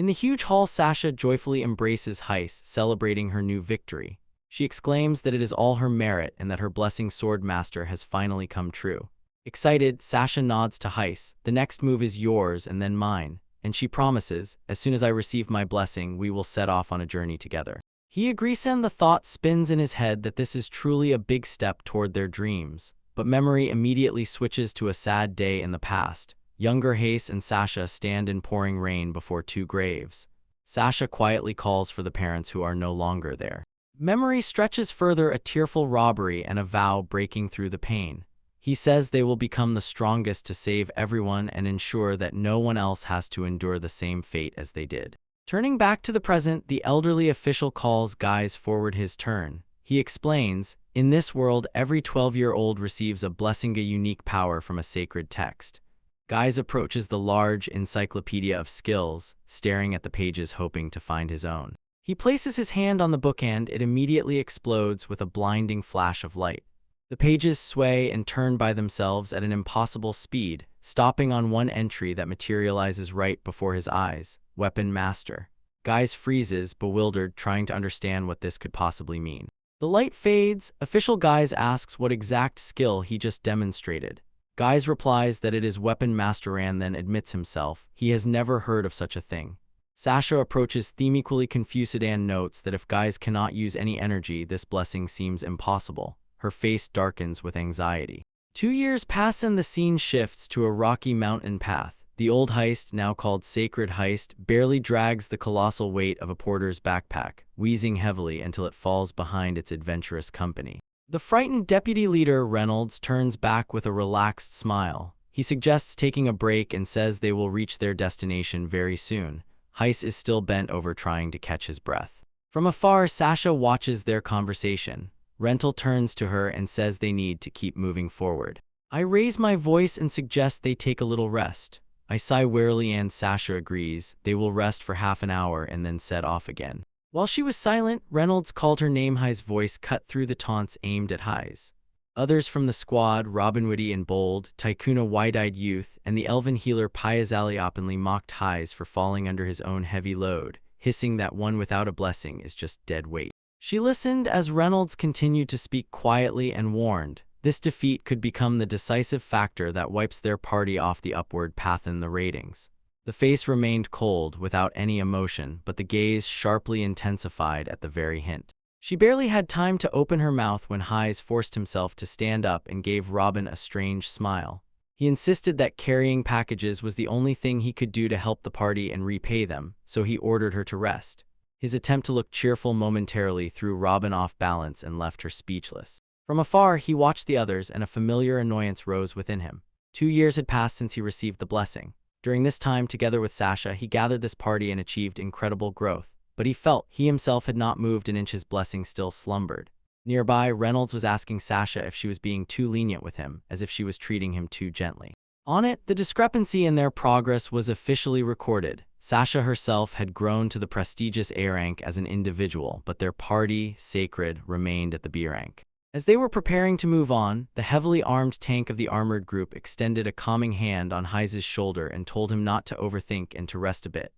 In the huge hall, Sasha joyfully embraces Heist, celebrating her new victory. She exclaims that it is all her merit and that her blessing sword master has finally come true. Excited, Sasha nods to Heist. The next move is yours and then mine, and she promises, as soon as I receive my blessing, we will set off on a journey together. He agrees, and the thought spins in his head that this is truly a big step toward their dreams. But memory immediately switches to a sad day in the past. Younger Heist and Sasha stand in pouring rain before two graves. Sasha quietly calls for the parents who are no longer there. Memory stretches further, a tearful robbery and a vow breaking through the pain. He says they will become the strongest to save everyone and ensure that no one else has to endure the same fate as they did. Turning back to the present, the elderly official calls Guys forward his turn. He explains, in this world, every 12-year-old receives a blessing, a unique power from a sacred text. Guys approaches the large encyclopedia of skills, staring at the pages hoping to find his own. He places his hand on the book and it immediately explodes with a blinding flash of light. The pages sway and turn by themselves at an impossible speed, stopping on one entry that materializes right before his eyes. Weapon Master. Guys freezes, bewildered, trying to understand what this could possibly mean. The light fades. Official Guys asks what exact skill he just demonstrated. Guys replies that it is Weapon Master and then admits himself he has never heard of such a thing. Sasha approaches theme equally confused and notes that if Guys cannot use any energy, this blessing seems impossible. Her face darkens with anxiety. 2 years pass and the scene shifts to a rocky mountain path. The old Heist, now called Sacred Heist, barely drags the colossal weight of a porter's backpack, wheezing heavily until it falls behind its adventurous company. The frightened deputy leader, Reynolds, turns back with a relaxed smile. He suggests taking a break and says they will reach their destination very soon. Heist is still bent over trying to catch his breath. From afar, Sasha watches their conversation. Rental turns to her and says they need to keep moving forward. I raise my voice and suggest they take a little rest. I sigh wearily and Sasha agrees. They will rest for half an hour and then set off again. While she was silent, Reynolds called her name. High's voice cut through the taunts aimed at Highs. Others from the squad, Robin witty and bold, Tycoon a wide-eyed youth, and the elven healer Pyazali openly mocked Highs for falling under his own heavy load, hissing that one without a blessing is just dead weight. She listened as Reynolds continued to speak quietly and warned, this defeat could become the decisive factor that wipes their party off the upward path in the ratings. The face remained cold, without any emotion, but the gaze sharply intensified at the very hint. She barely had time to open her mouth when Highs forced himself to stand up and gave Robin a strange smile. He insisted that carrying packages was the only thing he could do to help the party and repay them, so he ordered her to rest. His attempt to look cheerful momentarily threw Robin off balance and left her speechless. From afar, he watched the others, and a familiar annoyance rose within him. 2 years had passed since he received the blessing. During this time, together with Sasha, he gathered this party and achieved incredible growth. But he felt he himself had not moved an inch. His blessing still slumbered. Nearby, Reynolds was asking Sasha if she was being too lenient with him, as if she was treating him too gently. On it, the discrepancy in their progress was officially recorded. Sasha herself had grown to the prestigious A rank as an individual, but their party, Sacred, remained at the B rank. As they were preparing to move on, the heavily armed tank of the armored group extended a calming hand on Highs' shoulder and told him not to overthink and to rest a bit.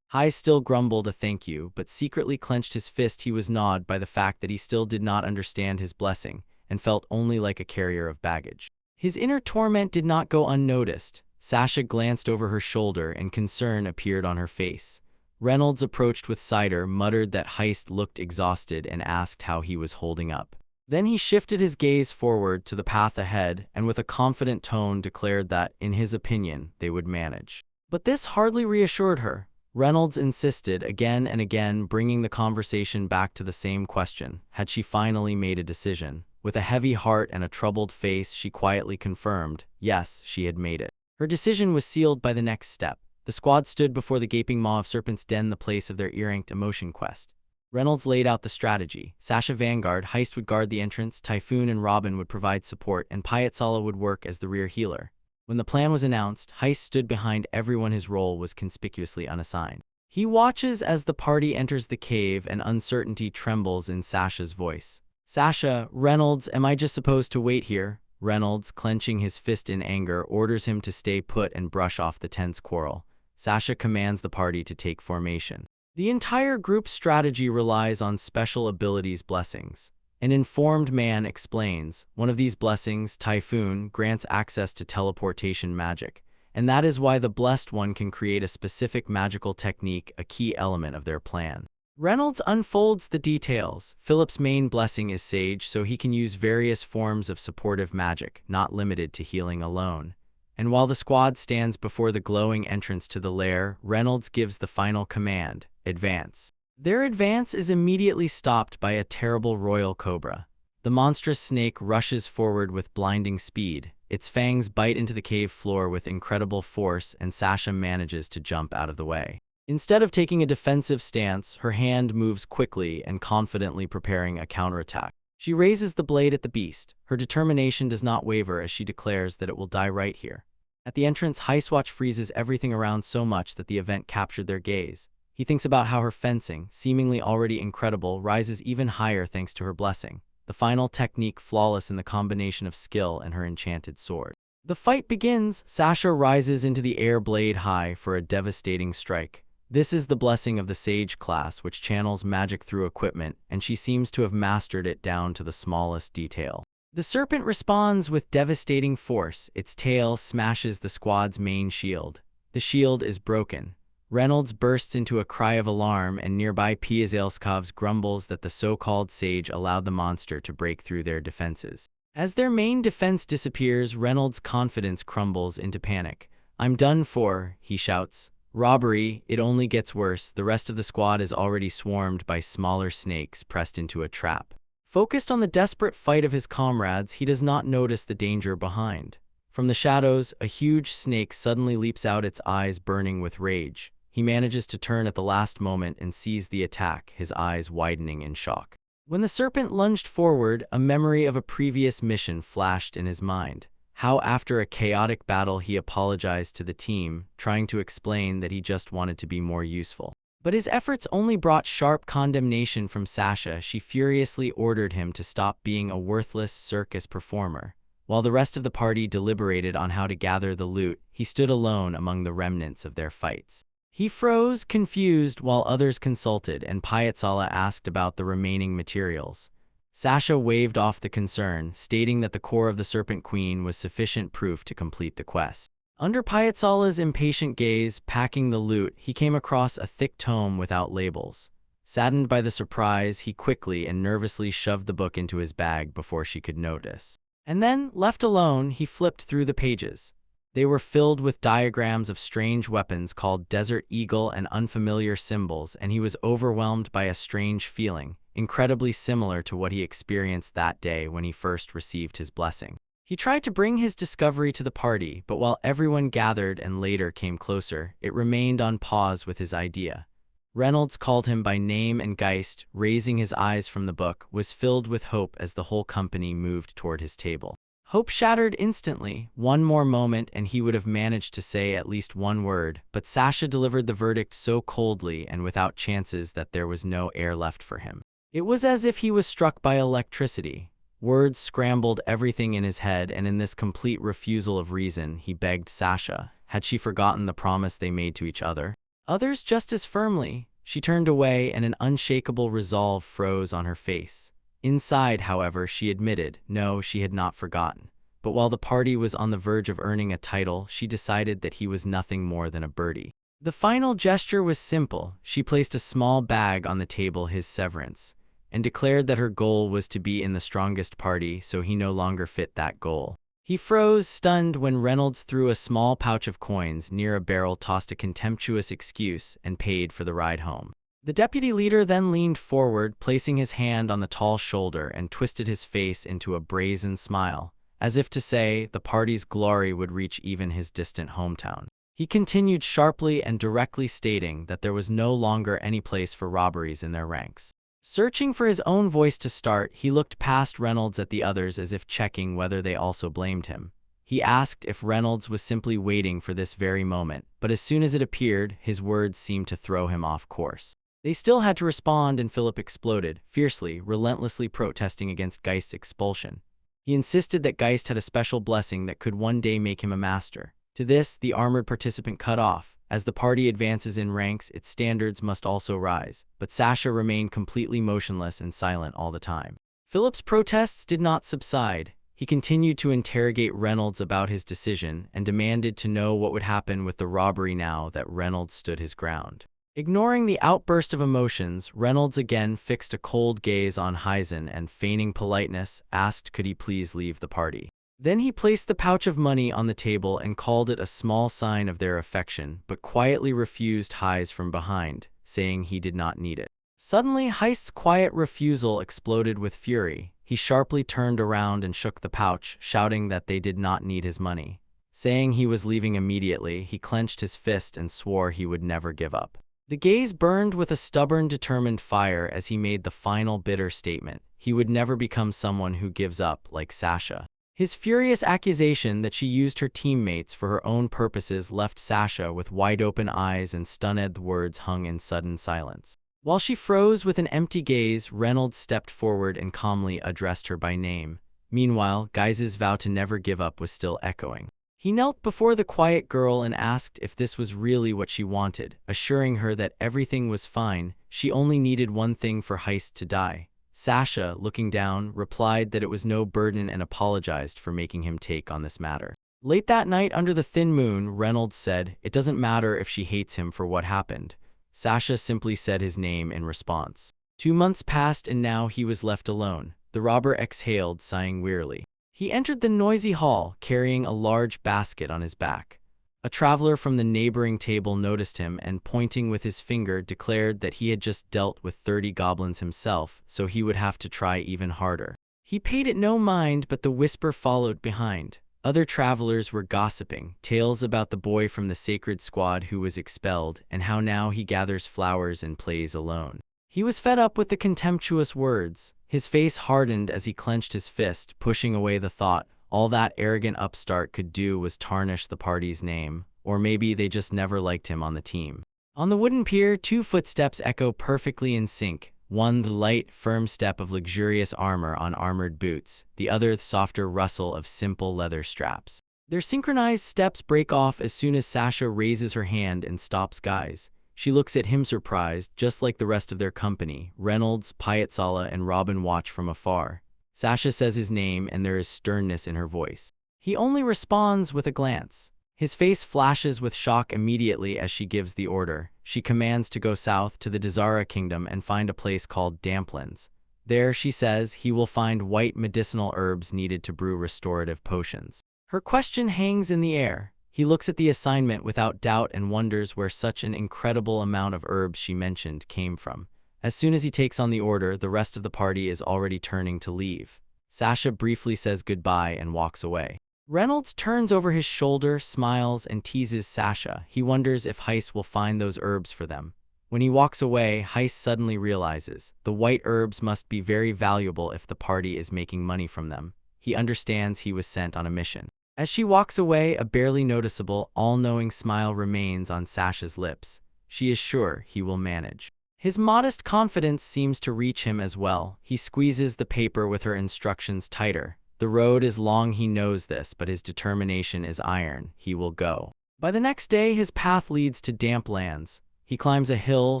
Highs still grumbled a thank you, but secretly clenched his fist. He was gnawed by the fact that he still did not understand his blessing, and felt only like a carrier of baggage. His inner torment did not go unnoticed. Sasha glanced over her shoulder and concern appeared on her face. Reynolds approached with cider, muttered that Heist looked exhausted, and asked how he was holding up. Then he shifted his gaze forward to the path ahead and with a confident tone declared that, in his opinion, they would manage. But this hardly reassured her. Reynolds insisted again and again, bringing the conversation back to the same question. Had she finally made a decision? With a heavy heart and a troubled face, she quietly confirmed, yes, she had made it. Her decision was sealed by the next step. The squad stood before the gaping maw of Serpent's Den, the place of their ear-inked emotion quest. Reynolds laid out the strategy. Sasha vanguard, Heist would guard the entrance, Typhoon and Robin would provide support, and Piazzala would work as the rear healer. When the plan was announced, Heist stood behind everyone. His role was conspicuously unassigned. He watches as the party enters the cave, and uncertainty trembles in Sasha's voice. Sasha, Reynolds, am I just supposed to wait here? Reynolds, clenching his fist in anger, orders him to stay put and brush off the tense quarrel. Sasha commands the party to take formation. The entire group's strategy relies on special abilities blessings. An informed man explains, one of these blessings, Typhoon, grants access to teleportation magic, and that is why the blessed one can create a specific magical technique, a key element of their plan. Reynolds unfolds the details. Philip's main blessing is Sage, so he can use various forms of supportive magic, not limited to healing alone. And while the squad stands before the glowing entrance to the lair, Reynolds gives the final command, advance. Their advance is immediately stopped by a terrible royal cobra. The monstrous snake rushes forward with blinding speed. Its fangs bite into the cave floor with incredible force, and Sasha manages to jump out of the way. Instead of taking a defensive stance, her hand moves quickly and confidently preparing a counterattack. She raises the blade at the beast. Her determination does not waver as she declares that it will die right here. At the entrance, Heiswatch freezes everything around so much that the event captured their gaze. He thinks about how her fencing, seemingly already incredible, rises even higher thanks to her blessing. The final technique flawless in the combination of skill and her enchanted sword. The fight begins. Sasha rises into the air blade high for a devastating strike. This is the blessing of the Sage class, which channels magic through equipment, and she seems to have mastered it down to the smallest detail. The serpent responds with devastating force. Its tail smashes the squad's main shield. The shield is broken. Reynolds bursts into a cry of alarm, and nearby Piazelskovs grumbles that the so-called Sage allowed the monster to break through their defenses. As their main defense disappears, Reynolds' confidence crumbles into panic. "I'm done for," he shouts. Robbery, it only gets worse. The rest of the squad is already swarmed by smaller snakes pressed into a trap. Focused on the desperate fight of his comrades, he does not notice the danger behind. From the shadows, a huge snake suddenly leaps out, its eyes burning with rage. He manages to turn at the last moment and sees the attack, his eyes widening in shock. When the serpent lunged forward, a memory of a previous mission flashed in his mind. How after a chaotic battle he apologized to the team, trying to explain that he just wanted to be more useful. But his efforts only brought sharp condemnation from Sasha. She furiously ordered him to stop being a worthless circus performer. While the rest of the party deliberated on how to gather the loot, he stood alone among the remnants of their fights. He froze, confused, while others consulted, and Piazzala asked about the remaining materials. Sasha waved off the concern, stating that the core of the Serpent Queen was sufficient proof to complete the quest. Under Piazzala's impatient gaze, packing the loot, he came across a thick tome without labels. Saddened by the surprise, he quickly and nervously shoved the book into his bag before she could notice. And then, left alone, he flipped through the pages. They were filled with diagrams of strange weapons called Desert Eagle and unfamiliar symbols, and he was overwhelmed by a strange feeling, incredibly similar to what he experienced that day when he first received his blessing. He tried to bring his discovery to the party, but while everyone gathered and later came closer, it remained on pause with his idea. Reynolds called him by name, and Geist, raising his eyes from the book, was filled with hope as the whole company moved toward his table. Hope shattered instantly. One more moment and he would have managed to say at least one word, but Sasha delivered the verdict so coldly and without chances that there was no air left for him. It was as if he was struck by electricity. Words scrambled everything in his head, and in this complete refusal of reason, he begged Sasha. Had she forgotten the promise they made to each other? Others just as firmly. She turned away, and an unshakable resolve froze on her face. Inside, however, she admitted, no, she had not forgotten. But while the party was on the verge of earning a title, she decided that he was nothing more than a birdie. The final gesture was simple. She placed a small bag on the table, his severance, and declared that her goal was to be in the strongest party, so he no longer fit that goal. He froze, stunned, when Reynolds threw a small pouch of coins near a barrel, tossed a contemptuous excuse, and paid for the ride home. The deputy leader then leaned forward, placing his hand on the tall shoulder, and twisted his face into a brazen smile, as if to say the party's glory would reach even his distant hometown. He continued sharply and directly, stating that there was no longer any place for robberies in their ranks. Searching for his own voice to start, he looked past Reynolds at the others as if checking whether they also blamed him. He asked if Reynolds was simply waiting for this very moment, but as soon as it appeared, his words seemed to throw him off course. They still had to respond, and Philip exploded, fiercely, relentlessly protesting against Geist's expulsion. He insisted that Geist had a special blessing that could one day make him a master. To this, the armored participant cut off, As the party advances in ranks, its standards must also rise, but Sasha remained completely motionless and silent all the time. Philip's protests did not subside. He continued to interrogate Reynolds about his decision and demanded to know what would happen with the robbery now that Reynolds stood his ground. Ignoring the outburst of emotions, Reynolds again fixed a cold gaze on Heisen and, feigning politeness, asked could he please leave the party. Then he placed the pouch of money on the table and called it a small sign of their affection, but quietly refused Heis from behind, saying he did not need it. Suddenly, Heist's quiet refusal exploded with fury. He sharply turned around and shook the pouch, shouting that they did not need his money. Saying he was leaving immediately, he clenched his fist and swore he would never give up. The gaze burned with a stubborn, determined fire as he made the final bitter statement. He would never become someone who gives up like Sasha. His furious accusation that she used her teammates for her own purposes left Sasha with wide-open eyes, and stunned words hung in sudden silence. While she froze with an empty gaze, Reynolds stepped forward and calmly addressed her by name. Meanwhile, Guy's vow to never give up was still echoing. He knelt before the quiet girl and asked if this was really what she wanted, assuring her that everything was fine. She only needed one thing for Heist to die. Sasha, looking down, replied that it was no burden and apologized for making him take on this matter. Late that night, under the thin moon, Reynolds said, "It doesn't matter if she hates him for what happened." Sasha simply said his name in response. 2 months passed and now he was left alone. The robber exhaled, sighing wearily. He entered the noisy hall, carrying a large basket on his back. A traveler from the neighboring table noticed him and, pointing with his finger, declared that he had just dealt with 30 goblins himself, so he would have to try even harder. He paid it no mind, but the whisper followed behind. Other travelers were gossiping, tales about the boy from the sacred squad who was expelled, and how now he gathers flowers and plays alone. He was fed up with the contemptuous words. His face hardened as he clenched his fist, pushing away the thought, all that arrogant upstart could do was tarnish the party's name, or maybe they just never liked him on the team. On the wooden pier, 2 footsteps echo perfectly in sync. One, the light, firm step of luxurious armor on armored boots, the other, the softer rustle of simple leather straps. Their synchronized steps break off as soon as Sasha raises her hand and stops Guy's. She looks at him surprised, just like the rest of their company. Reynolds, Piazzala, and Robin watch from afar. Sasha says his name and there is sternness in her voice. He only responds with a glance. His face flashes with shock immediately as she gives the order. She commands to go south to the Dazara kingdom and find a place called Damplands. There, she says, he will find white medicinal herbs needed to brew restorative potions. Her question hangs in the air. He looks at the assignment without doubt and wonders where such an incredible amount of herbs she mentioned came from. As soon as he takes on the order, the rest of the party is already turning to leave. Sasha briefly says goodbye and walks away. Reynolds turns over his shoulder, smiles, and teases Sasha. He wonders if Heist will find those herbs for them. When he walks away, Heist suddenly realizes the white herbs must be very valuable if the party is making money from them. He understands he was sent on a mission. As she walks away, a barely noticeable, all-knowing smile remains on Sasha's lips. She is sure he will manage. His modest confidence seems to reach him as well. He squeezes the paper with her instructions tighter. The road is long, he knows this, but his determination is iron. He will go. By the next day, his path leads to damp lands. He climbs a hill,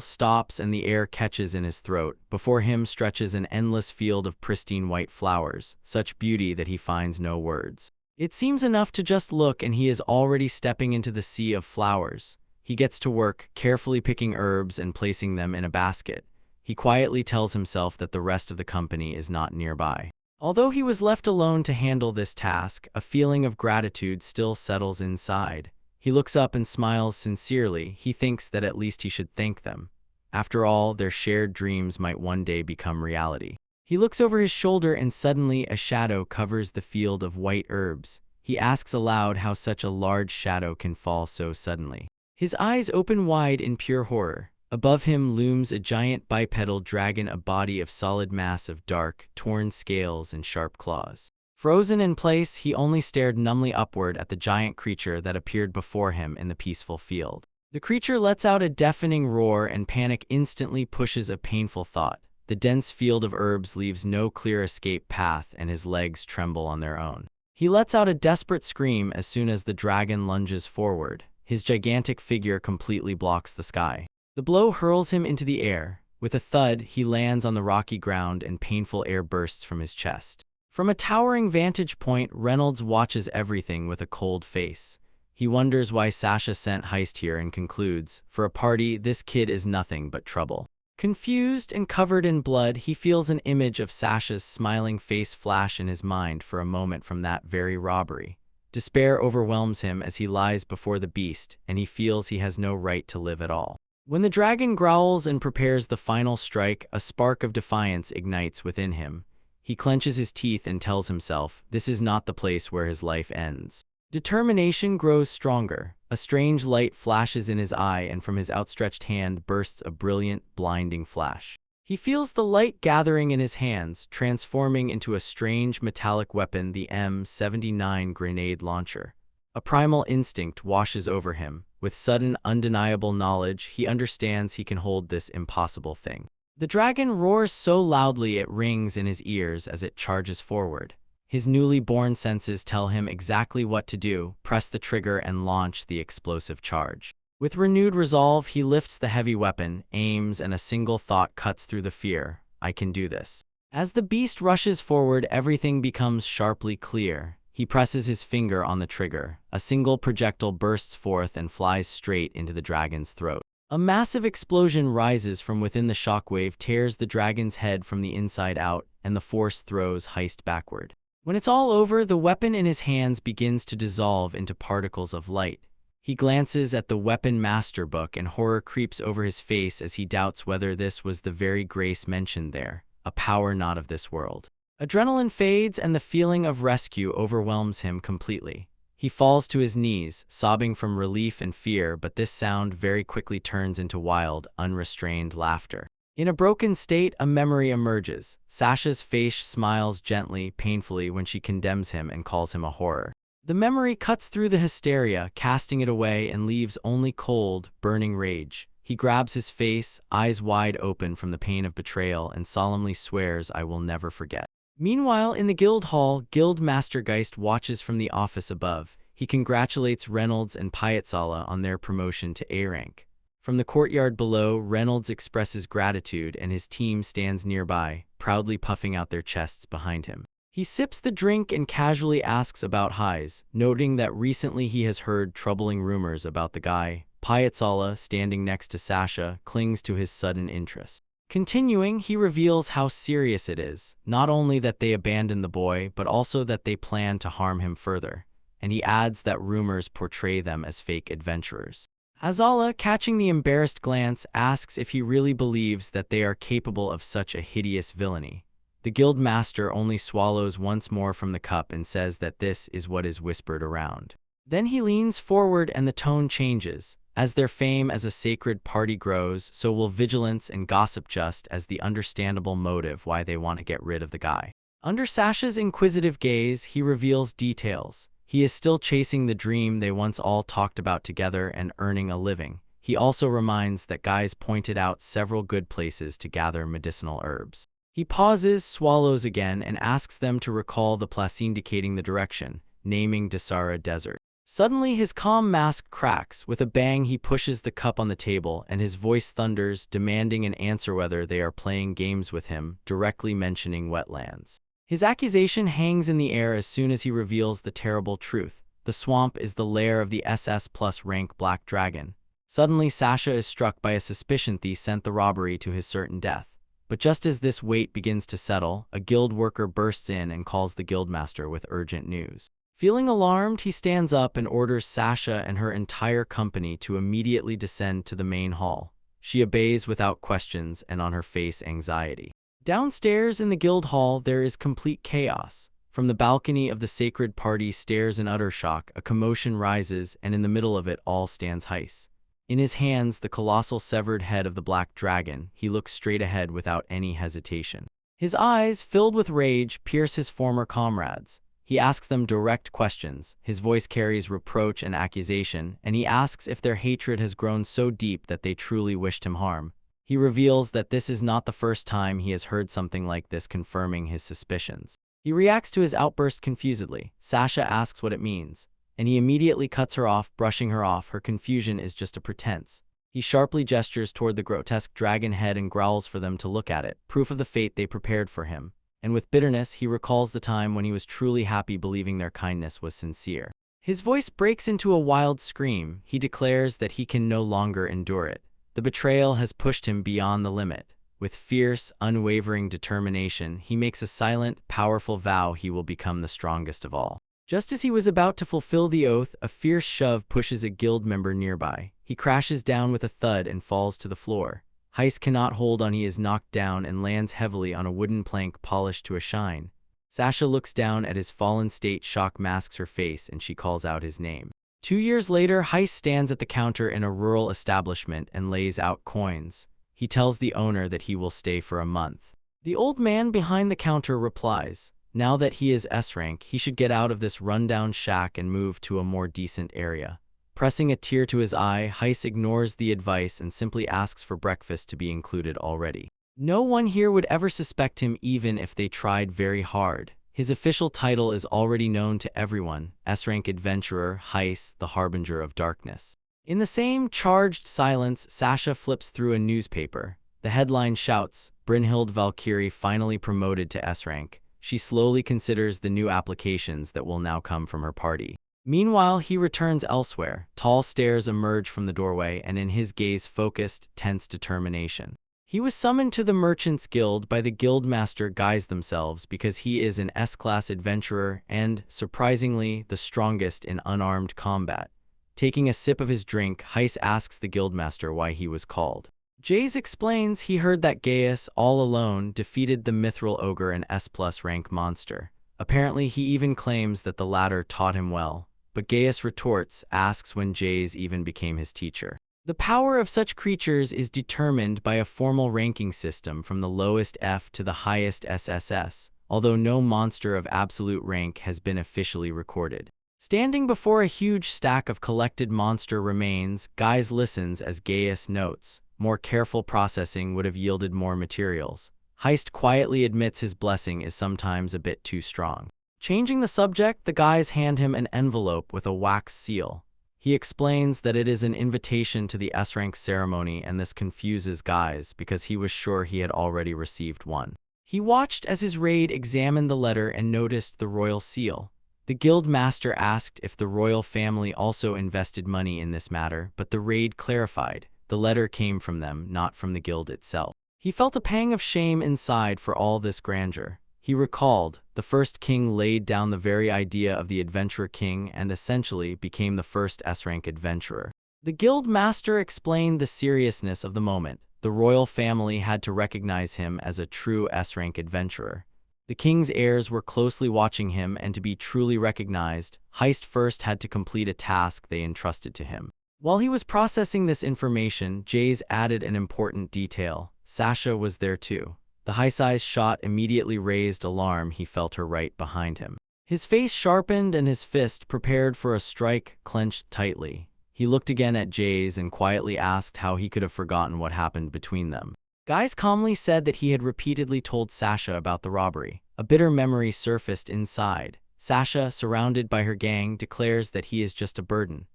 stops, and the air catches in his throat. Before him stretches an endless field of pristine white flowers, such beauty that he finds no words. It seems enough to just look, and he is already stepping into the sea of flowers. He gets to work, carefully picking herbs and placing them in a basket. He quietly tells himself that the rest of the company is not nearby. Although he was left alone to handle this task, a feeling of gratitude still settles inside. He looks up and smiles sincerely. He thinks that at least he should thank them. After all, their shared dreams might one day become reality. He looks over his shoulder and suddenly a shadow covers the field of white herbs. He asks aloud how such a large shadow can fall so suddenly. His eyes open wide in pure horror. Above him looms a giant bipedal dragon, a body of solid mass of dark, torn scales and sharp claws. Frozen in place, he only stared numbly upward at the giant creature that appeared before him in the peaceful field. The creature lets out a deafening roar, and panic instantly pushes a painful thought. The dense field of herbs leaves no clear escape path, and his legs tremble on their own. He lets out a desperate scream as soon as the dragon lunges forward. His gigantic figure completely blocks the sky. The blow hurls him into the air. With a thud, he lands on the rocky ground and painful air bursts from his chest. From a towering vantage point, Reynolds watches everything with a cold face. He wonders why Sasha sent Heist here and concludes, for a party, this kid is nothing but trouble. Confused and covered in blood, he feels an image of Sasha's smiling face flash in his mind for a moment from that very robbery. Despair overwhelms him as he lies before the beast, and he feels he has no right to live at all. When the dragon growls and prepares the final strike, a spark of defiance ignites within him. He clenches his teeth and tells himself, this is not the place where his life ends. Determination grows stronger. A strange light flashes in his eye, and from his outstretched hand bursts a brilliant, blinding flash. He feels the light gathering in his hands, transforming into a strange metallic weapon, the M79 grenade launcher. A primal instinct washes over him. With sudden, undeniable knowledge, he understands he can hold this impossible thing. The dragon roars so loudly it rings in his ears as it charges forward. His newly born senses tell him exactly what to do: press the trigger and launch the explosive charge. With renewed resolve, he lifts the heavy weapon, aims, and a single thought cuts through the fear: I can do this. As the beast rushes forward, everything becomes sharply clear. He presses his finger on the trigger. A single projectile bursts forth and flies straight into the dragon's throat. A massive explosion rises from within. The shockwave tears the dragon's head from the inside out, and the force throws Heist backward. When it's all over, the weapon in his hands begins to dissolve into particles of light. He glances at the weapon master book, and horror creeps over his face as he doubts whether this was the very grace mentioned there, a power not of this world. Adrenaline fades, and the feeling of rescue overwhelms him completely. He falls to his knees, sobbing from relief and fear, but this sound very quickly turns into wild, unrestrained laughter. In a broken state, a memory emerges. Sasha's face smiles gently, painfully, when she condemns him and calls him a horror. The memory cuts through the hysteria, casting it away, and leaves only cold, burning rage. He grabs his face, eyes wide open from the pain of betrayal, and solemnly swears, I will never forget. Meanwhile, in the guild hall, Guild Master Geist watches from the office above. He congratulates Reynolds and Piazzala on their promotion to A rank. From the courtyard below, Reynolds expresses gratitude, and his team stands nearby, proudly puffing out their chests behind him. He sips the drink and casually asks about Highs, noting that recently he has heard troubling rumors about the guy. Piazzala, standing next to Sasha, clings to his sudden interest. Continuing, he reveals how serious it is, not only that they abandoned the boy, but also that they plan to harm him further. And he adds that rumors portray them as fake adventurers. Azala, catching the embarrassed glance, asks if he really believes that they are capable of such a hideous villainy. The guild master only swallows once more from the cup and says that this is what is whispered around. Then he leans forward and the tone changes. As their fame as a sacred party grows, so will vigilance and gossip, just as the understandable motive why they want to get rid of the guy. Under Sasha's inquisitive gaze, he reveals details. He is still chasing the dream they once all talked about together and earning a living. He also reminds that guys pointed out several good places to gather medicinal herbs. He pauses, swallows again, and asks them to recall the place indicating the direction, naming Desara Desert. Suddenly, his calm mask cracks. With a bang, he pushes the cup on the table, and his voice thunders, demanding an answer whether they are playing games with him, directly mentioning wetlands. His accusation hangs in the air as soon as he reveals the terrible truth. The swamp is the lair of the SS+ rank Black Dragon. Suddenly, Sasha is struck by a suspicion he sent the robbery to his certain death. But just as this weight begins to settle, a guild worker bursts in and calls the guildmaster with urgent news. Feeling alarmed, he stands up and orders Sasha and her entire company to immediately descend to the main hall. She obeys without questions, and on her face anxiety. Downstairs in the guild hall, there is complete chaos. From the balcony of the sacred party stares in utter shock. A commotion rises, and in the middle of it all stands Heist. In his hands, the colossal severed head of the Black Dragon. He looks straight ahead without any hesitation. His eyes, filled with rage, pierce his former comrades. He asks them direct questions. His voice carries reproach and accusation, and he asks if their hatred has grown so deep that they truly wished him harm. He reveals that this is not the first time he has heard something like this, confirming his suspicions. He reacts to his outburst confusedly. Sasha asks what it means, and he immediately cuts her off, brushing her off. Her confusion is just a pretense. He sharply gestures toward the grotesque dragon head and growls for them to look at it, proof of the fate they prepared for him. And with bitterness, he recalls the time when he was truly happy, believing their kindness was sincere. His voice breaks into a wild scream. He declares that he can no longer endure it. The betrayal has pushed him beyond the limit. With fierce, unwavering determination, he makes a silent, powerful vow he will become the strongest of all. Just as he was about to fulfill the oath, a fierce shove pushes a guild member nearby. He crashes down with a thud and falls to the floor. Heist cannot hold on. He is knocked down and lands heavily on a wooden plank polished to a shine. Sasha looks down at his fallen state. Shock masks her face and she calls out his name. 2 years later, Heist stands at the counter in a rural establishment and lays out coins. He tells the owner that he will stay for a month. The old man behind the counter replies, now that he is S-rank, he should get out of this rundown shack and move to a more decent area. Pressing a tear to his eye, Heist ignores the advice and simply asks for breakfast to be included already. No one here would ever suspect him even if they tried very hard. His official title is already known to everyone, S-rank adventurer, Heist, the harbinger of darkness. In the same charged silence, Sasha flips through a newspaper. The headline shouts, Brynhild Valkyrie finally promoted to S-rank. She slowly considers the new applications that will now come from her party. Meanwhile, he returns elsewhere. Tall stares emerge from the doorway, and in his gaze focused, tense determination. He was summoned to the Merchants Guild by the guildmaster guys themselves because he is an S-class adventurer and, surprisingly, the strongest in unarmed combat. Taking a sip of his drink, Heist asks the guildmaster why he was called. Jace explains he heard that Gaius, all alone, defeated the mithril ogre, an S+ rank monster. Apparently, he even claims that the latter taught him well. But Gaius retorts, asks when Jace even became his teacher. The power of such creatures is determined by a formal ranking system from the lowest F to the highest SSS, although no monster of absolute rank has been officially recorded. Standing before a huge stack of collected monster remains, Gaius listens as Gaius notes, more careful processing would have yielded more materials. Heist quietly admits his blessing is sometimes a bit too strong. Changing the subject, the guys hand him an envelope with a wax seal. He explains that it is an invitation to the S-rank ceremony, and this confuses Gaius because he was sure he had already received one. He watched as his raid examined the letter and noticed the royal seal. The guild master asked if the royal family also invested money in this matter, but the raid clarified the letter came from them, not from the guild itself. He felt a pang of shame inside for all this grandeur. He recalled, the first king laid down the very idea of the adventurer king and essentially became the first S-rank adventurer. The guild master explained the seriousness of the moment. The royal family had to recognize him as a true S-rank adventurer. The king's heirs were closely watching him, and to be truly recognized, Heist first had to complete a task they entrusted to him. While he was processing this information, Jace added an important detail. Sasha was there too. The high-sized shot immediately raised alarm. He felt her right behind him. His face sharpened and his fist, prepared for a strike, clenched tightly. He looked again at Jace and quietly asked how he could have forgotten what happened between them. Gaius calmly said that he had repeatedly told Sasha about the robbery. A bitter memory surfaced inside. Sasha, surrounded by her gang, declares that he is just a burden.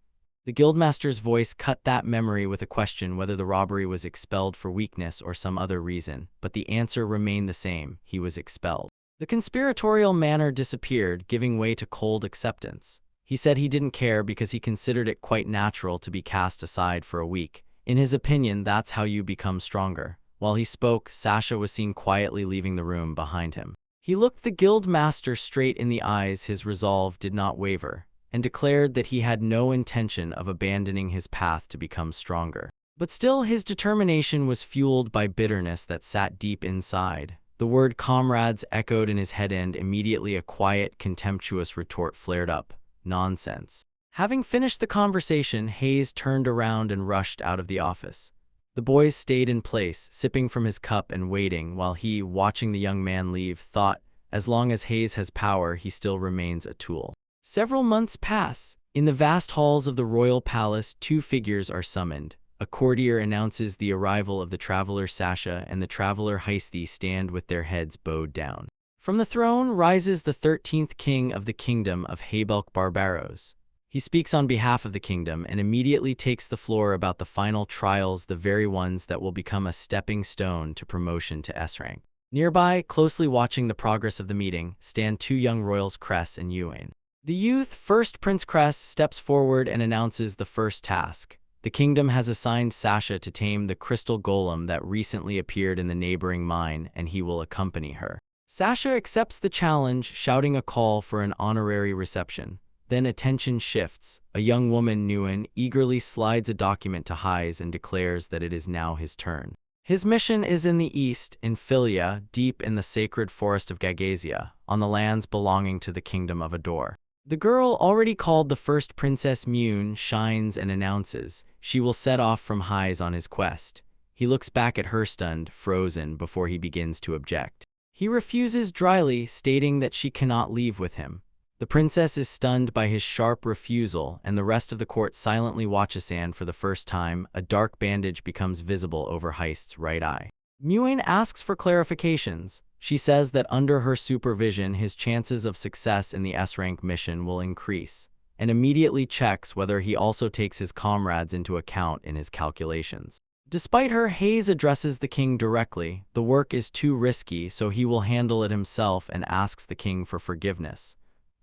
The guildmaster's voice cut that memory with a question whether the robbery was expelled for weakness or some other reason, but the answer remained the same: he was expelled. The conspiratorial manner disappeared, giving way to cold acceptance. He said he didn't care because he considered it quite natural to be cast aside for a week. In his opinion, that's how you become stronger. While he spoke, Sasha was seen quietly leaving the room behind him. He looked the guild master straight in the eyes. His resolve did not waver, and declared that he had no intention of abandoning his path to become stronger. But still, his determination was fueled by bitterness that sat deep inside. The word comrades echoed in his head, and immediately a quiet, contemptuous retort flared up. Nonsense. Having finished the conversation, Hayes turned around and rushed out of the office. The boys stayed in place, sipping from his cup and waiting, while he, watching the young man leave, thought, as long as Hayes has power, he still remains a tool. Several months pass. In the vast halls of the royal palace, two figures are summoned. A courtier announces the arrival of the traveler Sasha, and the traveler Heisthi stand with their heads bowed down. From the throne rises the 13th king of the kingdom of Habelk Barbaros. He speaks on behalf of the kingdom and immediately takes the floor about the final trials, the very ones that will become a stepping stone to promotion to S rank. Nearby, closely watching the progress of the meeting, stand two young royals, Cress and Yuan. The youth, first Prince Cress, steps forward and announces the first task. The kingdom has assigned Sasha to tame the crystal golem that recently appeared in the neighboring mine, and he will accompany her. Sasha accepts the challenge, shouting a call for an honorary reception. Then attention shifts. A young woman, Nguyen, eagerly slides a document to Heis and declares that it is now his turn. His mission is in the east, in Philia, deep in the sacred forest of Gagasia, on the lands belonging to the kingdom of Ador. The girl, already called the first Princess Mune, shines and announces she will set off from Heis on his quest. He looks back at her, stunned, frozen, before he begins to object. He refuses dryly, stating that she cannot leave with him. The princess is stunned by his sharp refusal, and the rest of the court silently watches. And for the first time, a dark bandage becomes visible over Heist's right eye. Mune asks for clarifications. She says that under her supervision, his chances of success in the S-rank mission will increase, and immediately checks whether he also takes his comrades into account in his calculations. Despite her, Heis addresses the king directly. The work is too risky, so he will handle it himself, and asks the king for forgiveness.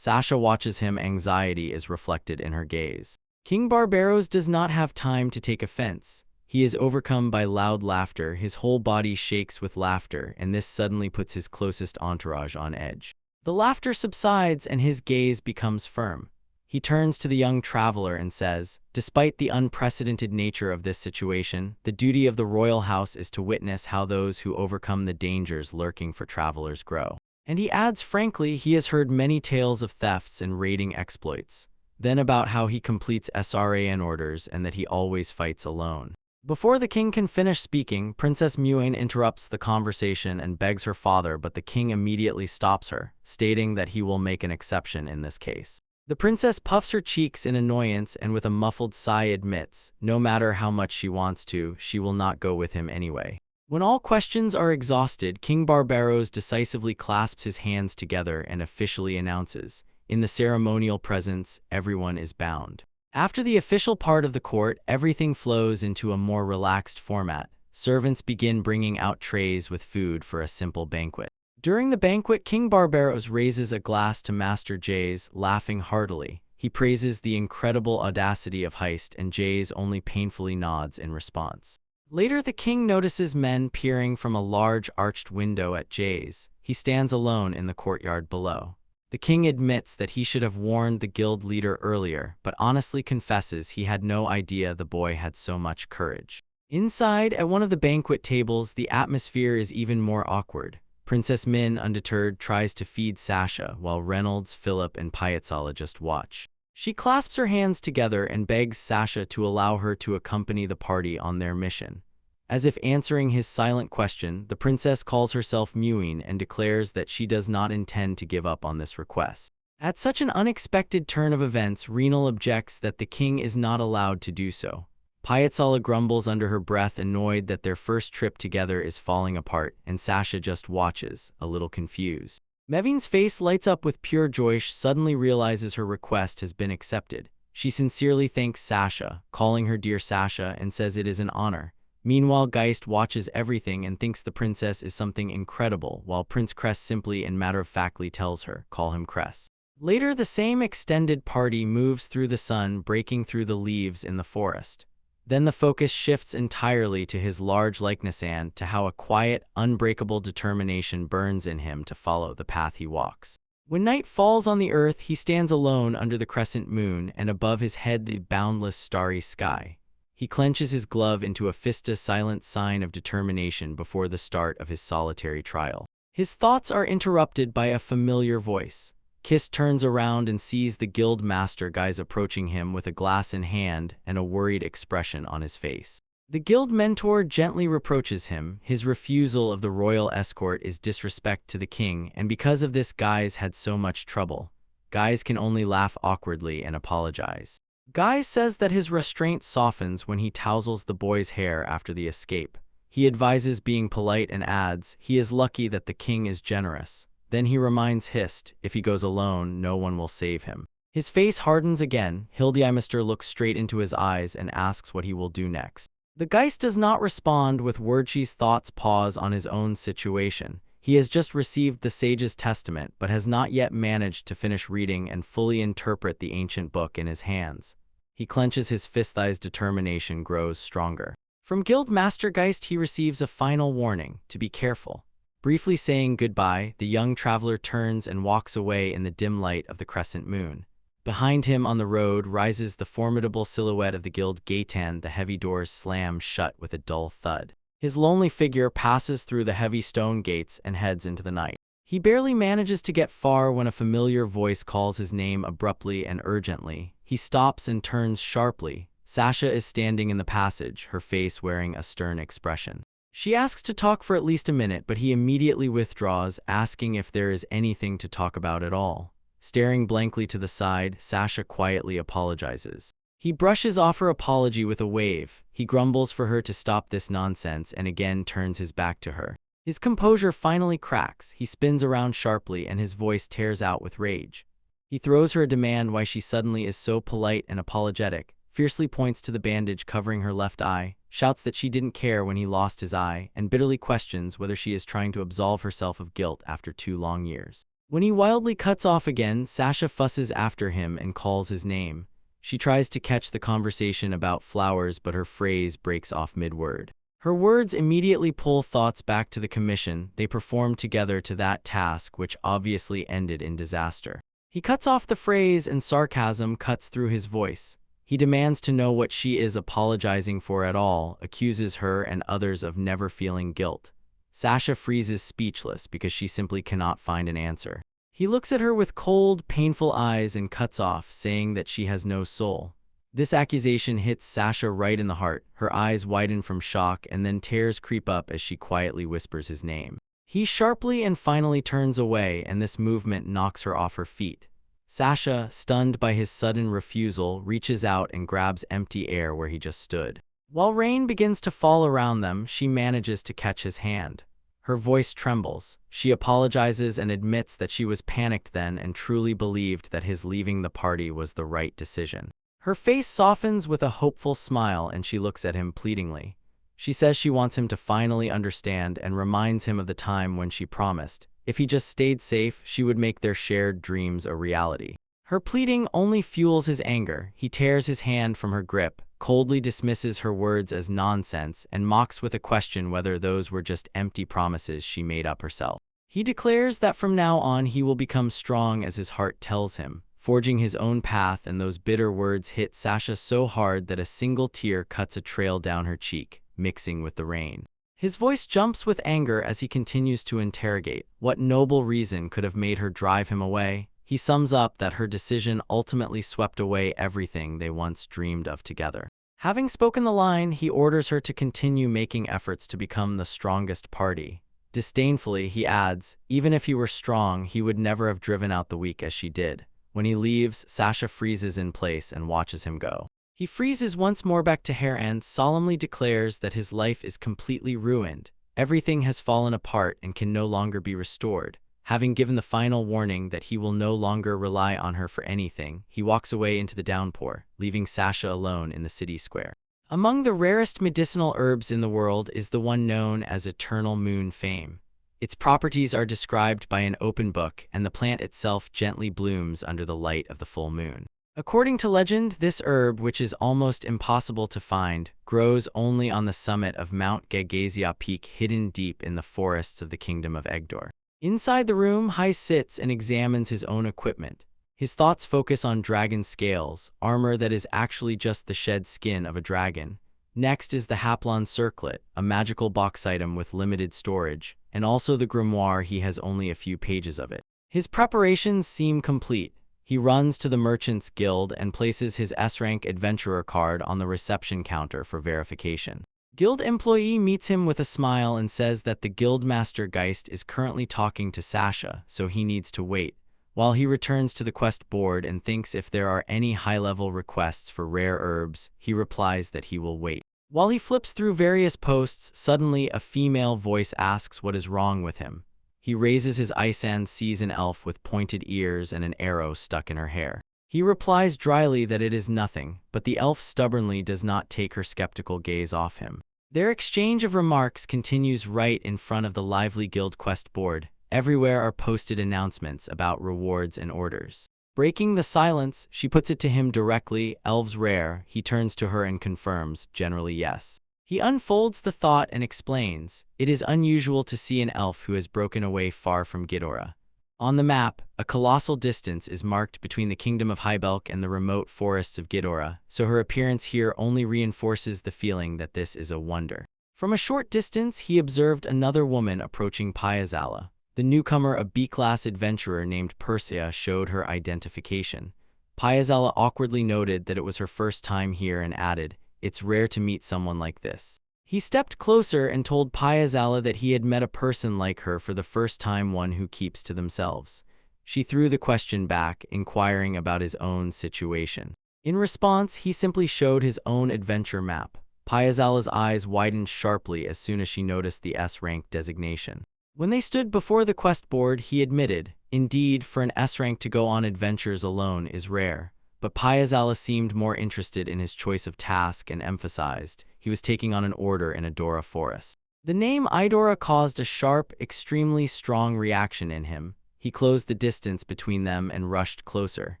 Sasha watches him. Anxiety is reflected in her gaze. King Barbaros does not have time to take offense. He is overcome by loud laughter. His whole body shakes with laughter, and this suddenly puts his closest entourage on edge. The laughter subsides, and his gaze becomes firm. He turns to the young traveler and says, "Despite the unprecedented nature of this situation, the duty of the royal house is to witness how those who overcome the dangers lurking for travelers grow." And he adds frankly he has heard many tales of thefts and raiding exploits, then about how he completes SRAN orders and that he always fights alone. Before the king can finish speaking, Princess Mune interrupts the conversation and begs her father, but the king immediately stops her, stating that he will make an exception in this case. The princess puffs her cheeks in annoyance and with a muffled sigh admits, no matter how much she wants to, she will not go with him anyway. When all questions are exhausted, King Barbaros decisively clasps his hands together and officially announces, "In the ceremonial presence, everyone is bound." After the official part of the court, everything flows into a more relaxed format. Servants begin bringing out trays with food for a simple banquet. During the banquet, King Barbaros raises a glass to Master Jays, laughing heartily. He praises the incredible audacity of Heist, and Jays only painfully nods in response. Later, the king notices men peering from a large arched window at Jays. He stands alone in the courtyard below. The king admits that he should have warned the guild leader earlier, but honestly confesses he had no idea the boy had so much courage. Inside, at one of the banquet tables, the atmosphere is even more awkward. Princess Min, undeterred, tries to feed Sasha, while Reynolds, Philip, and Piazzala just watch. She clasps her hands together and begs Sasha to allow her to accompany the party on their mission. As if answering his silent question, the princess calls herself Mune and declares that she does not intend to give up on this request. At such an unexpected turn of events, Renal objects that the king is not allowed to do so. Piazzala grumbles under her breath, annoyed that their first trip together is falling apart, and Sasha just watches, a little confused. Mevin's face lights up with pure joy. She suddenly realizes her request has been accepted. She sincerely thanks Sasha, calling her dear Sasha, and says it is an honor. Meanwhile, Geist watches everything and thinks the princess is something incredible, while Prince Cress simply and matter-of-factly tells her, "Call him Cress." Later, the same extended party moves through the sun, breaking through the leaves in the forest. Then the focus shifts entirely to his large likeness and to how a quiet, unbreakable determination burns in him to follow the path he walks. When night falls on the earth, he stands alone under the crescent moon, and above his head the boundless starry sky. He clenches his glove into a fist, a silent sign of determination before the start of his solitary trial. His thoughts are interrupted by a familiar voice. Kiss turns around and sees the guild master Guys approaching him with a glass in hand and a worried expression on his face. The guild mentor gently reproaches him. His refusal of the royal escort is disrespect to the king, and because of this Guys had so much trouble. Guys can only laugh awkwardly and apologize. Guys says that his restraint softens when he touzles the boy's hair after the escape. He advises being polite and adds, he is lucky that the king is generous. Then he reminds Hist, if he goes alone, no one will save him. His face hardens again. Hildemeister looks straight into his eyes and asks what he will do next. The Geist does not respond. With Wordchi's thoughts pause on his own situation. He has just received the sage's testament, but has not yet managed to finish reading and fully interpret the ancient book in his hands. He clenches his fist. His determination grows stronger. From Guild Master Geist he receives a final warning, to be careful. Briefly saying goodbye, the young traveler turns and walks away in the dim light of the crescent moon. Behind him on the road rises the formidable silhouette of the guild Gaitan. The heavy doors slam shut with a dull thud. His lonely figure passes through the heavy stone gates and heads into the night. He barely manages to get far when a familiar voice calls his name abruptly and urgently. He stops and turns sharply. Sasha is standing in the passage, her face wearing a stern expression. She asks to talk for at least a minute, but he immediately withdraws, asking if there is anything to talk about at all. Staring blankly to the side, Sasha quietly apologizes. He brushes off her apology with a wave. He grumbles for her to stop this nonsense and again turns his back to her. His composure finally cracks. He spins around sharply and his voice tears out with rage. He throws her a demand why she suddenly is so polite and apologetic, fiercely points to the bandage covering her left eye, shouts that she didn't care when he lost his eye, and bitterly questions whether she is trying to absolve herself of guilt after 2 long years. When he wildly cuts off again, Sasha fusses after him and calls his name. She tries to catch the conversation about flowers, but her phrase breaks off mid-word. Her words immediately pull thoughts back to the commission they performed together to that task, which obviously ended in disaster. He cuts off the phrase and sarcasm cuts through his voice. He demands to know what she is apologizing for at all, accuses her and others of never feeling guilt. Sasha freezes speechless because she simply cannot find an answer. He looks at her with cold, painful eyes and cuts off, saying that she has no soul. This accusation hits Sasha right in the heart. Her eyes widen from shock and then tears creep up as she quietly whispers his name. He sharply and finally turns away, and this movement knocks her off her feet. Sasha, stunned by his sudden refusal, reaches out and grabs empty air where he just stood. While rain begins to fall around them, she manages to catch his hand. Her voice trembles. She apologizes and admits that she was panicked then and truly believed that his leaving the party was the right decision. Her face softens with a hopeful smile and she looks at him pleadingly. She says she wants him to finally understand and reminds him of the time when she promised, if he just stayed safe, she would make their shared dreams a reality. Her pleading only fuels his anger. He tears his hand from her grip, coldly dismisses her words as nonsense, and mocks with a question whether those were just empty promises she made up herself. He declares that from now on he will become strong as his heart tells him, forging his own path, and those bitter words hit Sasha so hard that a single tear cuts a trail down her cheek, mixing with the rain. His voice jumps with anger as he continues to interrogate. What noble reason could have made her drive him away? He sums up that her decision ultimately swept away everything they once dreamed of together. Having spoken the line, he orders her to continue making efforts to become the strongest party. Disdainfully, he adds, even if he were strong, he would never have driven out the weak as she did. When he leaves, Sasha freezes in place and watches him go. He freezes once more back to Harem and solemnly declares that his life is completely ruined. Everything has fallen apart and can no longer be restored. Having given the final warning that he will no longer rely on her for anything, he walks away into the downpour, leaving Sasha alone in the city square. Among the rarest medicinal herbs in the world is the one known as Eternal Moon Fame. Its properties are described by an open book, and the plant itself gently blooms under the light of the full moon. According to legend, this herb, which is almost impossible to find, grows only on the summit of Mount Gagazia Peak, hidden deep in the forests of the Kingdom of Egdor. Inside the room, Hai sits and examines his own equipment. His thoughts focus on dragon scales, armor that is actually just the shed skin of a dragon. Next is the Haplon Circlet, a magical box item with limited storage, and also the grimoire. He has only a few pages of it. His preparations seem complete. He runs to the Merchants Guild and places his S-rank adventurer card on the reception counter for verification. Guild employee meets him with a smile and says that the Guildmaster Geist is currently talking to Sasha, so he needs to wait. While he returns to the quest board and thinks if there are any high-level requests for rare herbs, he replies that he will wait. While he flips through various posts, suddenly a female voice asks what is wrong with him. He raises his eyes and sees an elf with pointed ears and an arrow stuck in her hair. He replies dryly that it is nothing, but the elf stubbornly does not take her skeptical gaze off him. Their exchange of remarks continues right in front of the lively guild quest board. Everywhere are posted announcements about rewards and orders. Breaking the silence, she puts it to him directly, elves rare. He turns to her and confirms, generally yes. He unfolds the thought and explains, it is unusual to see an elf who has broken away far from Ghidorah. On the map, a colossal distance is marked between the kingdom of Hybelk and the remote forests of Ghidorah, so her appearance here only reinforces the feeling that this is a wonder. From a short distance, he observed another woman approaching Pyazala. The newcomer, a B-class adventurer named Persia, showed her identification. Pyazala awkwardly noted that it was her first time here and added, "It's rare to meet someone like this." He stepped closer and told Pyazala that he had met a person like her for the first time, one who keeps to themselves. She threw the question back, inquiring about his own situation. In response, he simply showed his own adventure map. Pyazala's eyes widened sharply as soon as she noticed the S-rank designation. When they stood before the quest board, he admitted, indeed, for an S-rank to go on adventures alone is rare. But Pyazala seemed more interested in his choice of task and emphasized, he was taking on an order in Idora forest. The name Idora caused a sharp, extremely strong reaction in him. He closed the distance between them and rushed closer.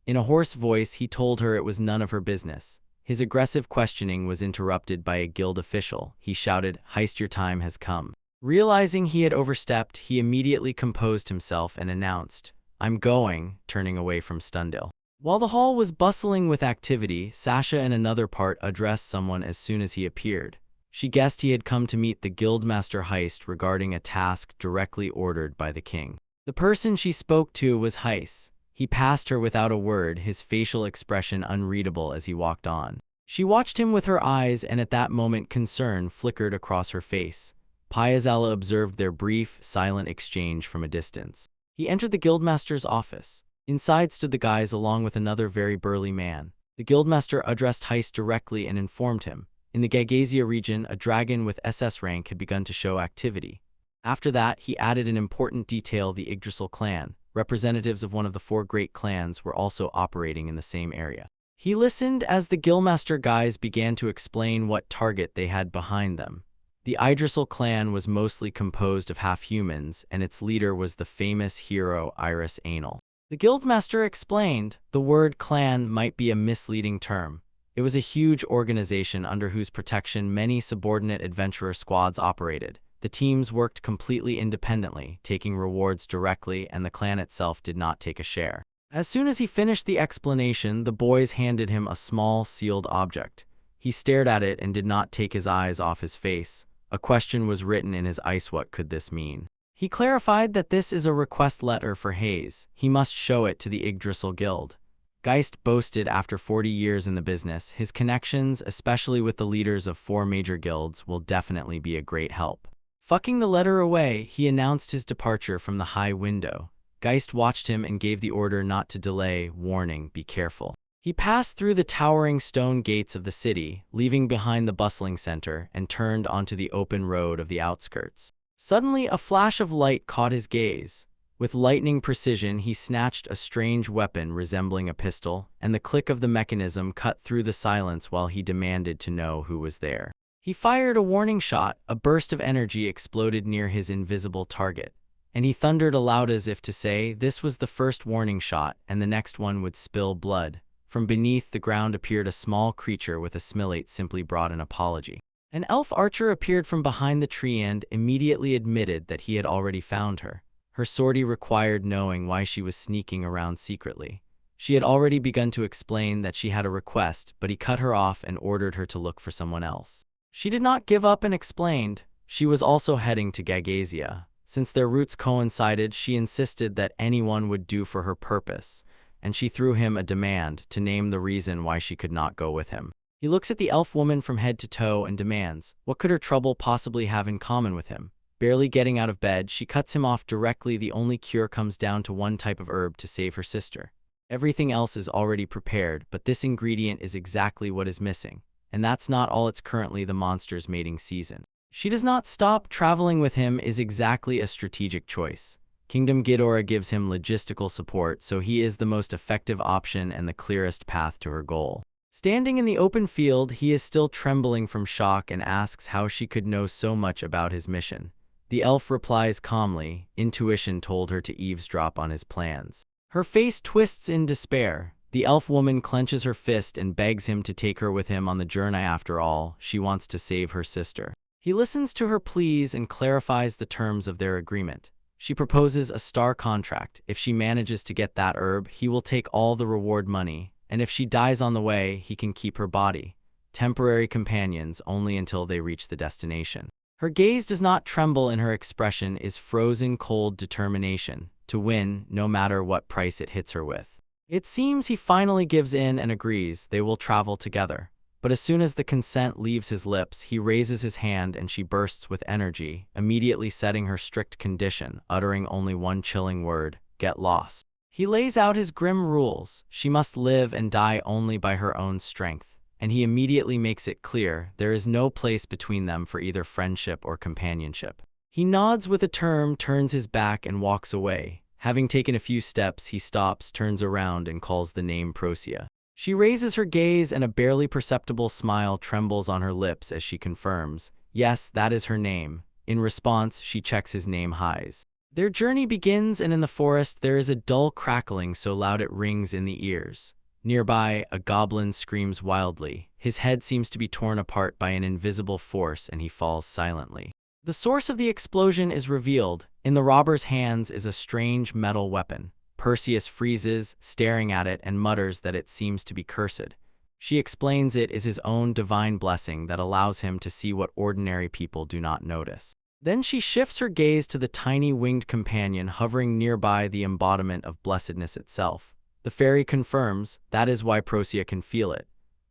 In a hoarse voice, he told her it was none of her business. His aggressive questioning was interrupted by a guild official. He shouted, "Heist, your time has come." Realizing he had overstepped, he immediately composed himself and announced, "I'm going," turning away from Stundale. While the hall was bustling with activity, Sasha in another part addressed someone as soon as he appeared. She guessed he had come to meet the guildmaster Heist regarding a task directly ordered by the king. The person she spoke to was Heist. He passed her without a word, his facial expression unreadable as he walked on. She watched him with her eyes, and at that moment concern flickered across her face. Pyazala observed their brief, silent exchange from a distance. He entered the guildmaster's office. Inside stood the guys along with another very burly man. The guildmaster addressed Heist directly and informed him. In the Gagasia region, a dragon with SS rank had begun to show activity. After that, he added an important detail: the Yggdrasil clan. Representatives of one of the 4 great clans were also operating in the same area. He listened as the guildmaster guys began to explain what target they had behind them. The Yggdrasil clan was mostly composed of half-humans, and its leader was the famous hero Iris Anal. The guildmaster explained, the word clan might be a misleading term. It was a huge organization under whose protection many subordinate adventurer squads operated. The teams worked completely independently, taking rewards directly, and the clan itself did not take a share. As soon as he finished the explanation, the boys handed him a small, sealed object. He stared at it and did not take his eyes off his face. A question was written in his eyes. What could this mean? He clarified that this is a request letter for Hayes. He must show it to the Yggdrasil Guild. Geist boasted after 40 years in the business, his connections, especially with the leaders of 4 major guilds, will definitely be a great help. Fucking the letter away, he announced his departure from the high window. Geist watched him and gave the order not to delay, warning, be careful. He passed through the towering stone gates of the city, leaving behind the bustling center, and turned onto the open road of the outskirts. Suddenly, a flash of light caught his gaze. With lightning precision, he snatched a strange weapon resembling a pistol, and the click of the mechanism cut through the silence while he demanded to know who was there. He fired a warning shot. A burst of energy exploded near his invisible target, and he thundered aloud as if to say, this was the first warning shot, and the next one would spill blood. From beneath the ground appeared a small creature with a smilate, simply brought an apology. An elf archer appeared from behind the tree and immediately admitted that he had already found her. Her sortie required knowing why she was sneaking around secretly. She had already begun to explain that she had a request, but he cut her off and ordered her to look for someone else. She did not give up and explained she was also heading to Gagasia. Since their routes coincided, she insisted that anyone would do for her purpose, and she threw him a demand to name the reason why she could not go with him. He looks at the elf woman from head to toe and demands, what could her trouble possibly have in common with him? Barely getting out of bed, she cuts him off directly. The only cure comes down to one type of herb to save her sister. Everything else is already prepared, but this ingredient is exactly what is missing. And that's not all. It's currently the monster's mating season. She does not stop. Traveling with him is exactly a strategic choice. Kingdom Ghidorah gives him logistical support, so he is the most effective option and the clearest path to her goal. Standing in the open field, he is still trembling from shock and asks how she could know so much about his mission. The elf replies calmly, intuition told her to eavesdrop on his plans. Her face twists in despair. The elf woman clenches her fist and begs him to take her with him on the journey. After all, she wants to save her sister. He listens to her pleas and clarifies the terms of their agreement. She proposes a star contract. If she manages to get that herb, he will take all the reward money, and if she dies on the way, he can keep her body. Temporary companions only until they reach the destination. Her gaze does not tremble and her expression is frozen cold determination to win no matter what price it hits her with. It seems he finally gives in and agrees they will travel together. But as soon as the consent leaves his lips, he raises his hand and she bursts with energy, immediately setting her strict condition, uttering only one chilling word: get lost. He lays out his grim rules. She must live and die only by her own strength. And he immediately makes it clear there is no place between them for either friendship or companionship. He nods with a term, turns his back and walks away. Having taken a few steps, he stops, turns around and calls the name Procea. She raises her gaze and a barely perceptible smile trembles on her lips as she confirms, yes, that is her name. In response, she checks his name highs. Their journey begins, and in the forest there is a dull crackling so loud it rings in the ears. Nearby, a goblin screams wildly. His head seems to be torn apart by an invisible force and he falls silently. The source of the explosion is revealed. In the robber's hands is a strange metal weapon. Perseus freezes, staring at it, and mutters that it seems to be cursed. She explains it is his own divine blessing that allows him to see what ordinary people do not notice. Then she shifts her gaze to the tiny winged companion hovering nearby, the embodiment of blessedness itself. The fairy confirms that is why Procea can feel it.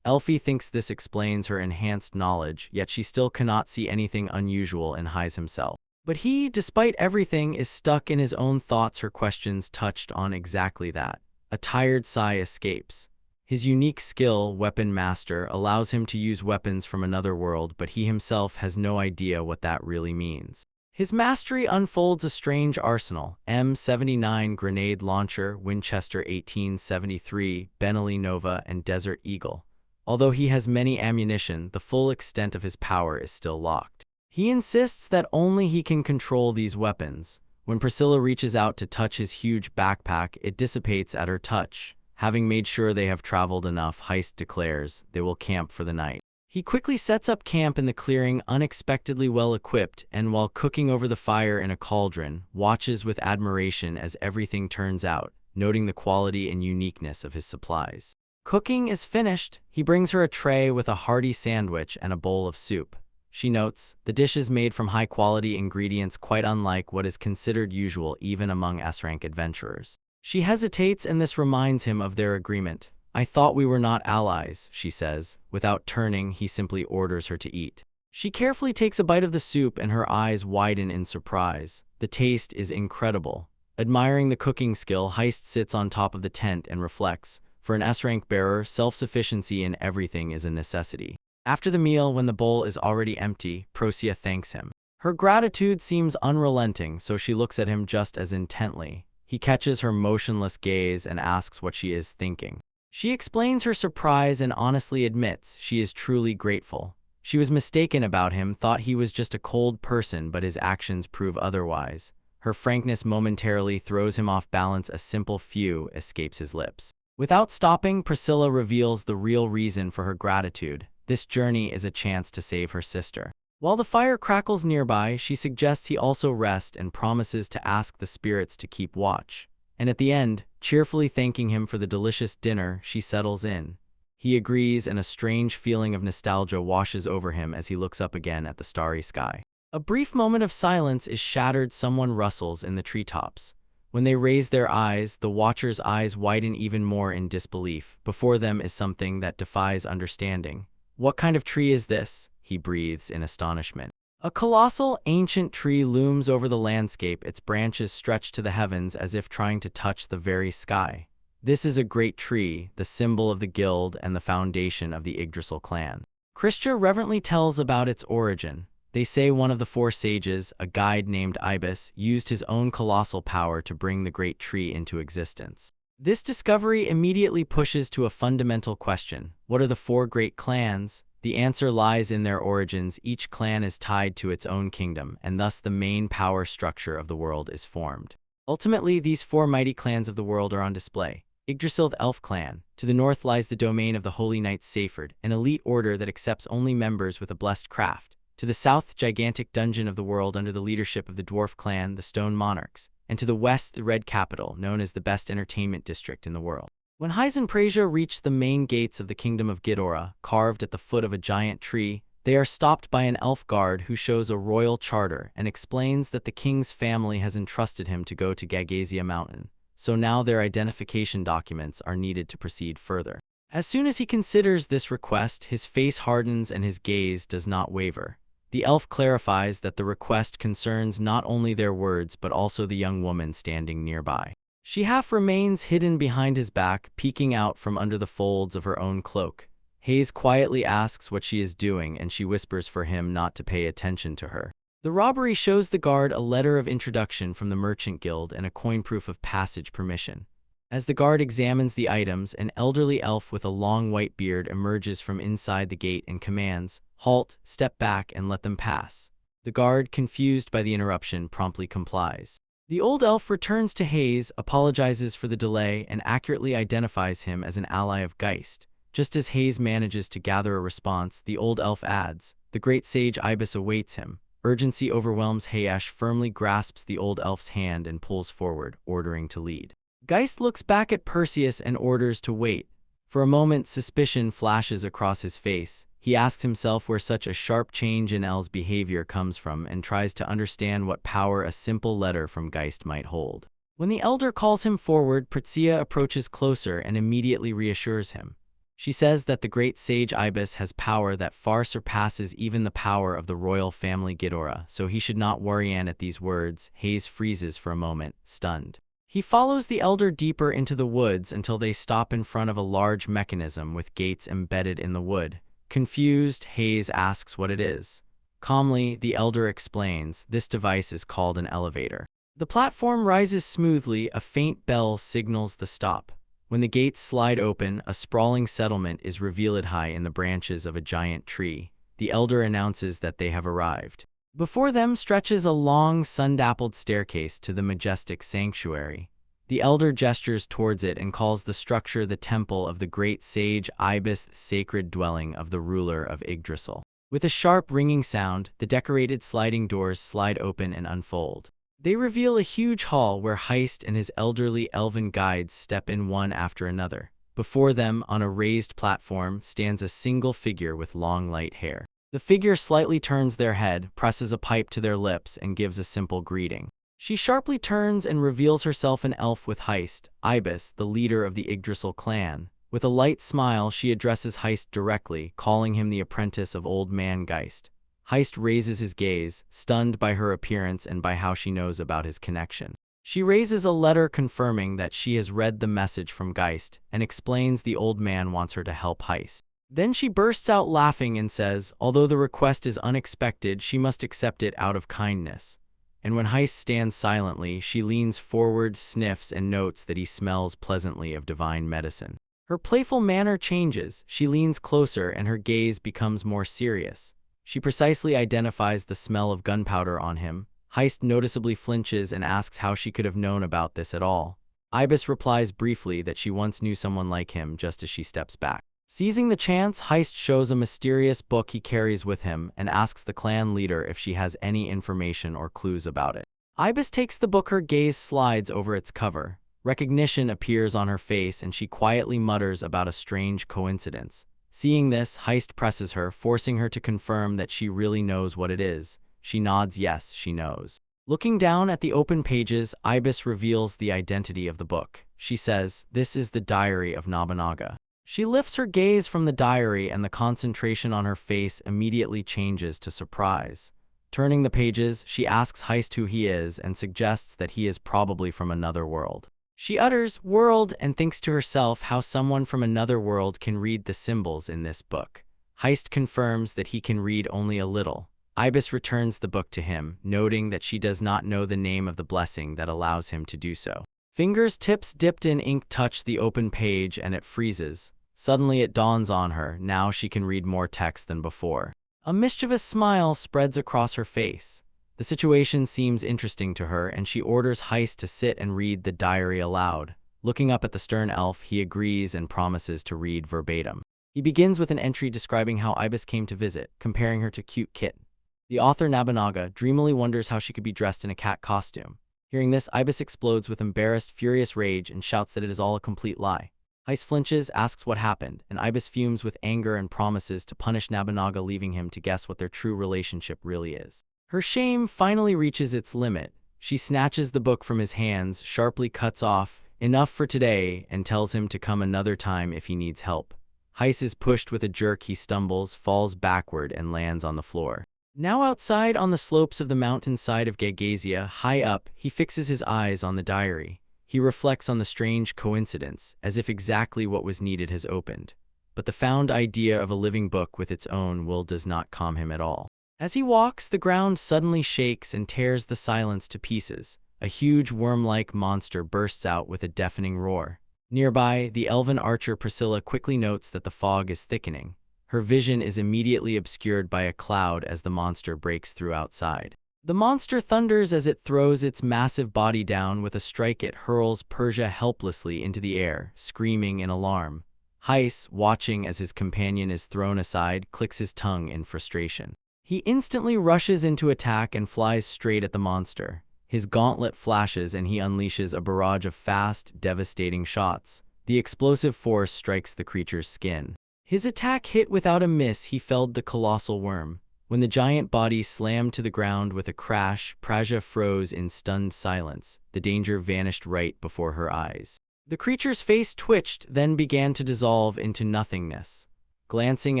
Elfie thinks this explains her enhanced knowledge, yet she still cannot see anything unusual in Hyes himself. But he, despite everything, is stuck in his own thoughts. Her questions touched on exactly that. A tired sigh escapes. His unique skill, Weapon Master, allows him to use weapons from another world, but he himself has no idea what that really means. His mastery unfolds a strange arsenal: M79 grenade launcher, Winchester 1873, Benelli Nova, and Desert Eagle. Although he has many ammunition, the full extent of his power is still locked. He insists that only he can control these weapons. When Priscilla reaches out to touch his huge backpack, it dissipates at her touch. Having made sure they have traveled enough, Heist declares they will camp for the night. He quickly sets up camp in the clearing, unexpectedly well equipped, and while cooking over the fire in a cauldron, watches with admiration as everything turns out, noting the quality and uniqueness of his supplies. Cooking is finished. He brings her a tray with a hearty sandwich and a bowl of soup. She notes, the dish is made from high-quality ingredients, quite unlike what is considered usual even among S-rank adventurers. She hesitates, and this reminds him of their agreement. I thought we were not allies, she says. Without turning, he simply orders her to eat. She carefully takes a bite of the soup and her eyes widen in surprise. The taste is incredible. Admiring the cooking skill, Heist sits on top of the tent and reflects. For an S-rank bearer, self-sufficiency in everything is a necessity. After the meal, when the bowl is already empty, Procea thanks him. Her gratitude seems unrelenting, so she looks at him just as intently. He catches her motionless gaze and asks what she is thinking. She explains her surprise and honestly admits she is truly grateful. She was mistaken about him, thought he was just a cold person, but his actions prove otherwise. Her frankness momentarily throws him off balance. A simple "phew" escapes his lips. Without stopping, Priscilla reveals the real reason for her gratitude. This journey is a chance to save her sister. While the fire crackles nearby, she suggests he also rest and promises to ask the spirits to keep watch. And at the end, cheerfully thanking him for the delicious dinner, she settles in. He agrees, and a strange feeling of nostalgia washes over him as he looks up again at the starry sky. A brief moment of silence is shattered. Someone rustles in the treetops. When they raise their eyes, the watcher's eyes widen even more in disbelief. Before them is something that defies understanding. What kind of tree is this? He breathes in astonishment. A colossal, ancient tree looms over the landscape, its branches stretched to the heavens as if trying to touch the very sky. This is a great tree, the symbol of the guild and the foundation of the Yggdrasil clan. Christia reverently tells about its origin. They say one of the four sages, a guide named Ibis, used his own colossal power to bring the great tree into existence. This discovery immediately pushes to a fundamental question. What are the four great clans? The answer lies in their origins. Each clan is tied to its own kingdom, and thus the main power structure of the world is formed. Ultimately, these four mighty clans of the world are on display. Yggdrasil Elf Clan. To the north lies the domain of the Holy Knights Seyfried, an elite order that accepts only members with a blessed craft. To the south, gigantic dungeon of the world under the leadership of the Dwarf Clan, the Stone Monarchs. And to the west, the Red Capital, known as the best entertainment district in the world. When Hyzenprasia reached the main gates of the kingdom of Ghidorah, carved at the foot of a giant tree, they are stopped by an elf guard who shows a royal charter and explains that the king's family has entrusted him to go to Gagazia Mountain, so now their identification documents are needed to proceed further. As soon as he considers this request, his face hardens and his gaze does not waver. The elf clarifies that the request concerns not only their words but also the young woman standing nearby. She half remains hidden behind his back, peeking out from under the folds of her own cloak. Hayes quietly asks what she is doing, and she whispers for him not to pay attention to her. The robbery shows the guard a letter of introduction from the Merchant Guild and a coin proof of passage permission. As the guard examines the items, an elderly elf with a long white beard emerges from inside the gate and commands, "Halt, step back, and let them pass." The guard, confused by the interruption, promptly complies. The old elf returns to Hayes, apologizes for the delay, and accurately identifies him as an ally of Geist. Just as Hayes manages to gather a response, the old elf adds, "The great sage Ibis awaits him." Urgency overwhelms Hayesh, firmly grasps the old elf's hand and pulls forward, ordering to lead. Geist looks back at Perseus and orders to wait. For a moment, suspicion flashes across his face. He asks himself where such a sharp change in El's behavior comes from and tries to understand what power a simple letter from Geist might hold. When the elder calls him forward, Perseus approaches closer and immediately reassures him. She says that the great sage Ibis has power that far surpasses even the power of the royal family Ghidorah, so he should not worry. And at these words, Hayes freezes for a moment, stunned. He follows the elder deeper into the woods until they stop in front of a large mechanism with gates embedded in the wood. Confused, Hayes asks what it is. Calmly, the elder explains, this device is called an elevator. The platform rises smoothly, a faint bell signals the stop. When the gates slide open, a sprawling settlement is revealed high in the branches of a giant tree. The elder announces that they have arrived. Before them stretches a long, sun-dappled staircase to the majestic sanctuary. The elder gestures towards it and calls the structure the temple of the great sage Ibis, the sacred dwelling of the ruler of Yggdrasil. With a sharp ringing sound, the decorated sliding doors slide open and unfold. They reveal a huge hall where Heist and his elderly elven guides step in one after another. Before them, on a raised platform, stands a single figure with long light hair. The figure slightly turns their head, presses a pipe to their lips, and gives a simple greeting. She sharply turns and reveals herself an elf with Heist, Ibis, the leader of the Yggdrasil clan. With a light smile, she addresses Heist directly, calling him the apprentice of Old Man Geist. Heist raises his gaze, stunned by her appearance and by how she knows about his connection. She raises a letter confirming that she has read the message from Geist and explains the old man wants her to help Heist. Then she bursts out laughing and says, although the request is unexpected, she must accept it out of kindness. And when Heist stands silently, she leans forward, sniffs, and notes that he smells pleasantly of divine medicine. Her playful manner changes. She leans closer and her gaze becomes more serious. She precisely identifies the smell of gunpowder on him. Heist noticeably flinches and asks how she could have known about this at all. Ibis replies briefly that she once knew someone like him just as she steps back. Seizing the chance, Heist shows a mysterious book he carries with him and asks the clan leader if she has any information or clues about it. Ibis takes the book, her gaze slides over its cover. Recognition appears on her face and she quietly mutters about a strange coincidence. Seeing this, Heist presses her, forcing her to confirm that she really knows what it is. She nods yes, she knows. Looking down at the open pages, Ibis reveals the identity of the book. She says, "This is the diary of Nobunaga." She lifts her gaze from the diary and the concentration on her face immediately changes to surprise. Turning the pages, she asks Heist who he is and suggests that he is probably from another world. She utters, "world," and thinks to herself how someone from another world can read the symbols in this book. Heist confirms that he can read only a little. Ibis returns the book to him, noting that she does not know the name of the blessing that allows him to do so. Fingers tips dipped in ink touch the open page and it freezes. Suddenly it dawns on her, now she can read more text than before. A mischievous smile spreads across her face. The situation seems interesting to her, and she orders Heist to sit and read the diary aloud. Looking up at the stern elf, he agrees and promises to read verbatim. He begins with an entry describing how Ibis came to visit, comparing her to cute kitten. The author Nobunaga dreamily wonders how she could be dressed in a cat costume. Hearing this, Ibis explodes with embarrassed, furious rage and shouts that it is all a complete lie. Heist flinches, asks what happened, and Ibis fumes with anger and promises to punish Nobunaga, leaving him to guess what their true relationship really is. Her shame finally reaches its limit. She snatches the book from his hands, sharply cuts off, "Enough for today," and tells him to come another time if he needs help. Heist is pushed with a jerk. He stumbles, falls backward, and lands on the floor. Now outside on the slopes of the mountainside of Gagasia, high up, he fixes his eyes on the diary. He reflects on the strange coincidence, as if exactly what was needed has opened. But the found idea of a living book with its own will does not calm him at all. As he walks, the ground suddenly shakes and tears the silence to pieces. A huge worm-like monster bursts out with a deafening roar. Nearby, the elven archer Priscilla quickly notes that the fog is thickening. Her vision is immediately obscured by a cloud as the monster breaks through outside. The monster thunders as it throws its massive body down. With a strike, it hurls Persia helplessly into the air, screaming in alarm. Heist, watching as his companion is thrown aside, clicks his tongue in frustration. He instantly rushes into attack and flies straight at the monster. His gauntlet flashes and he unleashes a barrage of fast, devastating shots. The explosive force strikes the creature's skin. His attack hit without a miss. He felled the colossal worm. When the giant body slammed to the ground with a crash, Praja froze in stunned silence. The danger vanished right before her eyes. The creature's face twitched, then began to dissolve into nothingness. Glancing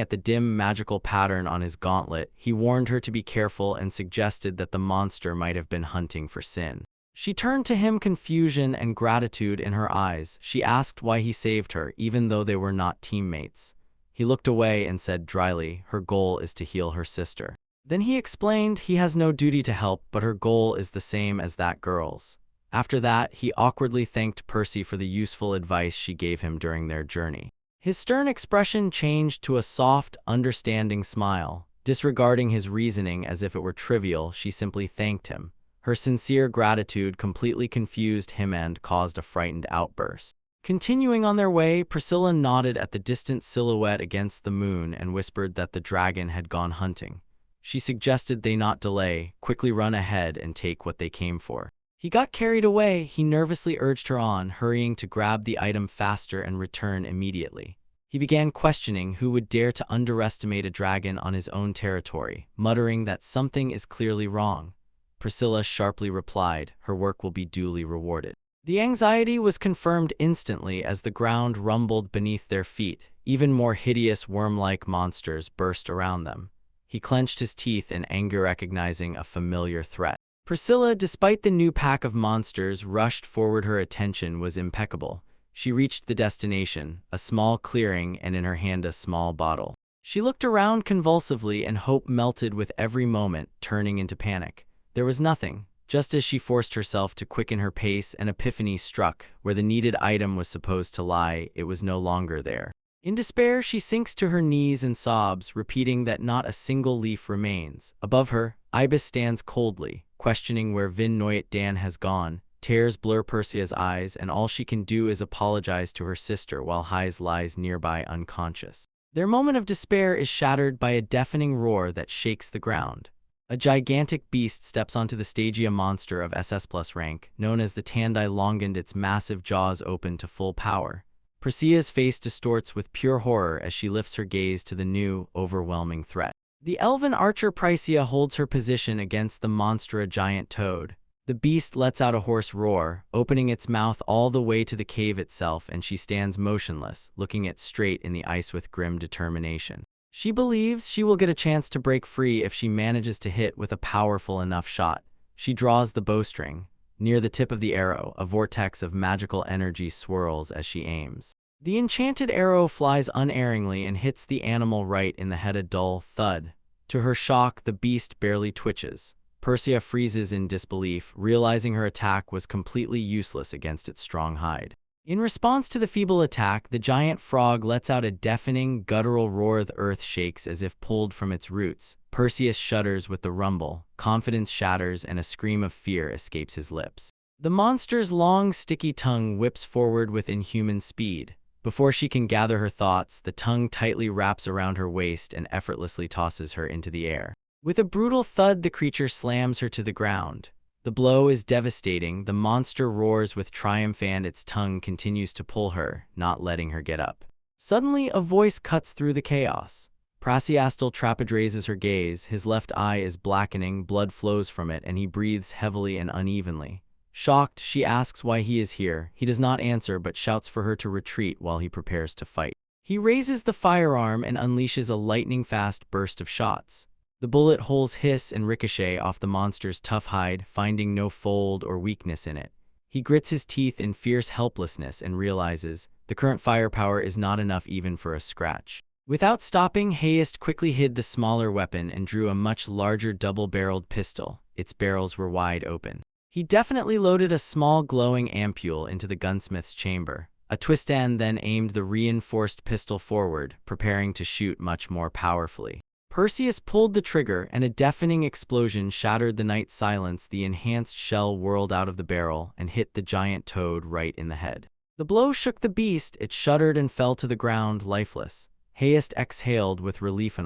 at the dim magical pattern on his gauntlet, he warned her to be careful and suggested that the monster might have been hunting for sin. She turned to him, confusion and gratitude in her eyes. She asked why he saved her, even though they were not teammates. He looked away and said dryly, "Her goal is to heal her sister." Then he explained he has no duty to help, but her goal is the same as that girl's. After that, he awkwardly thanked Percy for the useful advice she gave him during their journey. His stern expression changed to a soft, understanding smile. Disregarding his reasoning as if it were trivial, she simply thanked him. Her sincere gratitude completely confused him and caused a frightened outburst. Continuing on their way, Priscilla nodded at the distant silhouette against the moon and whispered that the dragon had gone hunting. She suggested they not delay, quickly run ahead and take what they came for. He got carried away. He nervously urged her on, hurrying to grab the item faster and return immediately. He began questioning who would dare to underestimate a dragon on his own territory, muttering that something is clearly wrong. Priscilla sharply replied, "Her work will be duly rewarded." The anxiety was confirmed instantly as the ground rumbled beneath their feet. Even more hideous worm-like monsters burst around them. He clenched his teeth in anger, recognizing a familiar threat. Priscilla, despite the new pack of monsters, rushed forward. Her attention was impeccable. She reached the destination, a small clearing, and in her hand a small bottle. She looked around convulsively, and hope melted with every moment, turning into panic. There was nothing. Just as she forced herself to quicken her pace, an epiphany struck. Where the needed item was supposed to lie, it was no longer there. In despair, she sinks to her knees and sobs, repeating that not a single leaf remains. Above her, Ibis stands coldly, questioning where Vin Noyat Dan has gone. Tears blur Persia's eyes, and all she can do is apologize to her sister while Heist lies nearby unconscious. Their moment of despair is shattered by a deafening roar that shakes the ground. A gigantic beast steps onto the stage. A monster of SS+ rank, known as the Tandai Longind, its massive jaws open to full power. Persia's face distorts with pure horror as she lifts her gaze to the new, overwhelming threat. The elven archer Pricea holds her position against the monster, a giant toad. The beast lets out a hoarse roar, opening its mouth all the way to the cave itself, and she stands motionless, looking it straight in the ice with grim determination. She believes she will get a chance to break free if she manages to hit with a powerful enough shot. She draws the bowstring. Near the tip of the arrow, a vortex of magical energy swirls as she aims. The enchanted arrow flies unerringly and hits the animal right in the head. A dull thud. To her shock, the beast barely twitches. Persia freezes in disbelief, realizing her attack was completely useless against its strong hide. In response to the feeble attack, the giant frog lets out a deafening, guttural roar. The earth shakes as if pulled from its roots. Perseus shudders with the rumble, confidence shatters, and a scream of fear escapes his lips. The monster's long, sticky tongue whips forward with inhuman speed. Before she can gather her thoughts, the tongue tightly wraps around her waist and effortlessly tosses her into the air. With a brutal thud, the creature slams her to the ground. The blow is devastating. The monster roars with triumph and its tongue continues to pull her, not letting her get up. Suddenly, a voice cuts through the chaos. Prasiastal Trapid raises her gaze. His left eye is blackening, blood flows from it, and he breathes heavily and unevenly. Shocked, she asks why he is here. He does not answer but shouts for her to retreat while he prepares to fight. He raises the firearm and unleashes a lightning-fast burst of shots. The bullet holes hiss and ricochet off the monster's tough hide, finding no fold or weakness in it. He grits his teeth in fierce helplessness and realizes the current firepower is not enough even for a scratch. Without stopping, Hayest quickly hid the smaller weapon and drew a much larger double-barreled pistol. Its barrels were wide open. He definitely loaded a small glowing ampule into the gunsmith's chamber. A twistan then aimed the reinforced pistol forward, preparing to shoot much more powerfully. Perseus pulled the trigger, and a deafening explosion shattered the night silence. The enhanced shell whirled out of the barrel and hit the giant toad right in the head. The blow shook the beast. It shuddered and fell to the ground, lifeless. Hayest exhaled with relief.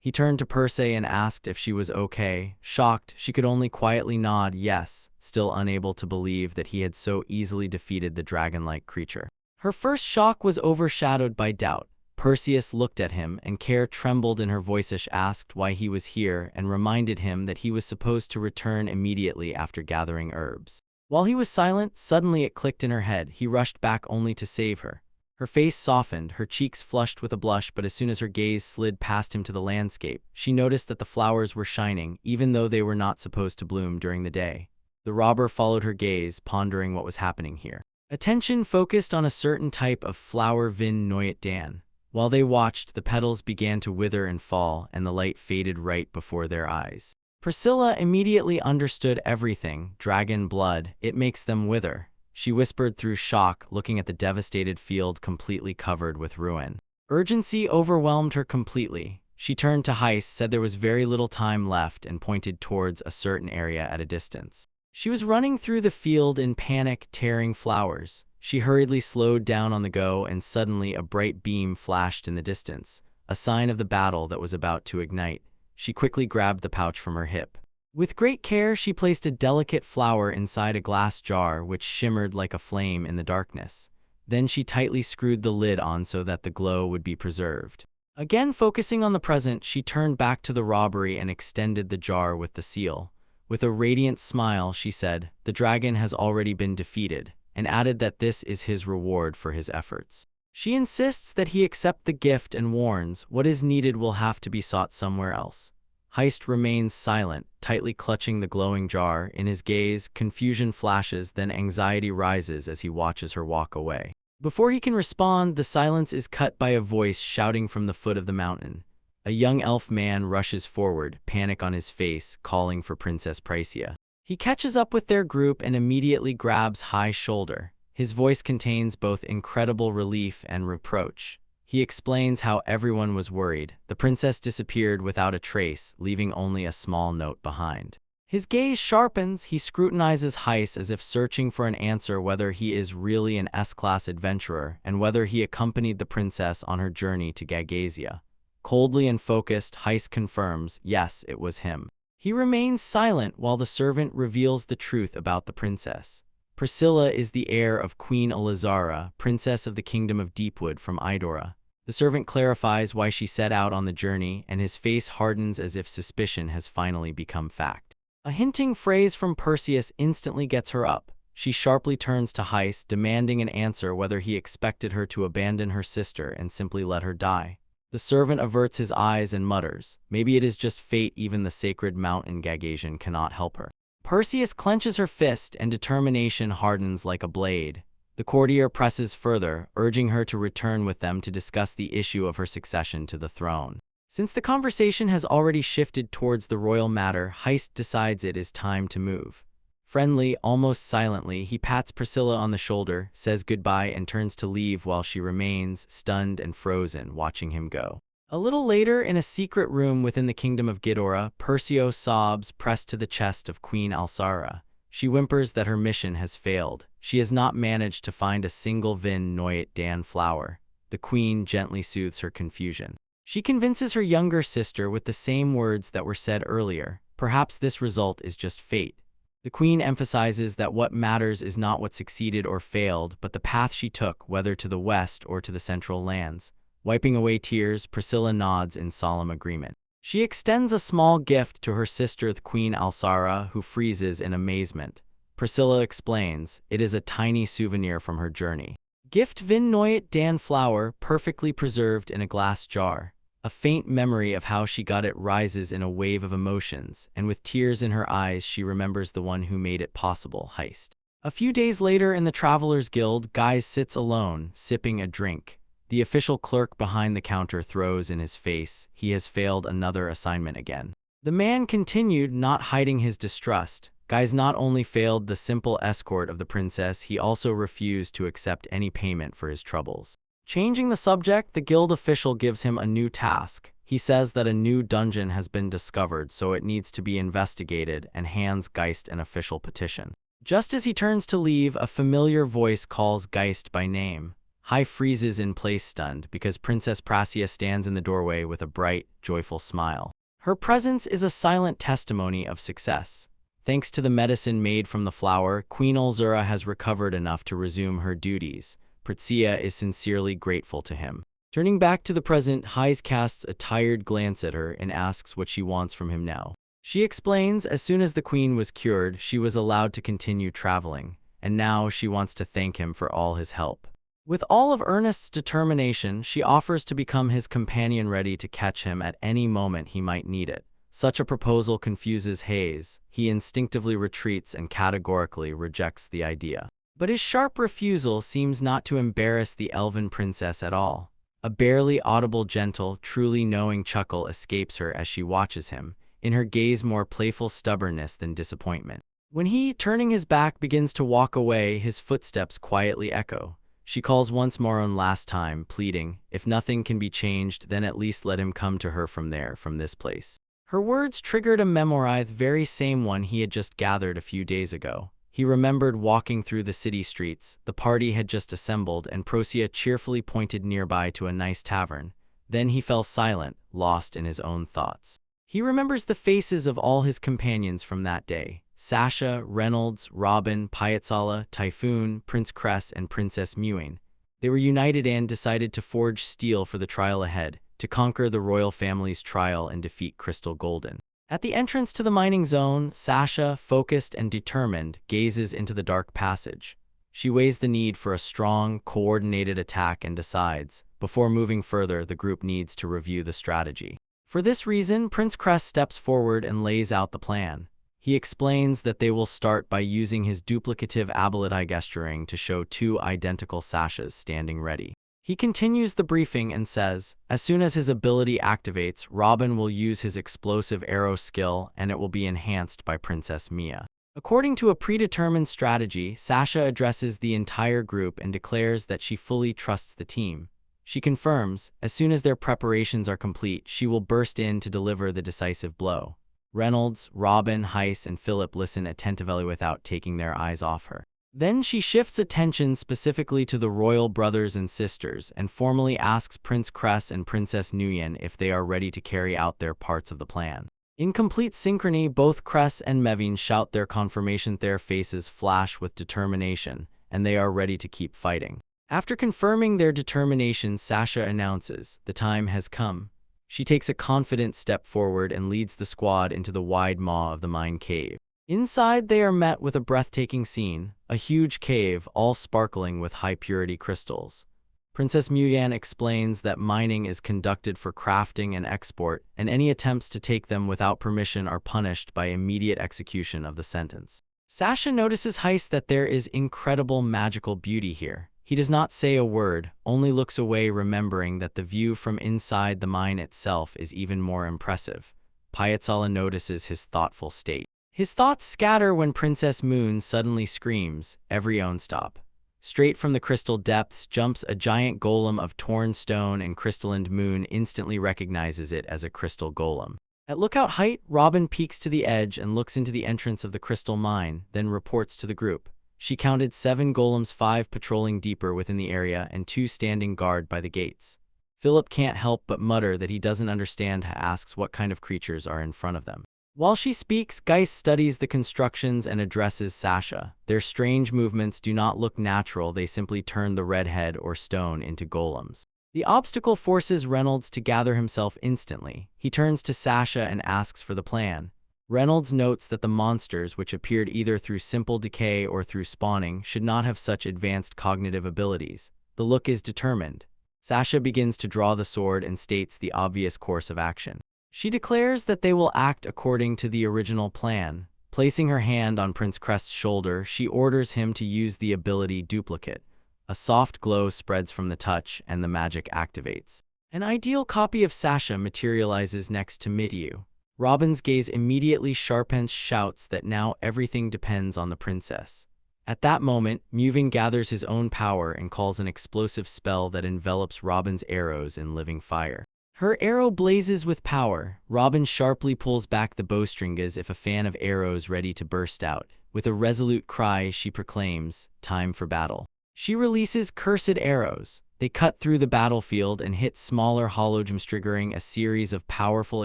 He turned to Perse and asked if she was okay. Shocked, she could only quietly nod yes, still unable to believe that he had so easily defeated the dragon-like creature. Her first shock was overshadowed by doubt. Perseus looked at him, and care trembled in her voice. She asked why he was here and reminded him that he was supposed to return immediately after gathering herbs. While he was silent, suddenly it clicked in her head. He rushed back only to save her. Her face softened, her cheeks flushed with a blush, but as soon as her gaze slid past him to the landscape, she noticed that the flowers were shining, even though they were not supposed to bloom during the day. The robber followed her gaze, pondering what was happening here. Attention focused on a certain type of flower, Vin Noyat Dan. While they watched, the petals began to wither and fall, and the light faded right before their eyes. Priscilla immediately understood everything. Dragon blood, it makes them wither. She whispered through shock, looking at the devastated field completely covered with ruin. Urgency overwhelmed her completely. She turned to Heist, said there was very little time left, and pointed towards a certain area at a distance. She was running through the field in panic, tearing flowers. She hurriedly slowed down on the go, and suddenly a bright beam flashed in the distance, a sign of the battle that was about to ignite. She quickly grabbed the pouch from her hip. With great care, she placed a delicate flower inside a glass jar which shimmered like a flame in the darkness. Then she tightly screwed the lid on so that the glow would be preserved. Again focusing on the present, she turned back to the robbery and extended the jar with the seal. With a radiant smile, she said, "The dragon has already been defeated," and added that this is his reward for his efforts. She insists that he accept the gift and warns what is needed will have to be sought somewhere else. Heist remains silent, tightly clutching the glowing jar. In his gaze, confusion flashes, then anxiety rises as he watches her walk away. Before he can respond, the silence is cut by a voice shouting from the foot of the mountain. A young elf man rushes forward, panic on his face, calling for Princess Pricea. He catches up with their group and immediately grabs High's shoulder. His voice contains both incredible relief and reproach. He explains how everyone was worried. The princess disappeared without a trace, leaving only a small note behind. His gaze sharpens. He scrutinizes Heist as if searching for an answer whether he is really an S-class adventurer and whether he accompanied the princess on her journey to Gagasia. Coldly and focused, Heist confirms, yes, it was him. He remains silent while the servant reveals the truth about the princess. Priscilla is the heir of Queen Elizara, princess of the Kingdom of Deepwood from Idora. The servant clarifies why she set out on the journey, and his face hardens as if suspicion has finally become fact. A hinting phrase from Perseus instantly gets her up. She sharply turns to Heist, demanding an answer whether he expected her to abandon her sister and simply let her die. The servant averts his eyes and mutters, "Maybe it is just fate, even the sacred mountain Gagasian cannot help her." Perseus clenches her fist and determination hardens like a blade. The courtier presses further, urging her to return with them to discuss the issue of her succession to the throne. Since the conversation has already shifted towards the royal matter, Heist decides it is time to move. Friendly, almost silently, he pats Priscilla on the shoulder, says goodbye, and turns to leave while she remains, stunned and frozen, watching him go. A little later, in a secret room within the kingdom of Ghidorah, Perseo sobs, pressed to the chest of Queen Alsara. She whimpers that her mission has failed. She has not managed to find a single Vin Noyat Dan flower. The queen gently soothes her confusion. She convinces her younger sister with the same words that were said earlier. Perhaps this result is just fate. The queen emphasizes that what matters is not what succeeded or failed, but the path she took, whether to the west or to the central lands. Wiping away tears, Priscilla nods in solemn agreement. She extends a small gift to her sister, the Queen Alsara, who freezes in amazement. Priscilla explains, it is a tiny souvenir from her journey. Gift Vin Noyat Dan flower, perfectly preserved in a glass jar. A faint memory of how she got it rises in a wave of emotions, and with tears in her eyes she remembers the one who made it possible, Heist. A few days later in the Travelers Guild, Guy sits alone, sipping a drink. The official clerk behind the counter throws in his face, he has failed another assignment again. The man continued, not hiding his distrust. Guy's not only failed the simple escort of the princess, he also refused to accept any payment for his troubles. Changing the subject, the guild official gives him a new task. He says that a new dungeon has been discovered, so it needs to be investigated, and hands Geist an official petition. Just as he turns to leave, a familiar voice calls Geist by name. Hai freezes in place, stunned, because Princess Prasia stands in the doorway with a bright, joyful smile. Her presence is a silent testimony of success. Thanks to the medicine made from the flower, Queen Alzura has recovered enough to resume her duties. Prasia is sincerely grateful to him. Turning back to the present, Hai casts a tired glance at her and asks what she wants from him now. She explains, as soon as the queen was cured, she was allowed to continue traveling, and now she wants to thank him for all his help. With all of Ernest's determination, she offers to become his companion, ready to catch him at any moment he might need it. Such a proposal confuses Hayes. He instinctively retreats and categorically rejects the idea. But his sharp refusal seems not to embarrass the elven princess at all. A barely audible, gentle, truly knowing chuckle escapes her as she watches him, in her gaze more playful stubbornness than disappointment. When he, turning his back, begins to walk away, his footsteps quietly echo. She calls once more on last time, pleading, if nothing can be changed, then at least let him come to her from this place. Her words triggered a memory, the very same one he had just gathered a few days ago. He remembered walking through the city streets. The party had just assembled, and Prosia cheerfully pointed nearby to a nice tavern. Then he fell silent, lost in his own thoughts. He remembers the faces of all his companions from that day. Sasha, Reynolds, Robin, Piazzala, Typhoon, Prince Cress, and Princess Mewing. They were united and decided to forge steel for the trial ahead, to conquer the royal family's trial and defeat Crystal Golden. At the entrance to the mining zone, Sasha, focused and determined, gazes into the dark passage. She weighs the need for a strong, coordinated attack and decides, before moving further, the group needs to review the strategy. For this reason, Prince Cress steps forward and lays out the plan. He explains that they will start by using his duplicative ability gesturing to show two identical Sashas standing ready. He continues the briefing and says, as soon as his ability activates, Robin will use his explosive arrow skill and it will be enhanced by Princess Mia. According to a predetermined strategy, Sasha addresses the entire group and declares that she fully trusts the team. She confirms, as soon as their preparations are complete, she will burst in to deliver the decisive blow. Reynolds, Robin, Heiss, and Philip listen attentively without taking their eyes off her. Then she shifts attention specifically to the royal brothers and sisters and formally asks Prince Cress and Princess Nguyen if they are ready to carry out their parts of the plan. In complete synchrony, both Cress and Mevin shout their confirmation. Their faces flash with determination, and they are ready to keep fighting. After confirming their determination, Sasha announces, the time has come. She takes a confident step forward and leads the squad into the wide maw of the mine cave. Inside, they are met with a breathtaking scene, a huge cave, all sparkling with high-purity crystals. Princess Muyan explains that mining is conducted for crafting and export, and any attempts to take them without permission are punished by immediate execution of the sentence. Sasha notices Heiss that there is incredible magical beauty here. He does not say a word, only looks away, remembering that the view from inside the mine itself is even more impressive. Piazzala notices his thoughtful state. His thoughts scatter when Princess Moon suddenly screams, "Every own stop." Straight from the crystal depths jumps a giant golem of torn stone, and crystalline Moon instantly recognizes it as a crystal golem. At lookout height, Robin peeks to the edge and looks into the entrance of the crystal mine, then reports to the group. She counted 7 golems, 5 patrolling deeper within the area and 2 standing guard by the gates. Philip can't help but mutter that he doesn't understand, asks what kind of creatures are in front of them. While she speaks, Geist studies the constructions and addresses Sasha. Their strange movements do not look natural, they simply turn the redhead or stone into golems. The obstacle forces Reynolds to gather himself instantly. He turns to Sasha and asks for the plan. Reynolds notes that the monsters, which appeared either through simple decay or through spawning, should not have such advanced cognitive abilities. The look is determined. Sasha begins to draw the sword and states the obvious course of action. She declares that they will act according to the original plan. Placing her hand on Prince Crest's shoulder, she orders him to use the ability Duplicate. A soft glow spreads from the touch, and the magic activates. An ideal copy of Sasha materializes next to Mityu. Robin's gaze immediately sharpens, shouts that now everything depends on the princess. At that moment, Muving gathers his own power and calls an explosive spell that envelops Robin's arrows in living fire. Her arrow blazes with power. Robin sharply pulls back the bowstring as if a fan of arrows ready to burst out. With a resolute cry, she proclaims, "Time for battle." She releases cursed arrows. They cut through the battlefield and hit smaller hologems, triggering a series of powerful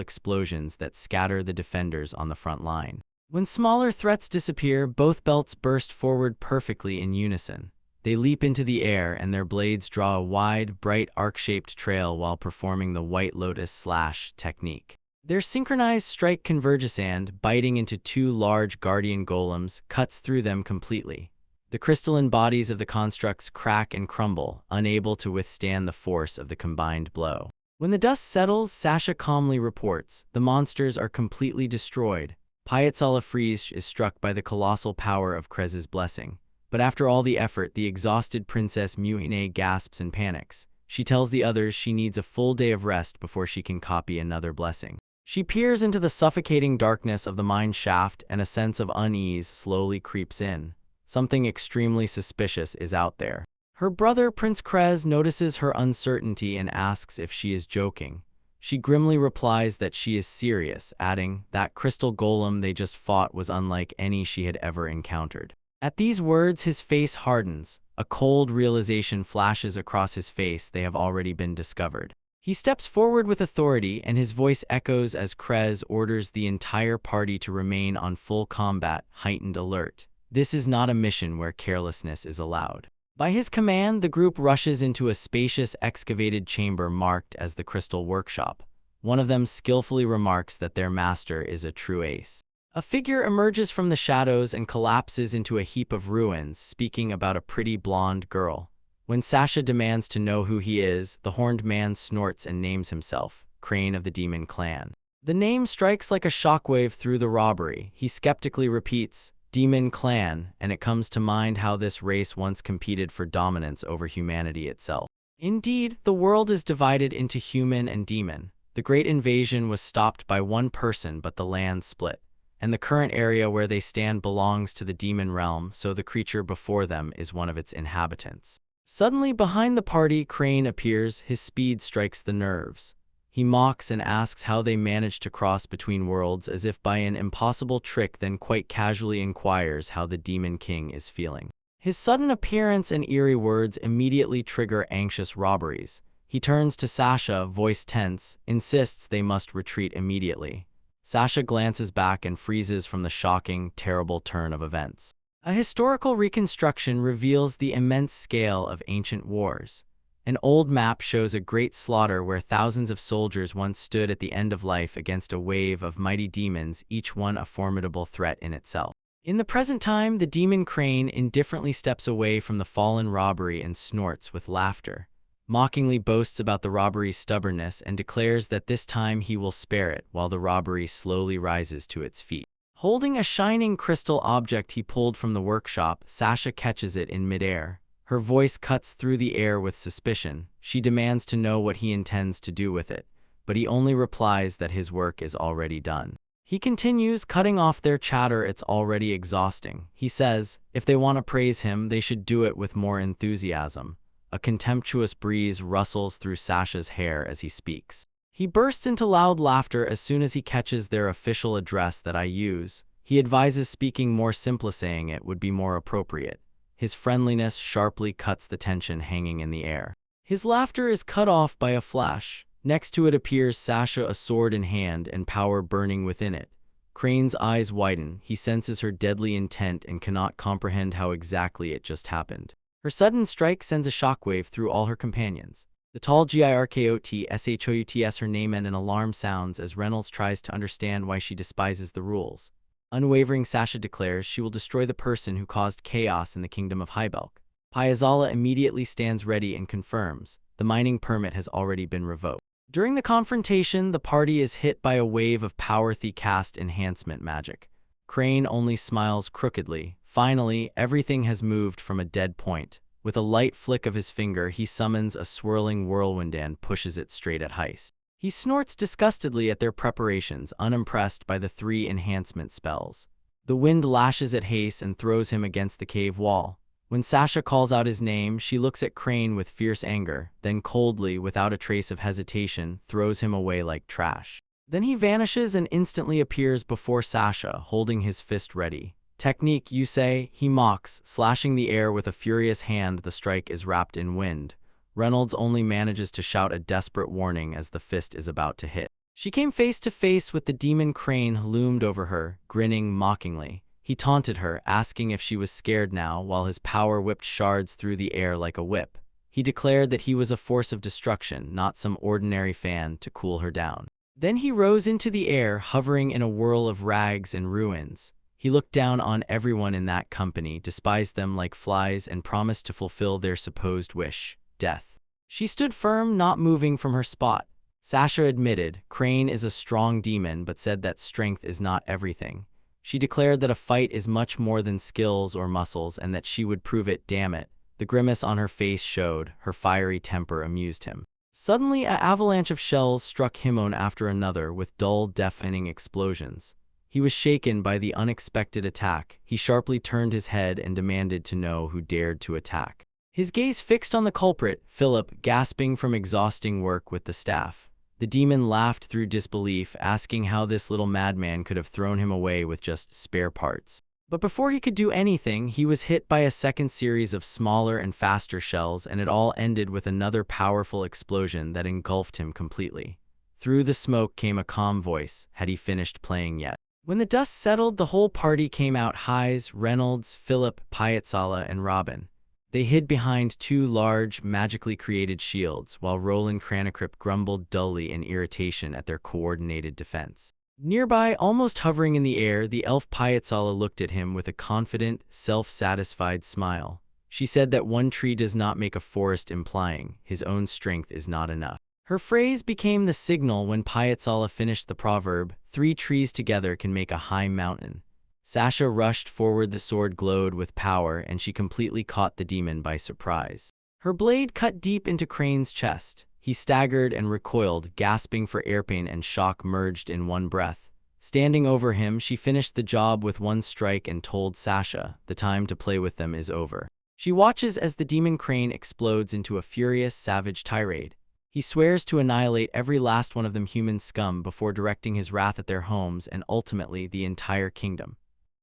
explosions that scatter the defenders on the front line. When smaller threats disappear, both belts burst forward perfectly in unison. They leap into the air, and their blades draw a wide, bright arc-shaped trail while performing the White Lotus slash technique. Their synchronized strike converges and, biting into 2 large guardian golems, cuts through them completely. The crystalline bodies of the constructs crack and crumble, unable to withstand the force of the combined blow. When the dust settles, Sasha calmly reports, "The monsters are completely destroyed." Piazzala Friese is struck by the colossal power of Krez's blessing. But after all the effort, the exhausted Princess Mutine gasps and panics. She tells the others she needs a full day of rest before she can copy another blessing. She peers into the suffocating darkness of the mine shaft, and a sense of unease slowly creeps in. Something extremely suspicious is out there. Her brother, Prince Krez, notices her uncertainty and asks if she is joking. She grimly replies that she is serious, adding, "That crystal golem they just fought was unlike any she had ever encountered." At these words, his face hardens. A cold realization flashes across his face: they have already been discovered. He steps forward with authority, and his voice echoes as Krez orders the entire party to remain on full combat, heightened alert. This is not a mission where carelessness is allowed. By his command, the group rushes into a spacious excavated chamber marked as the Crystal Workshop. One of them skillfully remarks that their master is a true ace. A figure emerges from the shadows and collapses into a heap of ruins, speaking about a pretty blonde girl. When Sasha demands to know who he is, the horned man snorts and names himself, Crane of the Demon Clan. The name strikes like a shockwave through the robbery. He skeptically repeats, "Demon Clan," and it comes to mind how this race once competed for dominance over humanity itself. Indeed, the world is divided into human and demon. The Great Invasion was stopped by one person, but the land split. And the current area where they stand belongs to the demon realm, so the creature before them is one of its inhabitants. Suddenly, behind the party, Crane appears. His speed strikes the nerves. He mocks and asks how they managed to cross between worlds as if by an impossible trick, then quite casually inquires how the Demon King is feeling. His sudden appearance and eerie words immediately trigger anxious robberies. He turns to Sasha, voice tense, insists they must retreat immediately. Sasha glances back and freezes from the shocking, terrible turn of events. A historical reconstruction reveals the immense scale of ancient wars. An old map shows a great slaughter where thousands of soldiers once stood at the end of life against a wave of mighty demons, each one a formidable threat in itself. In the present time, the demon Crane indifferently steps away from the fallen robbery and snorts with laughter. Mockingly boasts about the robbery's stubbornness and declares that this time he will spare it, while the robbery slowly rises to its feet. Holding a shining crystal object he pulled from the workshop, Sasha catches it in midair. Her voice cuts through the air with suspicion. She demands to know what he intends to do with it, but he only replies that his work is already done. He continues, cutting off their chatter. It's already exhausting. He says, if they want to praise him, they should do it with more enthusiasm. A contemptuous breeze rustles through Sasha's hair as he speaks. He bursts into loud laughter as soon as he catches their official address that I use. He advises speaking more simply, saying it would be more appropriate. His friendliness sharply cuts the tension hanging in the air. His laughter is cut off by a flash. Next to it appears Sasha, a sword in hand and power burning within it. Crane's eyes widen. He senses her deadly intent and cannot comprehend how exactly it just happened. Her sudden strike sends a shockwave through all her companions. The tall girkotshouts her name and an alarm sounds as Reynolds tries to understand why she despises the rules. Unwavering, Sasha declares she will destroy the person who caused chaos in the kingdom of Hybelk. Piazala immediately stands ready and confirms the mining permit has already been revoked. During the confrontation, the party is hit by a wave of power-the cast enhancement magic. Crane only smiles crookedly. Finally, everything has moved from a dead point. With a light flick of his finger, he summons a swirling whirlwind and pushes it straight at Heist. He snorts disgustedly at their preparations, unimpressed by the 3 enhancement spells. The wind lashes at Heist and throws him against the cave wall. When Sasha calls out his name, she looks at Crane with fierce anger, then coldly, without a trace of hesitation, throws him away like trash. Then he vanishes and instantly appears before Sasha, holding his fist ready. Technique, you say? He mocks, slashing the air with a furious hand. The strike is wrapped in wind. Reynolds only manages to shout a desperate warning as the fist is about to hit. She came face to face with the demon. Crane loomed over her, grinning mockingly. He taunted her, asking if she was scared now, while his power whipped shards through the air like a whip. He declared that he was a force of destruction, not some ordinary fan, to cool her down. Then he rose into the air, hovering in a whirl of rags and ruins. He looked down on everyone in that company, despised them like flies, and promised to fulfill their supposed wish: death. She stood firm, not moving from her spot. Sasha admitted Crane is a strong demon, but said that strength is not everything. She declared that a fight is much more than skills or muscles and that she would prove it. Damn it. The grimace on her face showed. Her fiery temper amused him. Suddenly, an avalanche of shells struck him one after another with dull, deafening explosions. He was shaken by the unexpected attack. He sharply turned his head and demanded to know who dared to attack. His gaze fixed on the culprit, Philip, gasping from exhausting work with the staff. The demon laughed through disbelief, asking how this little madman could have thrown him away with just spare parts. But before he could do anything, he was hit by a second series of smaller and faster shells, and it all ended with another powerful explosion that engulfed him completely. Through the smoke came a calm voice. Had he finished playing yet? When the dust settled, the whole party came out: Heist, Reynolds, Philip, Piazzala, and Robin. They hid behind 2 large, magically created shields, while Roland Cranacrip grumbled dully in irritation at their coordinated defense. Nearby, almost hovering in the air, the elf Piazzala looked at him with a confident, self-satisfied smile. She said that one tree does not make a forest, implying his own strength is not enough. Her phrase became the signal when Piazzala finished the proverb: 3 trees together can make a high mountain. Sasha rushed forward. The sword glowed with power, and she completely caught the demon by surprise. Her blade cut deep into Crane's chest. He staggered and recoiled, gasping for air. Pain and shock merged in one breath. Standing over him, she finished the job with one strike and told Sasha, the time to play with them is over. She watches as the demon Crane explodes into a furious, savage tirade. He swears to annihilate every last one of them, human scum, before directing his wrath at their homes and ultimately the entire kingdom.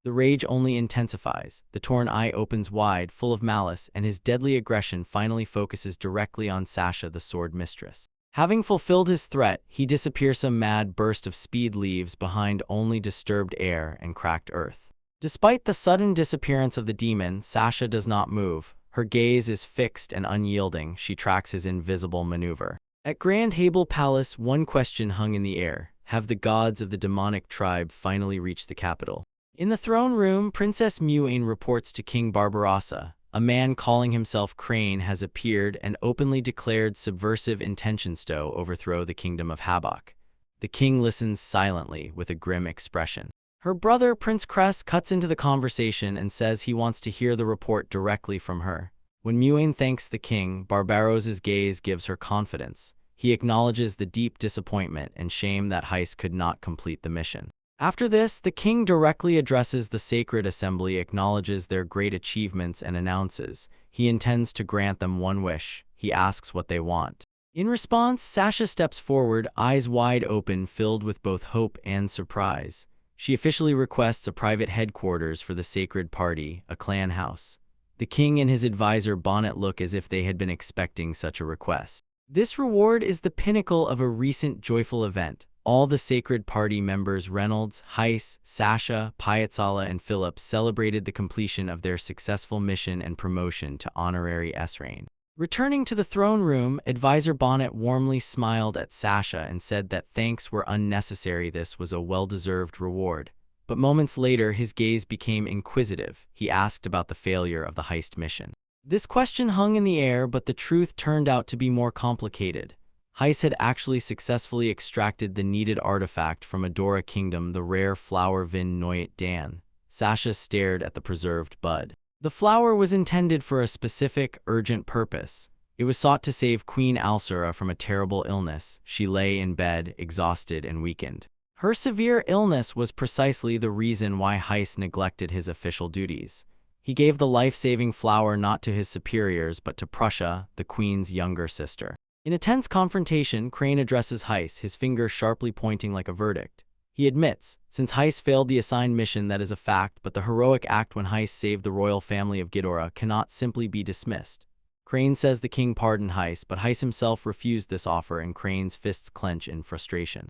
The rage only intensifies. The torn eye opens wide, full of malice, and his deadly aggression finally focuses directly on Sasha, the sword mistress. Having fulfilled his threat, he disappears. Some mad burst of speed leaves behind only disturbed air and cracked earth. Despite the sudden disappearance of the demon, Sasha does not move. Her gaze is fixed and unyielding. She tracks his invisible maneuver. At Grand Hable Palace, one question hung in the air: have the gods of the demonic tribe finally reached the capital? In the throne room, Princess Muane reports to King Barbarossa. A man calling himself Crane has appeared and openly declared subversive intentions to overthrow the kingdom of Habak. The king listens silently with a grim expression. Her brother, Prince Cress, cuts into the conversation and says he wants to hear the report directly from her. When Muane thanks the king, Barbaros's gaze gives her confidence. He acknowledges the deep disappointment and shame that Heiss could not complete the mission. After this, the king directly addresses the sacred assembly, acknowledges their great achievements, and announces he intends to grant them one wish. He asks what they want. In response, Sasha steps forward, eyes wide open, filled with both hope and surprise. She officially requests a private headquarters for the sacred party, a clan house. The king and his advisor Bonnet look as if they had been expecting such a request. This reward is the pinnacle of a recent joyful event. All the sacred party members Reynolds, Heiss, Sasha, Piazzala, and Phillips celebrated the completion of their successful mission and promotion to honorary S-rank. Returning to the throne room, Advisor Bonnet warmly smiled at Sasha and said that thanks were unnecessary. This was a well-deserved reward. But moments later, his gaze became inquisitive. He asked about the failure of the heist mission. This question hung in the air, but the truth turned out to be more complicated. Heiss had actually successfully extracted the needed artifact from Adora Kingdom, the rare flower Vin Noyat Dan. Sasha stared at the preserved bud. The flower was intended for a specific, urgent purpose. It was sought to save Queen Alsura from a terrible illness. She lay in bed, exhausted and weakened. Her severe illness was precisely the reason why Heiss neglected his official duties. He gave the life-saving flower not to his superiors but to Prussia, the queen's younger sister. In a tense confrontation, Crane addresses Heiss, his finger sharply pointing like a verdict. He admits, since Heiss failed the assigned mission, that is a fact, but the heroic act when Heiss saved the royal family of Ghidorah cannot simply be dismissed. Crane says the king pardoned Heiss, but Heiss himself refused this offer, and Crane's fists clench in frustration.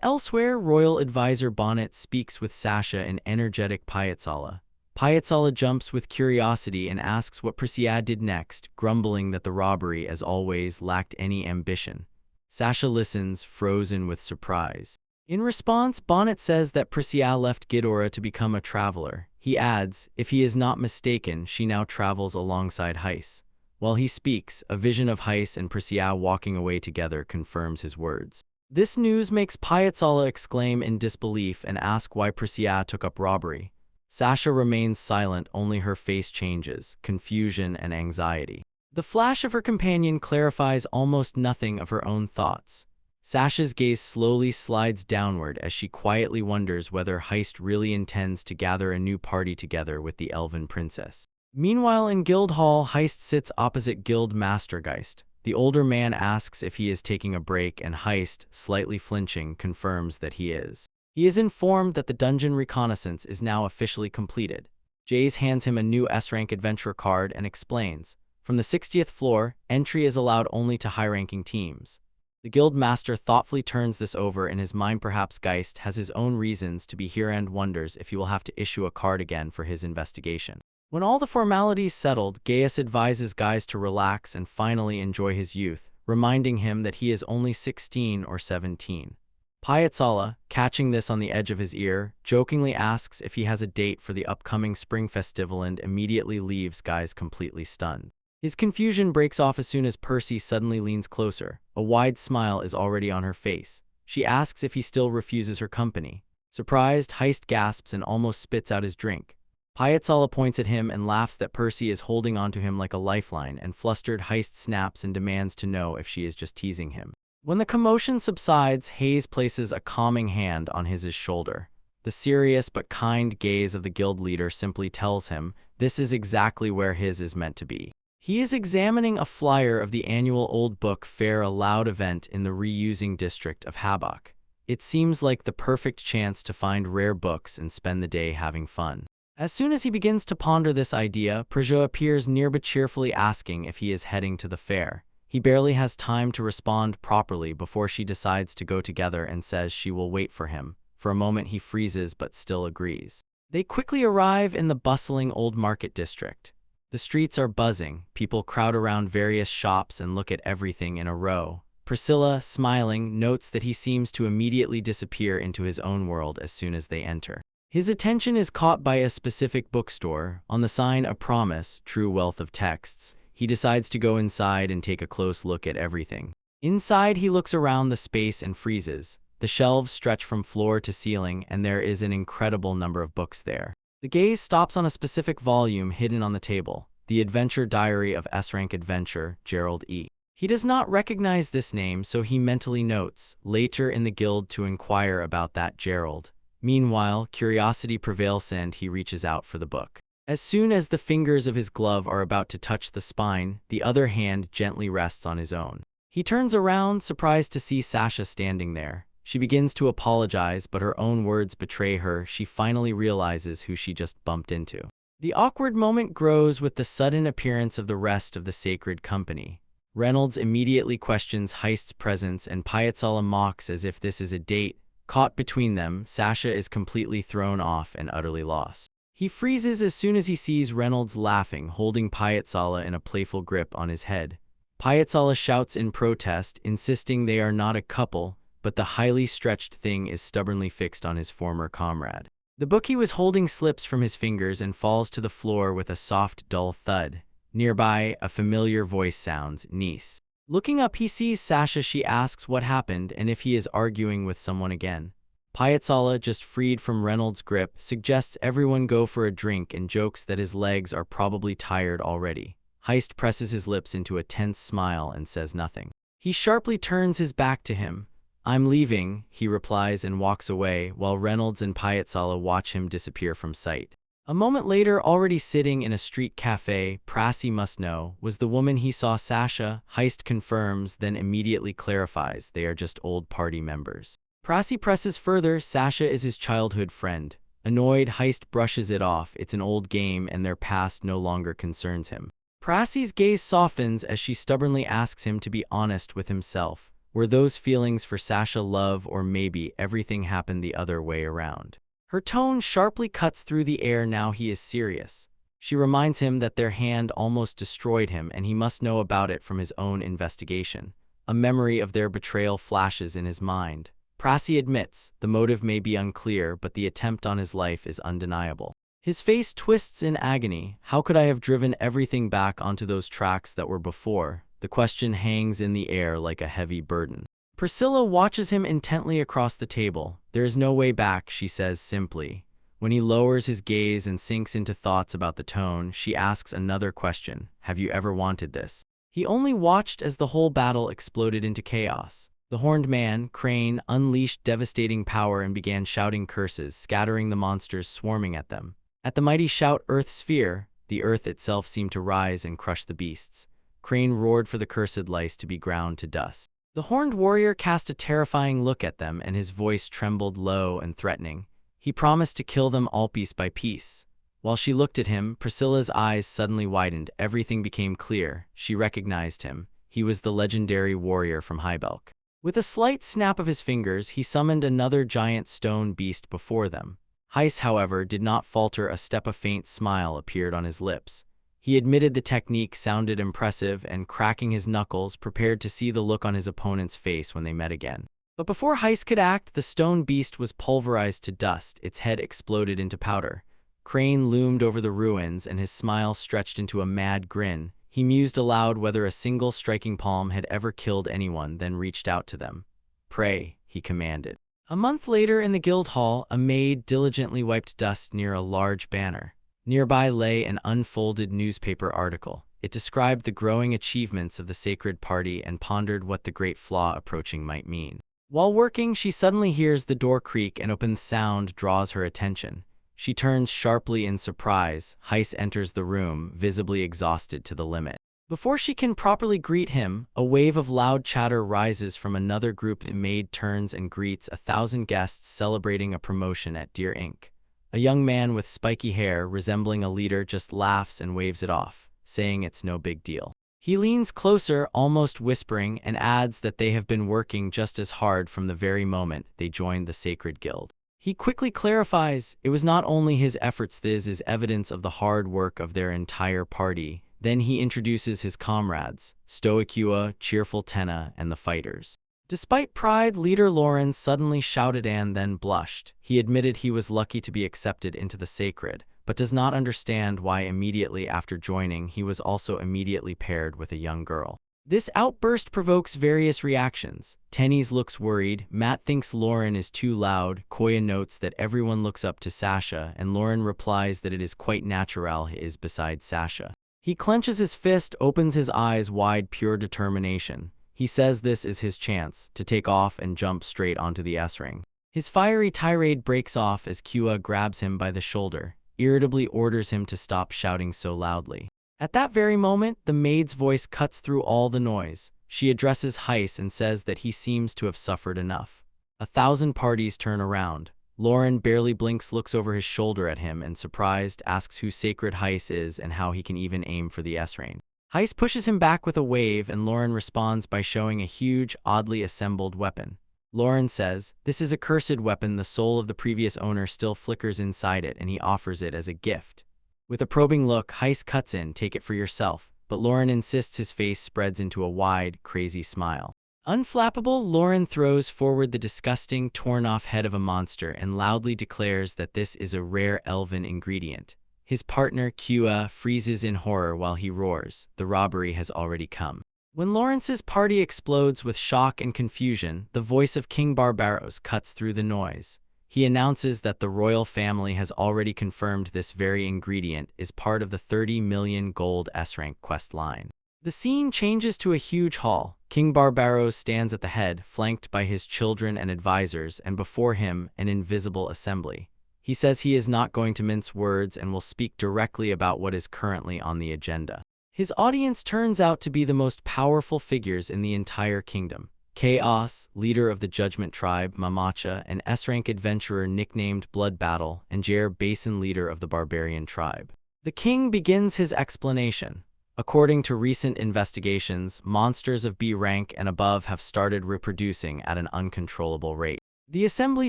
Elsewhere, royal advisor Bonnet speaks with Sasha and energetic Piazzala. Piazzala jumps with curiosity and asks what Preciad did next, grumbling that the robbery, as always, lacked any ambition. Sasha listens, frozen with surprise. In response, Bonnet says that Preciad left Ghidorah to become a traveler. He adds, if he is not mistaken, she now travels alongside Heiss. While he speaks, a vision of Heiss and Preciad walking away together confirms his words. This news makes Piazzala exclaim in disbelief and ask why Preciad took up robbery. Sasha remains silent, only her face changes, confusion and anxiety. The flash of her companion clarifies almost nothing of her own thoughts. Sasha's gaze slowly slides downward as she quietly wonders whether Heiss really intends to gather a new party together with the elven princess. Meanwhile, in Guild Hall, Heiss sits opposite Guild Master Geist. The older man asks if he is taking a break, and Heiss, slightly flinching, confirms that he is. He is informed that the dungeon reconnaissance is now officially completed. Jace hands him a new S-rank adventurer card and explains, from the 60th floor, entry is allowed only to high-ranking teams. The guild master thoughtfully turns this over in his mind. Perhaps Geist has his own reasons to be here and wonders if he will have to issue a card again for his investigation. When all the formalities settled, Gaius advises Geist to relax and finally enjoy his youth, reminding him that he is only 16 or 17. Piazzala, catching this on the edge of his ear, jokingly asks if he has a date for the upcoming spring festival and immediately leaves Geist completely stunned. His confusion breaks off as soon as Percy suddenly leans closer. A wide smile is already on her face. She asks if he still refuses her company. Surprised, Heiss gasps and almost spits out his drink. Piazzala points at him and laughs that Percy is holding onto him like a lifeline, and flustered Heiss snaps and demands to know if she is just teasing him. When the commotion subsides, Hayes places a calming hand on his shoulder. The serious but kind gaze of the guild leader simply tells him this is exactly where his is meant to be. He is examining a flyer of the annual Old Book Fair, a loud event in the reusing district of Habak. It seems like the perfect chance to find rare books and spend the day having fun. As soon as he begins to ponder this idea, Peugeot appears nearby, cheerfully asking if he is heading to the fair. He barely has time to respond properly before she decides to go together and says she will wait for him. For a moment he freezes but still agrees. They quickly arrive in the bustling Old Market district. The streets are buzzing, people crowd around various shops and look at everything in a row. Priscilla, smiling, notes that he seems to immediately disappear into his own world as soon as they enter. His attention is caught by a specific bookstore. On the sign A Promise, True Wealth of Texts, he decides to go inside and take a close look at everything. Inside, he looks around the space and freezes. The shelves stretch from floor to ceiling, and there is an incredible number of books there. The gaze stops on a specific volume hidden on the table. The Adventure Diary of S-Rank Adventure, Gerald E. He does not recognize this name, so he mentally notes, later in the guild to inquire about that Gerald. Meanwhile, curiosity prevails and he reaches out for the book. As soon as the fingers of his glove are about to touch the spine, the other hand gently rests on his own. He turns around, surprised to see Sasha standing there. She begins to apologize, but her own words betray her. She finally realizes who she just bumped into. The awkward moment grows with the sudden appearance of the rest of the sacred company. Reynolds immediately questions Heist's presence and Piazzala mocks as if this is a date. Caught between them, Sasha is completely thrown off and utterly lost. He freezes as soon as he sees Reynolds laughing, holding Piazzala in a playful grip on his head. Piazzala shouts in protest, insisting they are not a couple, but the highly stretched thing is stubbornly fixed on his former comrade. The book he was holding slips from his fingers and falls to the floor with a soft, dull thud. Nearby, a familiar voice sounds, "Niece." Looking up, he sees Sasha. She asks what happened and if he is arguing with someone again. Piazzala, just freed from Reynolds' grip, suggests everyone go for a drink and jokes that his legs are probably tired already. Heist presses his lips into a tense smile and says nothing. He sharply turns his back to him. "I'm leaving," he replies and walks away, while Reynolds and Piazzala watch him disappear from sight. A moment later, already sitting in a street cafe, Prassi must know, was the woman he saw Sasha. Heist confirms, then immediately clarifies they are just old party members. Prassi presses further, Sasha is his childhood friend. Annoyed, Heist brushes it off. It's an old game and their past no longer concerns him. Prassi's gaze softens as she stubbornly asks him to be honest with himself. Were those feelings for Sasha love, or maybe everything happened the other way around? Her tone sharply cuts through the air. Now he is serious. She reminds him that their hand almost destroyed him and he must know about it from his own investigation. A memory of their betrayal flashes in his mind. Prassi admits, the motive may be unclear, but the attempt on his life is undeniable. His face twists in agony. How could I have driven everything back onto those tracks that were before? The question hangs in the air like a heavy burden. Priscilla watches him intently across the table. "There is no way back," she says simply. When he lowers his gaze and sinks into thoughts about the tone, she asks another question. "Have you ever wanted this?" He only watched as the whole battle exploded into chaos. The horned man, Crane, unleashed devastating power and began shouting curses, scattering the monsters swarming at them. At the mighty shout, "Earth Sphere," the earth itself seemed to rise and crush the beasts. Crane roared for the cursed lice to be ground to dust. The horned warrior cast a terrifying look at them and his voice trembled low and threatening. He promised to kill them all piece by piece. While she looked at him, Priscilla's eyes suddenly widened. Everything became clear. She recognized him. He was the legendary warrior from Hybelk. With a slight snap of his fingers, he summoned another giant stone beast before them. Heist, however, did not falter a step. A faint smile appeared on his lips. He admitted the technique sounded impressive and, cracking his knuckles, prepared to see the look on his opponent's face when they met again. But before Heist could act, the stone beast was pulverized to dust. Its head exploded into powder. Crane loomed over the ruins and his smile stretched into a mad grin. He mused aloud whether a single striking palm had ever killed anyone, then reached out to them. "Pray," he commanded. A month later in the guild hall, a maid diligently wiped dust near a large banner. Nearby lay an unfolded newspaper article. It described the growing achievements of the Sacred Party and pondered what the great flaw approaching might mean. While working, she suddenly hears the door creak and open sound draws her attention. She turns sharply in surprise. Heist enters the room, visibly exhausted to the limit. Before she can properly greet him, a wave of loud chatter rises from another group. The maid turns and greets 1,000 guests celebrating a promotion at Deer Inc. A young man with spiky hair, resembling a leader, just laughs and waves it off, saying it's no big deal. He leans closer, almost whispering, and adds that they have been working just as hard from the very moment they joined the Sacred Guild. He quickly clarifies, it was not only his efforts, this is evidence of the hard work of their entire party. Then he introduces his comrades, Stoicua, Cheerful Tenna, and the fighters. Despite pride, leader Lauren suddenly shouted and then blushed. He admitted he was lucky to be accepted into the Sacred, but does not understand why immediately after joining he was also immediately paired with a young girl. This outburst provokes various reactions. Tennies looks worried, Matt thinks Lauren is too loud, Koya notes that everyone looks up to Sasha, and Lauren replies that it is quite natural he is beside Sasha. He clenches his fist, opens his eyes wide, pure determination. He says this is his chance to take off and jump straight onto the S-ring. His fiery tirade breaks off as Kua grabs him by the shoulder, irritably orders him to stop shouting so loudly. At that very moment, the maid's voice cuts through all the noise. She addresses Heiss and says that he seems to have suffered enough. 1,000 parties turn around. Lauren barely blinks, looks over his shoulder at him, and surprised, asks who Sacred Heiss is and how he can even aim for the S-ring. Heiss pushes him back with a wave, and Lauren responds by showing a huge, oddly assembled weapon. Lauren says, "This is a cursed weapon. The soul of the previous owner still flickers inside it, and he offers it as a gift." With a probing look, Heiss cuts in, "Take it for yourself," but Lauren insists. His face spreads into a wide, crazy smile. Unflappable, Lauren throws forward the disgusting, torn-off head of a monster and loudly declares that this is a rare elven ingredient. His partner, Kua, freezes in horror while he roars. The robbery has already come. When Lawrence's party explodes with shock and confusion, the voice of King Barbaros cuts through the noise. He announces that the royal family has already confirmed this very ingredient is part of the 30 million gold S-rank quest line. The scene changes to a huge hall. King Barbaros stands at the head, flanked by his children and advisors, and before him, an invisible assembly. He says he is not going to mince words and will speak directly about what is currently on the agenda. His audience turns out to be the most powerful figures in the entire kingdom. Chaos, leader of the Judgment Tribe, Mamacha, an S-rank adventurer nicknamed Blood Battle, and Jer Basin, leader of the Barbarian Tribe. The king begins his explanation. According to recent investigations, monsters of B rank and above have started reproducing at an uncontrollable rate. The assembly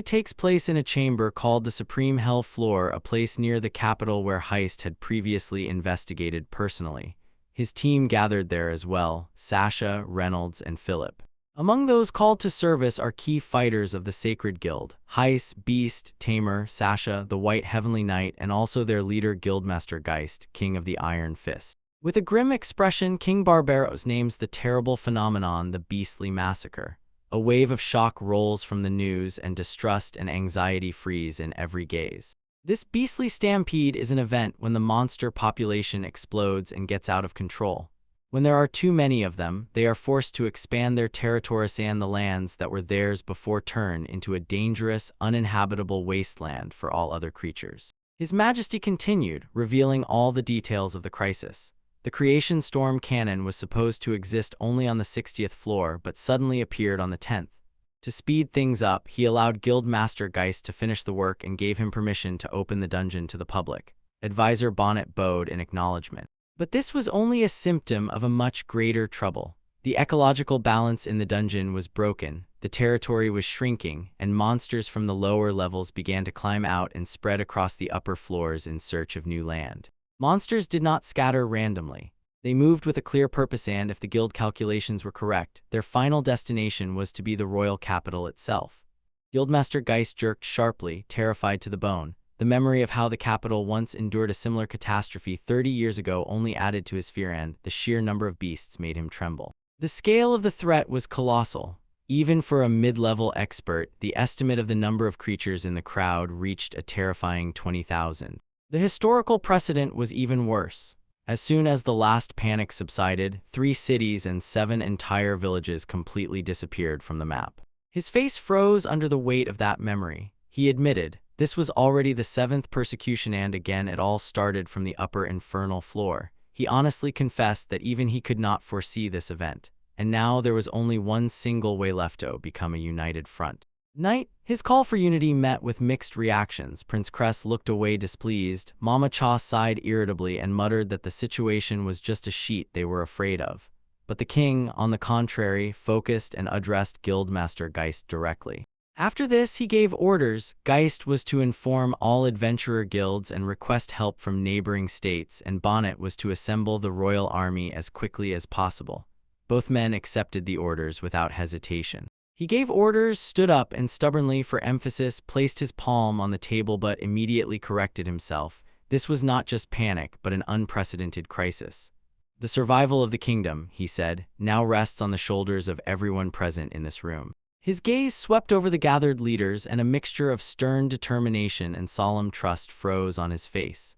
takes place in a chamber called the Supreme Hell Floor, a place near the capital where Heist had previously investigated personally. His team gathered there as well, Sasha, Reynolds, and Philip. Among those called to service are key fighters of the Sacred Guild, Heiss, Beast, Tamer, Sasha, the White Heavenly Knight, and also their leader Guildmaster Geist, King of the Iron Fist. With a grim expression, King Barbaros names the terrible phenomenon the Beastly Massacre. A wave of shock rolls from the news, and distrust and anxiety freeze in every gaze. This beastly stampede is an event when the monster population explodes and gets out of control. When there are too many of them, they are forced to expand their territories, and the lands that were theirs before turn into a dangerous, uninhabitable wasteland for all other creatures. His Majesty continued, revealing all the details of the crisis. The Creation Storm cannon was supposed to exist only on the 60th floor, but suddenly appeared on the 10th. To speed things up, he allowed Guildmaster Geist to finish the work and gave him permission to open the dungeon to the public. Advisor Bonnet bowed in acknowledgement. But this was only a symptom of a much greater trouble. The ecological balance in the dungeon was broken, the territory was shrinking, and monsters from the lower levels began to climb out and spread across the upper floors in search of new land. Monsters did not scatter randomly. They moved with a clear purpose, and if the guild calculations were correct, their final destination was to be the royal capital itself. Guildmaster Geist jerked sharply, terrified to the bone. The memory of how the capital once endured a similar catastrophe 30 years ago only added to his fear, and the sheer number of beasts made him tremble. The scale of the threat was colossal. Even for a mid-level expert, the estimate of the number of creatures in the crowd reached a terrifying 20,000. The historical precedent was even worse. As soon as the last panic subsided, 3 cities and 7 entire villages completely disappeared from the map. His face froze under the weight of that memory. He admitted, this was already the 7th persecution, and again it all started from the upper infernal floor. He honestly confessed that even he could not foresee this event. And now there was only one single way left: to become a united front. Night. His call for unity met with mixed reactions. Prince Cress looked away displeased. Mama Cha sighed irritably and muttered that the situation was just a sheet they were afraid of. But the king, on the contrary, focused and addressed Guildmaster Geist directly. After this, he gave orders. Geist was to inform all adventurer guilds and request help from neighboring states, and Bonnet was to assemble the royal army as quickly as possible. Both men accepted the orders without hesitation. He gave orders, stood up, and stubbornly, for emphasis, placed his palm on the table, but immediately corrected himself. This was not just panic, but an unprecedented crisis. The survival of the kingdom, he said, now rests on the shoulders of everyone present in this room. His gaze swept over the gathered leaders, and a mixture of stern determination and solemn trust froze on his face.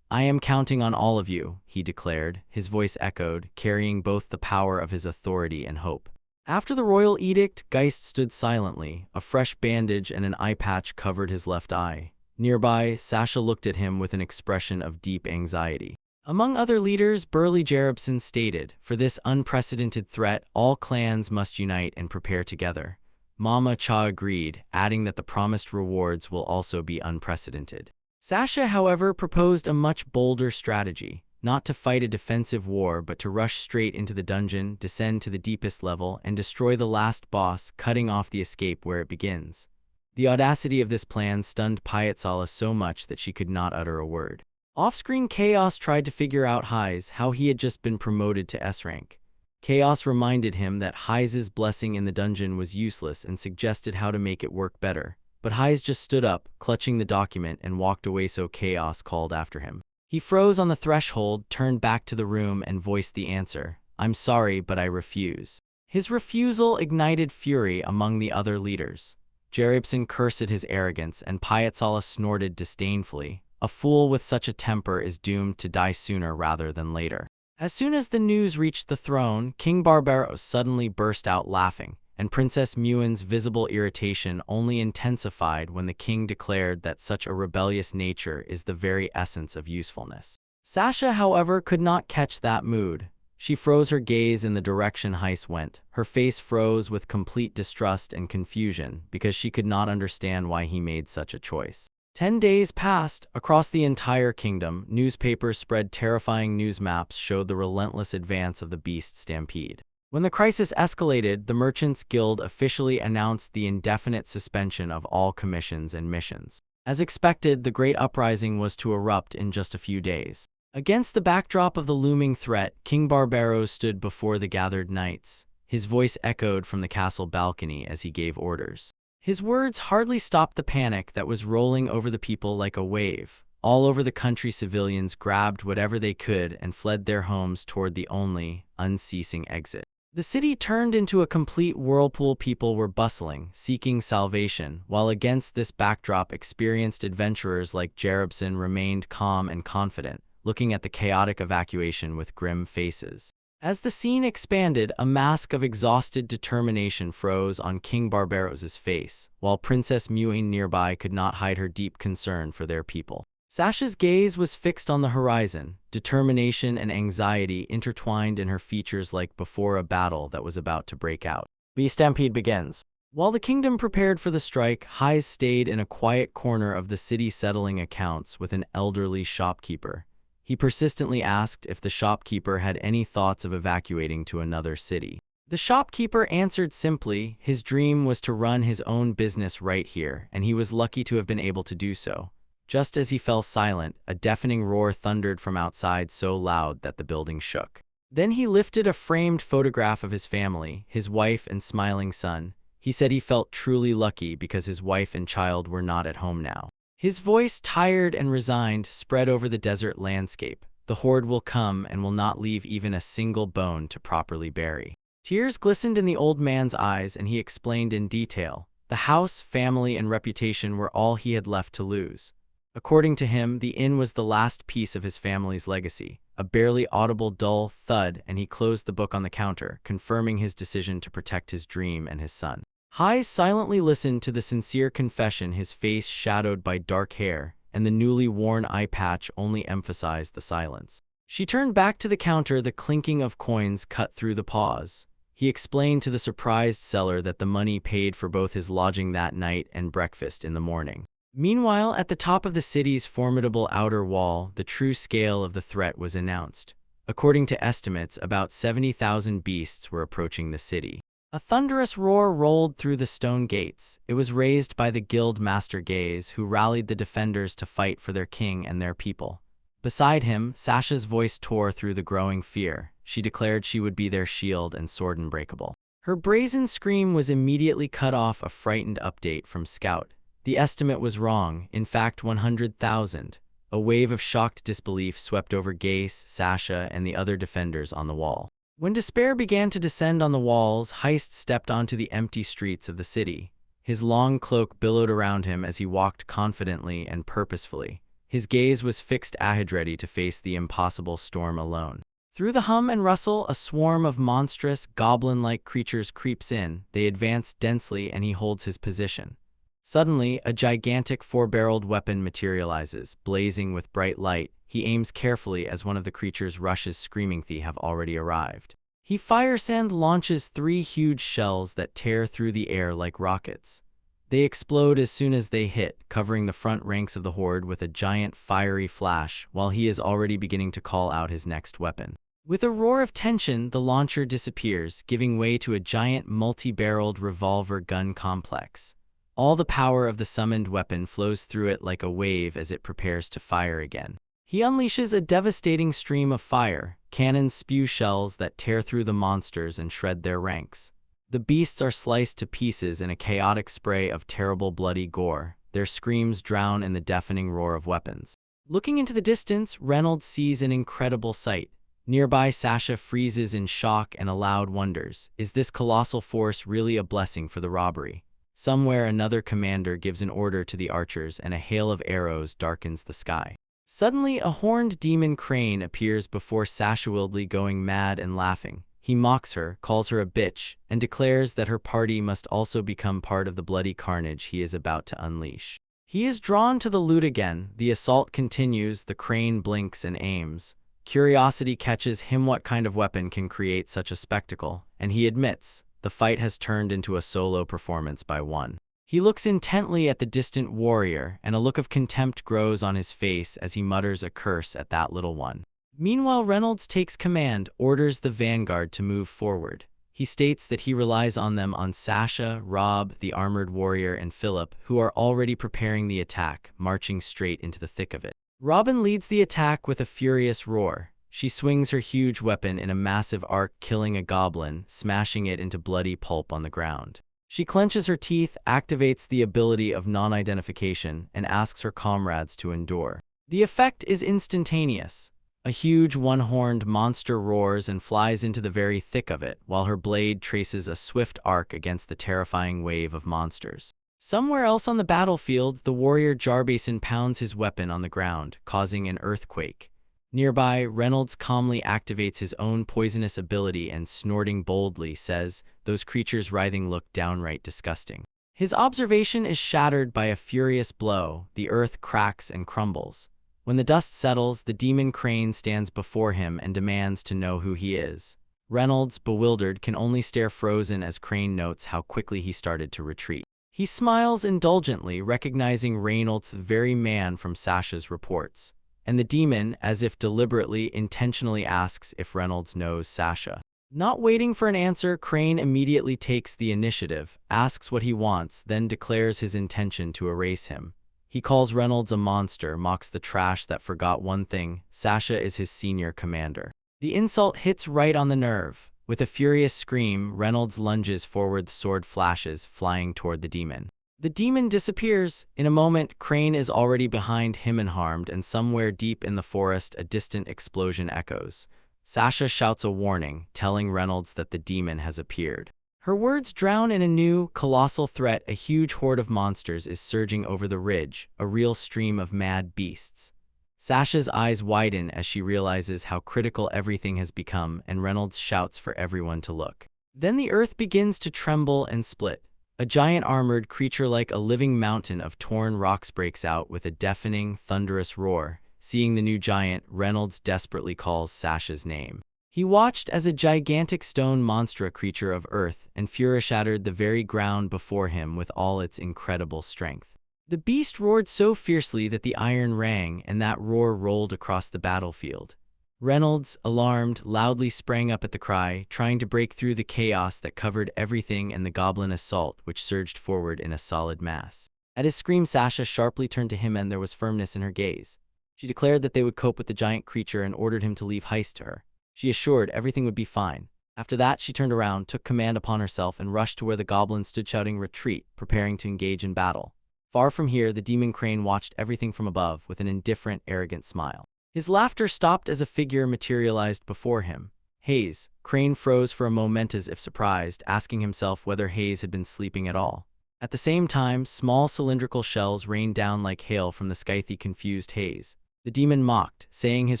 "I am counting on all of you," he declared, his voice echoed, carrying both the power of his authority and hope. After the royal edict, Geist stood silently. A fresh bandage and an eye patch covered his left eye. Nearby, Sasha looked at him with an expression of deep anxiety. Among other leaders, burly Jeribson stated, "For this unprecedented threat, all clans must unite and prepare together." Mama Cha agreed, adding that the promised rewards will also be unprecedented. Sasha, however, proposed a much bolder strategy, not to fight a defensive war but to rush straight into the dungeon, descend to the deepest level, and destroy the last boss, cutting off the escape where it begins. The audacity of this plan stunned Piazzala so much that she could not utter a word. Off-screen, Chaos tried to figure out how he had just been promoted to S rank. Chaos reminded him that Heiz's blessing in the dungeon was useless and suggested how to make it work better. But Heiz just stood up, clutching the document, and walked away, so Chaos called after him. He froze on the threshold, turned back to the room, and voiced the answer, "I'm sorry, but I refuse." His refusal ignited fury among the other leaders. Jeribson cursed his arrogance, and Piazzala snorted disdainfully. A fool with such a temper is doomed to die sooner rather than later. As soon as the news reached the throne, King Barbaros suddenly burst out laughing, and Princess Muin's visible irritation only intensified when the king declared that such a rebellious nature is the very essence of usefulness. Sasha, however, could not catch that mood. She froze her gaze in the direction Heiss went. Her face froze with complete distrust and confusion because she could not understand why he made such a choice. 10 days passed. Across the entire kingdom, newspapers spread terrifying news maps showed the relentless advance of the beast stampede. When the crisis escalated, the Merchants Guild officially announced the indefinite suspension of all commissions and missions. As expected, the Great Uprising was to erupt in just a few days. Against the backdrop of the looming threat, King Barbaros stood before the gathered knights. His voice echoed from the castle balcony as he gave orders. His words hardly stopped the panic that was rolling over the people like a wave. All over the country, civilians grabbed whatever they could and fled their homes toward the only, unceasing exit. The city turned into a complete whirlpool. People were bustling, seeking salvation, while against this backdrop, experienced adventurers like Jeribson remained calm and confident, looking at the chaotic evacuation with grim faces. As the scene expanded, a mask of exhausted determination froze on King Barbaros's face, while Princess Muin nearby could not hide her deep concern for their people. Sasha's gaze was fixed on the horizon, determination and anxiety intertwined in her features like before a battle that was about to break out. The stampede begins. While the kingdom prepared for the strike, Heiz stayed in a quiet corner of the city settling accounts with an elderly shopkeeper. He persistently asked if the shopkeeper had any thoughts of evacuating to another city. The shopkeeper answered simply, his dream was to run his own business right here, and he was lucky to have been able to do so. Just as he fell silent, a deafening roar thundered from outside so loud that the building shook. Then he lifted a framed photograph of his family, his wife and smiling son. He said he felt truly lucky because his wife and child were not at home now. His voice, tired and resigned, spread over the desert landscape. The horde will come and will not leave even a single bone to properly bury. Tears glistened in the old man's eyes, and he explained in detail. The house, family, and reputation were all he had left to lose. According to him, the inn was the last piece of his family's legacy. A barely audible dull thud, and he closed the book on the counter, confirming his decision to protect his dream and his son. Heiz silently listened to the sincere confession, his face shadowed by dark hair, and the newly worn eye patch only emphasized the silence. She turned back to the counter, the clinking of coins cut through the pause. He explained to the surprised seller that the money paid for both his lodging that night and breakfast in the morning. Meanwhile, at the top of the city's formidable outer wall, the true scale of the threat was announced. According to estimates, about 70,000 beasts were approaching the city. A thunderous roar rolled through the stone gates. It was raised by the guild master Gaze, who rallied the defenders to fight for their king and their people. Beside him, Sasha's voice tore through the growing fear. She declared she would be their shield and sword unbreakable. Her brazen scream was immediately cut off. A frightened update from Scout. The estimate was wrong, in fact 100,000. A wave of shocked disbelief swept over Gaze, Sasha, and the other defenders on the wall. When despair began to descend on the walls, Heist stepped onto the empty streets of the city. His long cloak billowed around him as he walked confidently and purposefully. His gaze was fixed ahead, ready to face the impossible storm alone. Through the hum and rustle, a swarm of monstrous, goblin-like creatures creeps in. They advance densely, and he holds his position. Suddenly, a gigantic four-barreled weapon materializes, blazing with bright light. He aims carefully as one of the creatures rushes, screaming they have already arrived. He fires and launches 3 huge shells that tear through the air like rockets. They explode as soon as they hit, covering the front ranks of the horde with a giant fiery flash, while he is already beginning to call out his next weapon. With a roar of tension, the launcher disappears, giving way to a giant multi-barreled revolver gun complex. All the power of the summoned weapon flows through it like a wave as it prepares to fire again. He unleashes a devastating stream of fire. Cannons spew shells that tear through the monsters and shred their ranks. The beasts are sliced to pieces in a chaotic spray of terrible bloody gore. Their screams drown in the deafening roar of weapons. Looking into the distance, Reynolds sees an incredible sight. Nearby, Sasha freezes in shock and aloud wonders, is this colossal force really a blessing for the robbery? Somewhere another commander gives an order to the archers and a hail of arrows darkens the sky. Suddenly, a horned demon crane appears before Sasha, wildly going mad and laughing. He mocks her, calls her a bitch, and declares that her party must also become part of the bloody carnage he is about to unleash. He is drawn to the loot again. The assault continues. The crane blinks and aims. Curiosity catches him. What kind of weapon can create such a spectacle? And he admits, the fight has turned into a solo performance by one. He looks intently at the distant warrior, and a look of contempt grows on his face as he mutters a curse at that little one. Meanwhile, Reynolds takes command, orders the vanguard to move forward. He states that he relies on them on Sasha, Rob, the armored warrior, and Philip, who are already preparing the attack, marching straight into the thick of it. Robin leads the attack with a furious roar. She swings her huge weapon in a massive arc, killing a goblin, smashing it into bloody pulp on the ground. She clenches her teeth, activates the ability of non-identification, and asks her comrades to endure. The effect is instantaneous. A huge one-horned monster roars and flies into the very thick of it, while her blade traces a swift arc against the terrifying wave of monsters. Somewhere else on the battlefield, the warrior Jarbason pounds his weapon on the ground, causing an earthquake. Nearby, Reynolds calmly activates his own poisonous ability and, snorting boldly, says, "Those creatures writhing look downright disgusting." His observation is shattered by a furious blow. The earth cracks and crumbles. When the dust settles, the demon crane stands before him and demands to know who he is. Reynolds, bewildered, can only stare frozen as Crane notes how quickly he started to retreat. He smiles indulgently, recognizing Reynolds, the very man from Sasha's reports. And the demon, as if deliberately, intentionally asks if Reynolds knows Sasha. Not waiting for an answer, Crane immediately takes the initiative, asks what he wants, then declares his intention to erase him. He calls Reynolds a monster, mocks the trash that forgot one thing: Sasha is his senior commander. The insult hits right on the nerve. With a furious scream, Reynolds lunges forward, the sword flashes, flying toward the demon. The demon disappears. In a moment, Crane is already behind him and harmed, and somewhere deep in the forest, a distant explosion echoes. Sasha shouts a warning, telling Reynolds that the demon has appeared. Her words drown in a new, colossal threat. A huge horde of monsters is surging over the ridge, a real stream of mad beasts. Sasha's eyes widen as she realizes how critical everything has become, and Reynolds shouts for everyone to look. Then the earth begins to tremble and split. A giant armored creature like a living mountain of torn rocks breaks out with a deafening, thunderous roar. Seeing the new giant, Reynolds desperately calls Sasha's name. He watched as a gigantic stone monster, a creature of earth and fury, shattered the very ground before him with all its incredible strength. The beast roared so fiercely that the iron rang, and that roar rolled across the battlefield. Reynolds, alarmed, loudly sprang up at the cry, trying to break through the chaos that covered everything and the goblin assault, which surged forward in a solid mass. At his scream, Sasha sharply turned to him, and there was firmness in her gaze. She declared that they would cope with the giant creature and ordered him to leave Heist to her. She assured everything would be fine. After that, she turned around, took command upon herself, and rushed to where the goblins stood shouting retreat, preparing to engage in battle. Far from here, the demon Crane watched everything from above with an indifferent, arrogant smile. His laughter stopped as a figure materialized before him. Hayes. Crane froze for a moment as if surprised, asking himself whether Hayes had been sleeping at all. At the same time, small cylindrical shells rained down like hail from the skythy confused haze. The demon mocked, saying his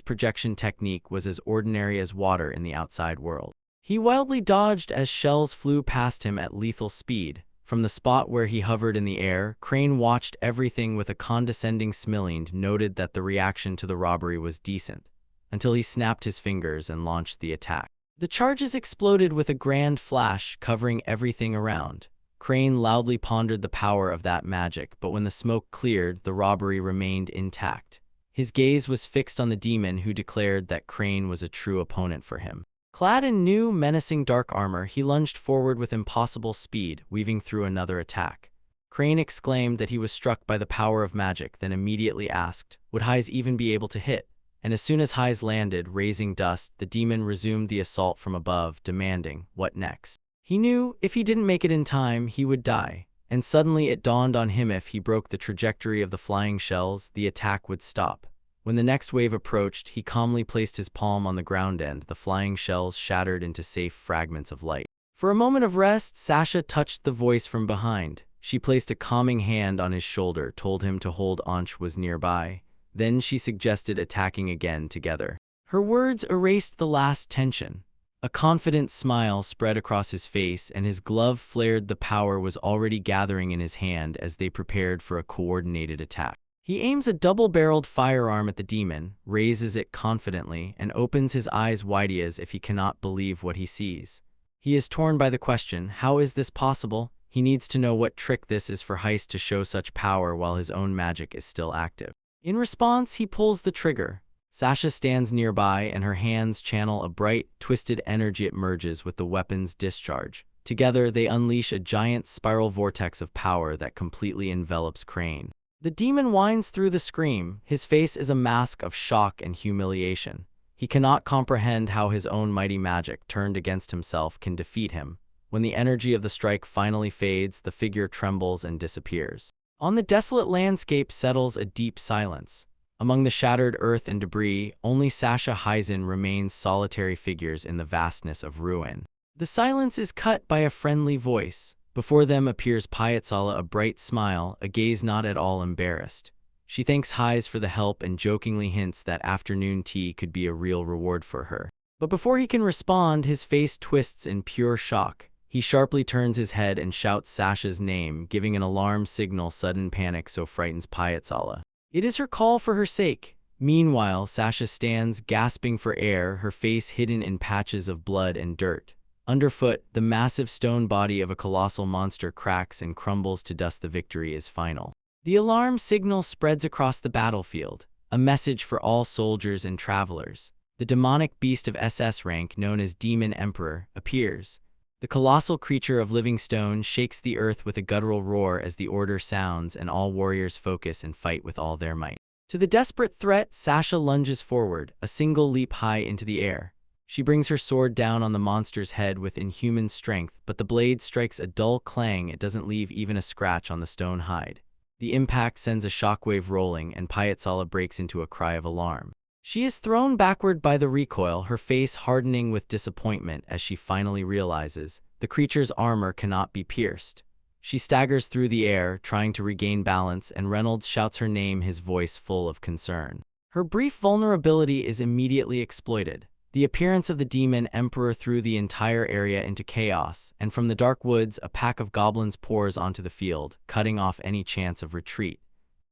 projection technique was as ordinary as water in the outside world. He wildly dodged as shells flew past him at lethal speed. From the spot where he hovered in the air, Crane watched everything with a condescending smile and noted that the reaction to the robbery was decent, until he snapped his fingers and launched the attack. The charges exploded with a grand flash, covering everything around. Crane loudly pondered the power of that magic, but when the smoke cleared, the robbery remained intact. His gaze was fixed on the demon, who declared that Crane was a true opponent for him. Clad in new, menacing dark armor, he lunged forward with impossible speed, weaving through another attack. Crane exclaimed that he was struck by the power of magic, then immediately asked, would Heise even be able to hit? And as soon as Heise landed, raising dust, the demon resumed the assault from above, demanding, what next? He knew, if he didn't make it in time, he would die. And suddenly it dawned on him, if he broke the trajectory of the flying shells, the attack would stop. When the next wave approached, he calmly placed his palm on the ground end. The flying shells shattered into safe fragments of light. For a moment of rest, Sasha touched the voice from behind. She placed a calming hand on his shoulder, told him to hold Anch was nearby. Then she suggested attacking again together. Her words erased the last tension. A confident smile spread across his face, and his glove flared. The power was already gathering in his hand as they prepared for a coordinated attack. He aims a double-barreled firearm at the demon, raises it confidently, and opens his eyes wide as if he cannot believe what he sees. He is torn by the question, how is this possible? He needs to know what trick this is for Heise to show such power while his own magic is still active. In response, he pulls the trigger. Sasha stands nearby, and her hands channel a bright, twisted energy. It merges with the weapon's discharge. Together, they unleash a giant spiral vortex of power that completely envelops Crane. The demon whines through the scream. His face is a mask of shock and humiliation. He cannot comprehend how his own mighty magic, turned against himself, can defeat him. When the energy of the strike finally fades, the figure trembles and disappears. On the desolate landscape settles a deep silence. Among the shattered earth and debris, only Sasha Heisen remains solitary figures in the vastness of ruin. The silence is cut by a friendly voice. Before them appears Piazzala, a bright smile, a gaze not at all embarrassed. She thanks Heise for the help and jokingly hints that afternoon tea could be a real reward for her. But before he can respond, his face twists in pure shock. He sharply turns his head and shouts Sasha's name, giving an alarm signal. Sudden panic so frightens Piazzala. It is her call for her sake. Meanwhile, Sasha stands gasping for air, her face hidden in patches of blood and dirt. Underfoot, the massive stone body of a colossal monster cracks and crumbles to dust. The victory is final. The alarm signal spreads across the battlefield, a message for all soldiers and travelers. The demonic beast of SS rank, known as Demon Emperor, appears. The colossal creature of living stone shakes the earth with a guttural roar as the order sounds, and all warriors focus and fight with all their might. To the desperate threat, Sasha lunges forward, a single leap high into the air. She brings her sword down on the monster's head with inhuman strength, but the blade strikes a dull clang. It doesn't leave even a scratch on the stone hide. The impact sends a shockwave rolling, and Piazzala breaks into a cry of alarm. She is thrown backward by the recoil, her face hardening with disappointment as she finally realizes the creature's armor cannot be pierced. She staggers through the air, trying to regain balance, and Reynolds shouts her name, his voice full of concern. Her brief vulnerability is immediately exploited. The appearance of the Demon Emperor threw the entire area into chaos, and from the dark woods, a pack of goblins pours onto the field, cutting off any chance of retreat.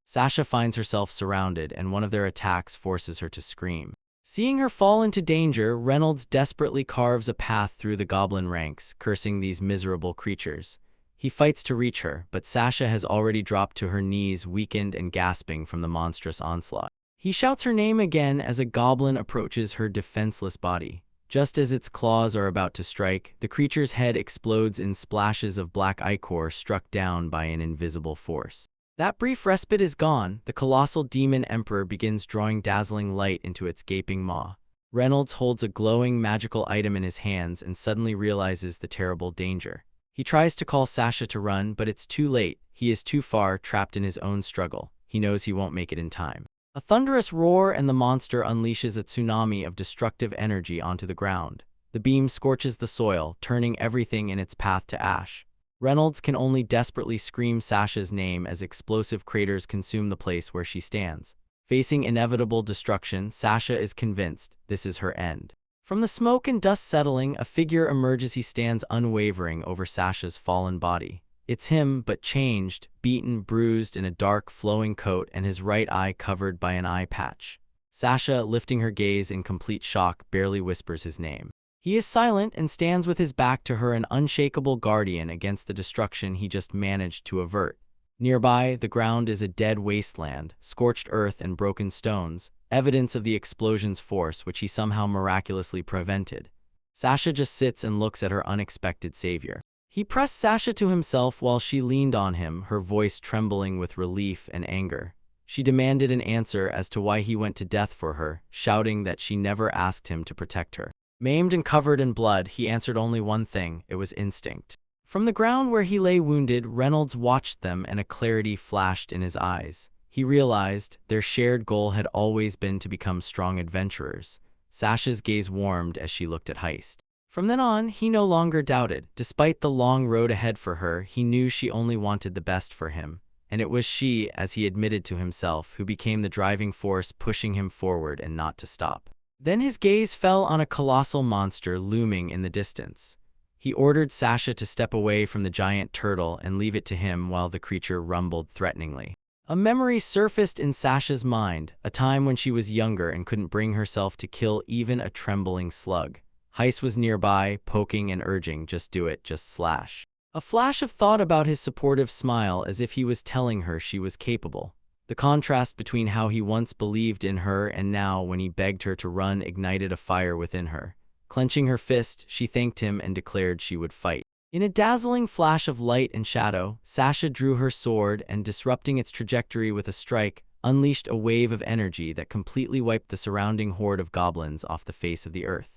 Sasha finds herself surrounded, and one of their attacks forces her to scream. Seeing her fall into danger, Reynolds desperately carves a path through the goblin ranks, cursing these miserable creatures. He fights to reach her, but Sasha has already dropped to her knees, weakened and gasping from the monstrous onslaught. He shouts her name again as a goblin approaches her defenseless body. Just as its claws are about to strike, the creature's head explodes in splashes of black ichor, struck down by an invisible force. That brief respite is gone. The colossal Demon Emperor begins drawing dazzling light into its gaping maw. Reynolds holds a glowing magical item in his hands and suddenly realizes the terrible danger. He tries to call Sasha to run, but it's too late. He is too far, trapped in his own struggle. He knows he won't make it in time. A thunderous roar, and the monster unleashes a tsunami of destructive energy onto the ground. The beam scorches the soil, turning everything in its path to ash. Reynolds can only desperately scream Sasha's name as explosive craters consume the place where she stands. Facing inevitable destruction, Sasha is convinced this is her end. From the smoke and dust settling, a figure emerges. He stands unwavering over Sasha's fallen body. It's him, but changed, beaten, bruised, in a dark, flowing coat and his right eye covered by an eye patch. Sasha, lifting her gaze in complete shock, barely whispers his name. He is silent and stands with his back to her, an unshakable guardian against the destruction he just managed to avert. Nearby, the ground is a dead wasteland, scorched earth and broken stones, evidence of the explosion's force which he somehow miraculously prevented. Sasha just sits and looks at her unexpected savior. He pressed Sasha to himself while she leaned on him, her voice trembling with relief and anger. She demanded an answer as to why he went to death for her, shouting that she never asked him to protect her. Maimed and covered in blood, he answered only one thing: it was instinct. From the ground where he lay wounded, Reynolds watched them and a clarity flashed in his eyes. He realized their shared goal had always been to become strong adventurers. Sasha's gaze warmed as she looked at Heist. From then on, he no longer doubted. Despite the long road ahead for her, he knew she only wanted the best for him. And it was she, as he admitted to himself, who became the driving force pushing him forward and not to stop. Then his gaze fell on a colossal monster looming in the distance. He ordered Sasha to step away from the giant turtle and leave it to him while the creature rumbled threateningly. A memory surfaced in Sasha's mind, a time when she was younger and couldn't bring herself to kill even a trembling slug. Heist was nearby, poking and urging, just do it, just slash. A flash of thought about his supportive smile, as if he was telling her she was capable. The contrast between how he once believed in her and now, when he begged her to run, ignited a fire within her. Clenching her fist, she thanked him and declared she would fight. In a dazzling flash of light and shadow, Sasha drew her sword and, disrupting its trajectory with a strike, unleashed a wave of energy that completely wiped the surrounding horde of goblins off the face of the earth.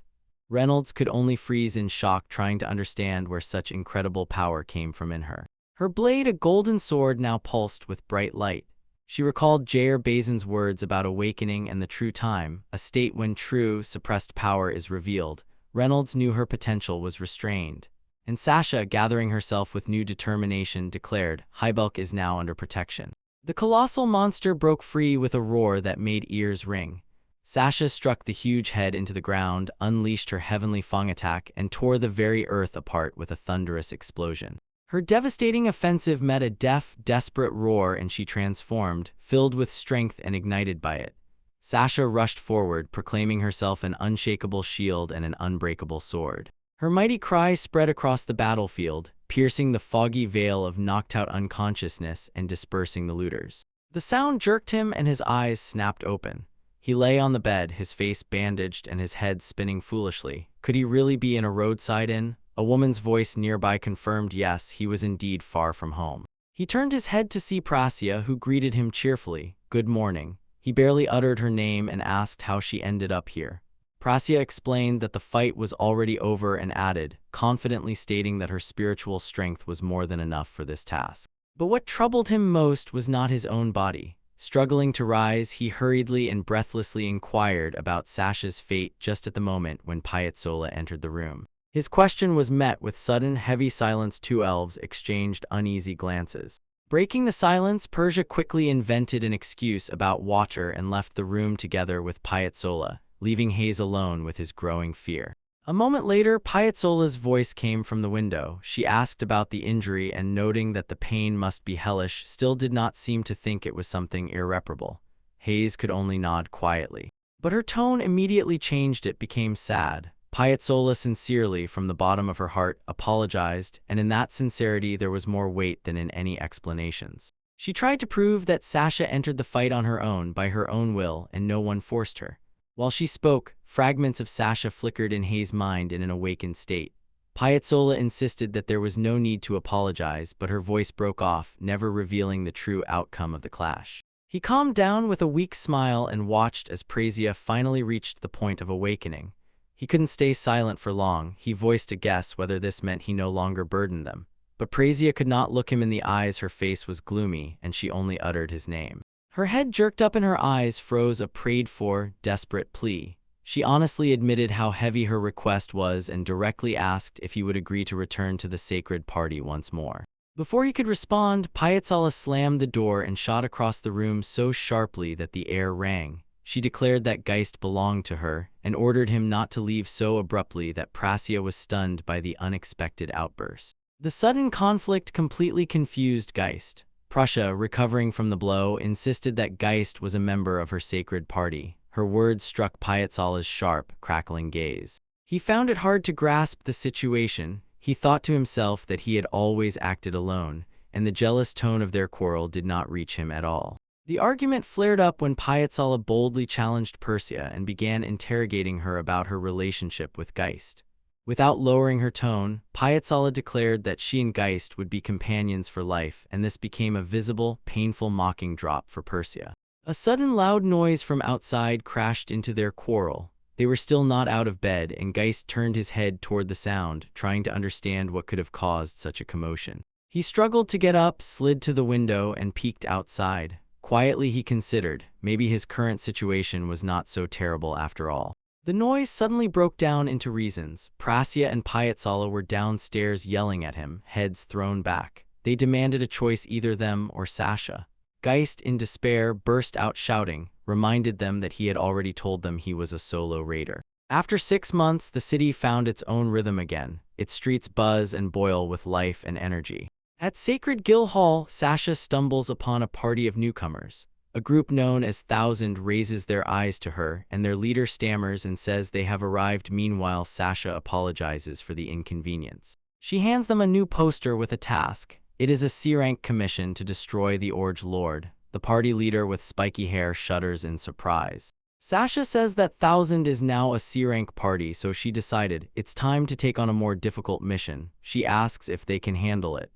Reynolds could only freeze in shock, trying to understand where such incredible power came from in her. Her blade, a golden sword, now pulsed with bright light. She recalled Jair Bazin's words about awakening and the true time, a state when true, suppressed power is revealed. Reynolds knew her potential was restrained. And Sasha, gathering herself with new determination, declared, Hybelk is now under protection. The colossal monster broke free with a roar that made ears ring. Sasha struck the huge head into the ground, unleashed her heavenly Fang attack, and tore the very earth apart with a thunderous explosion. Her devastating offensive met a deaf, desperate roar, and she transformed, filled with strength and ignited by it. Sasha rushed forward, proclaiming herself an unshakable shield and an unbreakable sword. Her mighty cry spread across the battlefield, piercing the foggy veil of knocked-out unconsciousness and dispersing the looters. The sound jerked him and his eyes snapped open. He lay on the bed, his face bandaged and his head spinning foolishly. Could he really be in a roadside inn? A woman's voice nearby confirmed yes, he was indeed far from home. He turned his head to see Prasia, who greeted him cheerfully. Good morning. He barely uttered her name and asked how she ended up here. Prasia explained that the fight was already over and added, confidently stating that her spiritual strength was more than enough for this task. But what troubled him most was not his own body. Struggling to rise, he hurriedly and breathlessly inquired about Sasha's fate just at the moment when Piazzolla entered the room. His question was met with sudden, heavy silence. Two elves exchanged uneasy glances. Breaking the silence, Persia quickly invented an excuse about water and left the room together with Piazzolla, leaving Hayes alone with his growing fear. A moment later, Piazzolla's voice came from the window. She asked about the injury and, noting that the pain must be hellish, still did not seem to think it was something irreparable. Hayes could only nod quietly. But her tone immediately changed. It became sad. Piazzolla sincerely, from the bottom of her heart, apologized, and in that sincerity there was more weight than in any explanations. She tried to prove that Sasha entered the fight on her own, by her own will, and no one forced her. While she spoke, fragments of Sasha flickered in Hayes' mind in an awakened state. Piazzolla insisted that there was no need to apologize, but her voice broke off, never revealing the true outcome of the clash. He calmed down with a weak smile and watched as Prasia finally reached the point of awakening. He couldn't stay silent for long. He voiced a guess whether this meant he no longer burdened them. But Prasia could not look him in the eyes. Her face was gloomy, and she only uttered his name. Her head jerked up and her eyes froze, a prayed-for, desperate plea. She honestly admitted how heavy her request was and directly asked if he would agree to return to the sacred party once more. Before he could respond, Piazzala slammed the door and shot across the room so sharply that the air rang. She declared that Geist belonged to her and ordered him not to leave so abruptly that Prasia was stunned by the unexpected outburst. The sudden conflict completely confused Geist. Prussia, recovering from the blow, insisted that Geist was a member of her sacred party. Her words struck Piazzala's sharp, crackling gaze. He found it hard to grasp the situation. He thought to himself that he had always acted alone, and the jealous tone of their quarrel did not reach him at all. The argument flared up when Piazzala boldly challenged Persia and began interrogating her about her relationship with Geist. Without lowering her tone, Piazzala declared that she and Geist would be companions for life, and this became a visible, painful mocking drop for Persia. A sudden loud noise from outside crashed into their quarrel. They were still not out of bed, and Geist turned his head toward the sound, trying to understand what could have caused such a commotion. He struggled to get up, slid to the window, and peeked outside. Quietly he considered, maybe his current situation was not so terrible after all. The noise suddenly broke down into reasons. Prasia and Piazzala were downstairs yelling at him, heads thrown back. They demanded a choice, either them or Sasha. Geist, in despair, burst out shouting, reminded them that he had already told them he was a solo raider. After 6 months, the city found its own rhythm again. Its streets buzz and boil with life and energy. At Sacred Guild Hall, Sasha stumbles upon a party of newcomers. A group known as Thousand raises their eyes to her, and their leader stammers and says they have arrived. Meanwhile, Sasha apologizes for the inconvenience. She hands them a new poster with a task. It is a C-rank commission to destroy the Orge Lord. The party leader with spiky hair shudders in surprise. Sasha says that Thousand is now a C-rank party, so she decided it's time to take on a more difficult mission. She asks if they can handle it.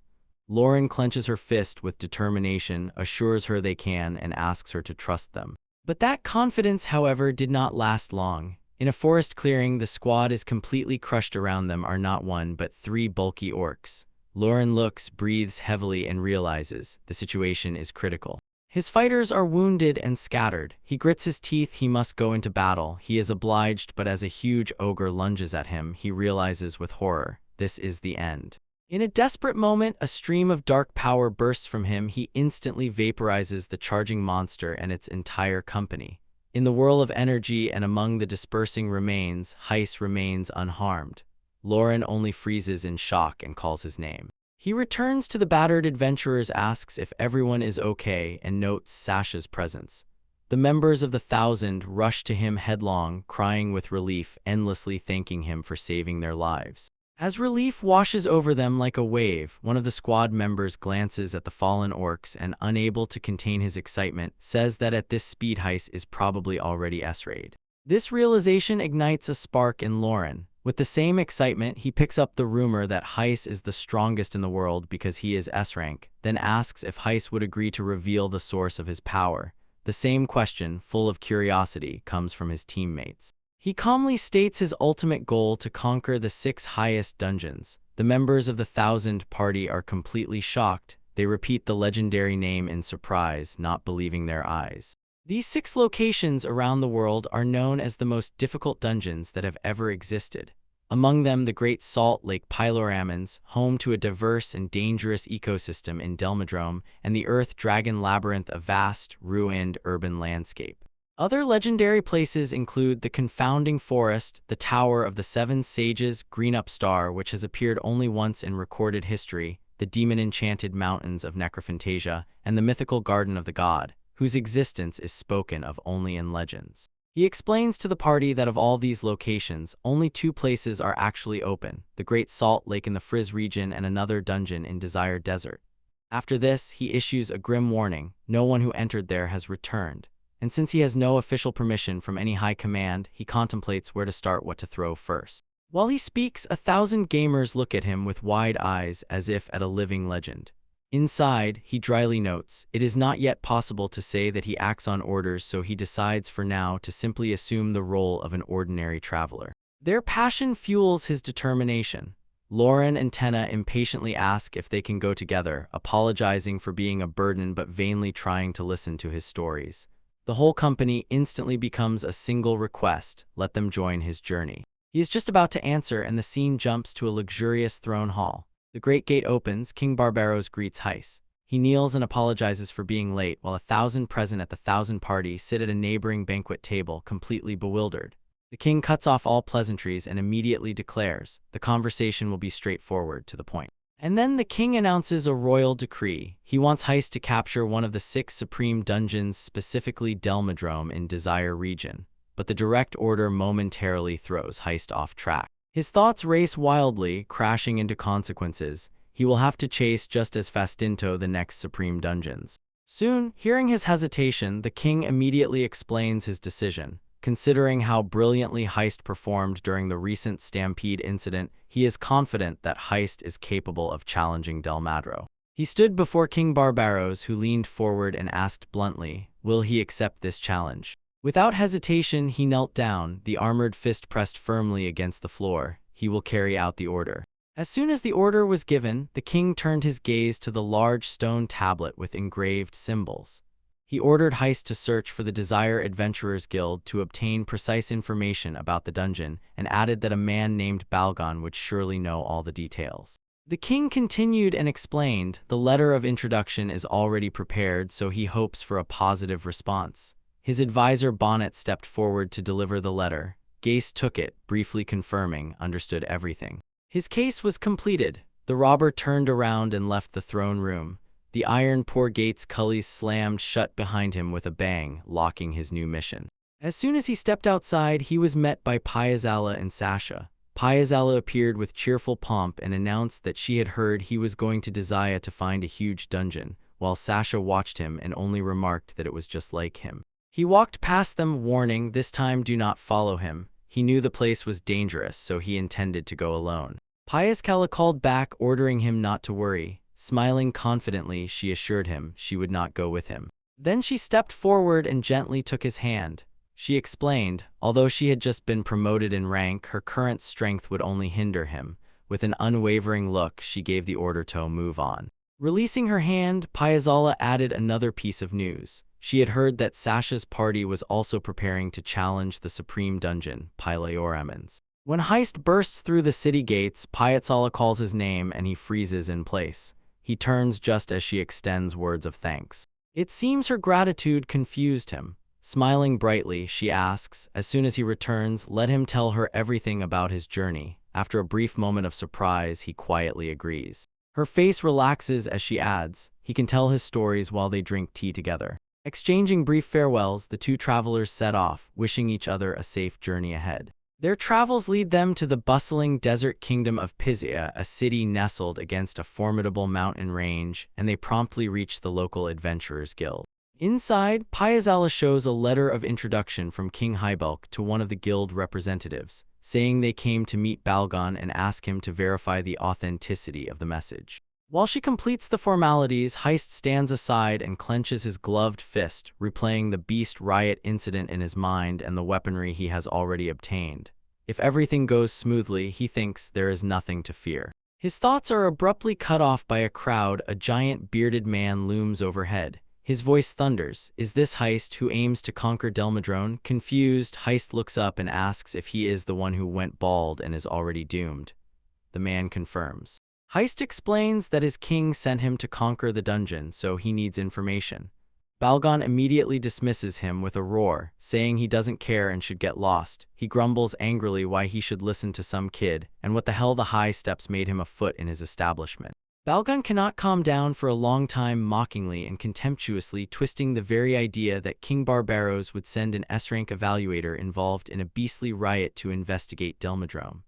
Lauren clenches her fist with determination, assures her they can, and asks her to trust them. But that confidence, however, did not last long. In a forest clearing, the squad is completely crushed. Around them are not one but 3 bulky orcs. Lauren looks, breathes heavily, and realizes the situation is critical. His fighters are wounded and scattered. He grits his teeth. He must go into battle. He is obliged, but as a huge ogre lunges at him, he realizes with horror, this is the end. In a desperate moment, a stream of dark power bursts from him. He instantly vaporizes the charging monster and its entire company. In the whirl of energy and among the dispersing remains, Heiss remains unharmed. Lauren only freezes in shock and calls his name. He returns to the battered adventurers, asks if everyone is okay, and notes Sasha's presence. The members of the Thousand rush to him headlong, crying with relief, endlessly thanking him for saving their lives. As relief washes over them like a wave, one of the squad members glances at the fallen orcs and, unable to contain his excitement, says that at this speed Heiss is probably already S-raid. This realization ignites a spark in Lauren. With the same excitement, he picks up the rumor that Heiss is the strongest in the world because he is S-rank, then asks if Heiss would agree to reveal the source of his power. The same question, full of curiosity, comes from his teammates. He calmly states his ultimate goal: to conquer the 6 highest dungeons. The members of the Thousand party are completely shocked. They repeat the legendary name in surprise, not believing their eyes. These 6 locations around the world are known as the most difficult dungeons that have ever existed. Among them, the Great Salt Lake Pyloramens, home to a diverse and dangerous ecosystem in Delmadrome, and the Earth Dragon Labyrinth, a vast, ruined urban landscape. Other legendary places include the Confounding Forest, the Tower of the 7 Sages, Greenup Star, which has appeared only once in recorded history, the demon-enchanted mountains of Necrophantasia, and the mythical Garden of the God, whose existence is spoken of only in legends. He explains to the party that of all these locations, only 2 places are actually open: the Great Salt Lake in the Frizz region and another dungeon in Desire Desert. After this, he issues a grim warning: no one who entered there has returned. And since he has no official permission from any high command, he contemplates where to start, what to throw first. While he speaks, 1,000 gamers look at him with wide eyes as if at a living legend. Inside, he dryly notes, it is not yet possible to say that he acts on orders, so he decides for now to simply assume the role of an ordinary traveler. Their passion fuels his determination. Lauren and Tenna impatiently ask if they can go together, apologizing for being a burden but vainly trying to listen to his stories. The whole company instantly becomes a single request: let them join his journey. He is just about to answer, and the scene jumps to a luxurious throne hall. The great gate opens. King Barbaros greets Heist. He kneels and apologizes for being late, while 1,000 present at the 1,000 party sit at a neighboring banquet table, completely bewildered. The king cuts off all pleasantries and immediately declares the conversation will be straightforward, to the point. And then the king announces a royal decree. He wants Heist to capture one of the 6 supreme dungeons, specifically Delmadrome in Desire region. But the direct order momentarily throws Heist off track. His thoughts race wildly, crashing into consequences. He will have to chase just as fastinto the next supreme dungeons. Soon, hearing his hesitation, the king immediately explains his decision. Considering how brilliantly Heist performed during the recent Stampede incident, he is confident that Heist is capable of challenging Delmadro. He stood before King Barbaros, who leaned forward and asked bluntly, will he accept this challenge? Without hesitation, he knelt down, the armored fist pressed firmly against the floor. He will carry out the order. As soon as the order was given, the king turned his gaze to the large stone tablet with engraved symbols. He ordered Heist to search for the Desire Adventurers Guild to obtain precise information about the dungeon, and added that a man named Balgon would surely know all the details. The king continued and explained, the letter of introduction is already prepared, so he hopes for a positive response. His advisor Bonnet stepped forward to deliver the letter. Gase took it, briefly confirming, understood everything. His case was completed. The robber turned around and left the throne room. The iron poor gates cullies slammed shut behind him with a bang, locking his new mission. As soon as he stepped outside, he was met by Piazzala and Sasha. Piazzala appeared with cheerful pomp and announced that she had heard he was going to Desire to find a huge dungeon, while Sasha watched him and only remarked that it was just like him. He walked past them, warning, this time do not follow him. He knew the place was dangerous, so he intended to go alone. Piazzala called back, ordering him not to worry. Smiling confidently, she assured him she would not go with him. Then she stepped forward and gently took his hand. She explained, although she had just been promoted in rank, her current strength would only hinder him. With an unwavering look, she gave the order to move on. Releasing her hand, Piazzala added another piece of news. She had heard that Sasha's party was also preparing to challenge the supreme dungeon, Pyleoramens. When Heist bursts through the city gates, Piazzala calls his name and he freezes in place. He turns just as she extends words of thanks. It seems her gratitude confused him. Smiling brightly, she asks, as soon as he returns, let him tell her everything about his journey. After a brief moment of surprise, he quietly agrees. Her face relaxes as she adds, he can tell his stories while they drink tea together. Exchanging brief farewells, the two travelers set off, wishing each other a safe journey ahead. Their travels lead them to the bustling desert kingdom of Pizia, a city nestled against a formidable mountain range, and they promptly reach the local adventurers guild. Inside, Piazzala shows a letter of introduction from King Hybulk to one of the guild representatives, saying they came to meet Balgon and ask him to verify the authenticity of the message. While she completes the formalities, Heist stands aside and clenches his gloved fist, replaying the Beast Riot incident in his mind and the weaponry he has already obtained. If everything goes smoothly, he thinks there is nothing to fear. His thoughts are abruptly cut off by a crowd. A giant bearded man looms overhead. His voice thunders. Is this Heist who aims to conquer Delmadrone? Confused, Heist looks up and asks if he is the one who went bald and is already doomed. The man confirms. Heist explains that his king sent him to conquer the dungeon, so he needs information. Balgon immediately dismisses him with a roar, saying he doesn't care and should get lost. He grumbles angrily why he should listen to some kid, and what the hell the high steps made him afoot in his establishment. Balgon cannot calm down for a long time, mockingly and contemptuously twisting the very idea that King Barbaros would send an S-rank evaluator involved in a beastly riot to investigate Delmadrome.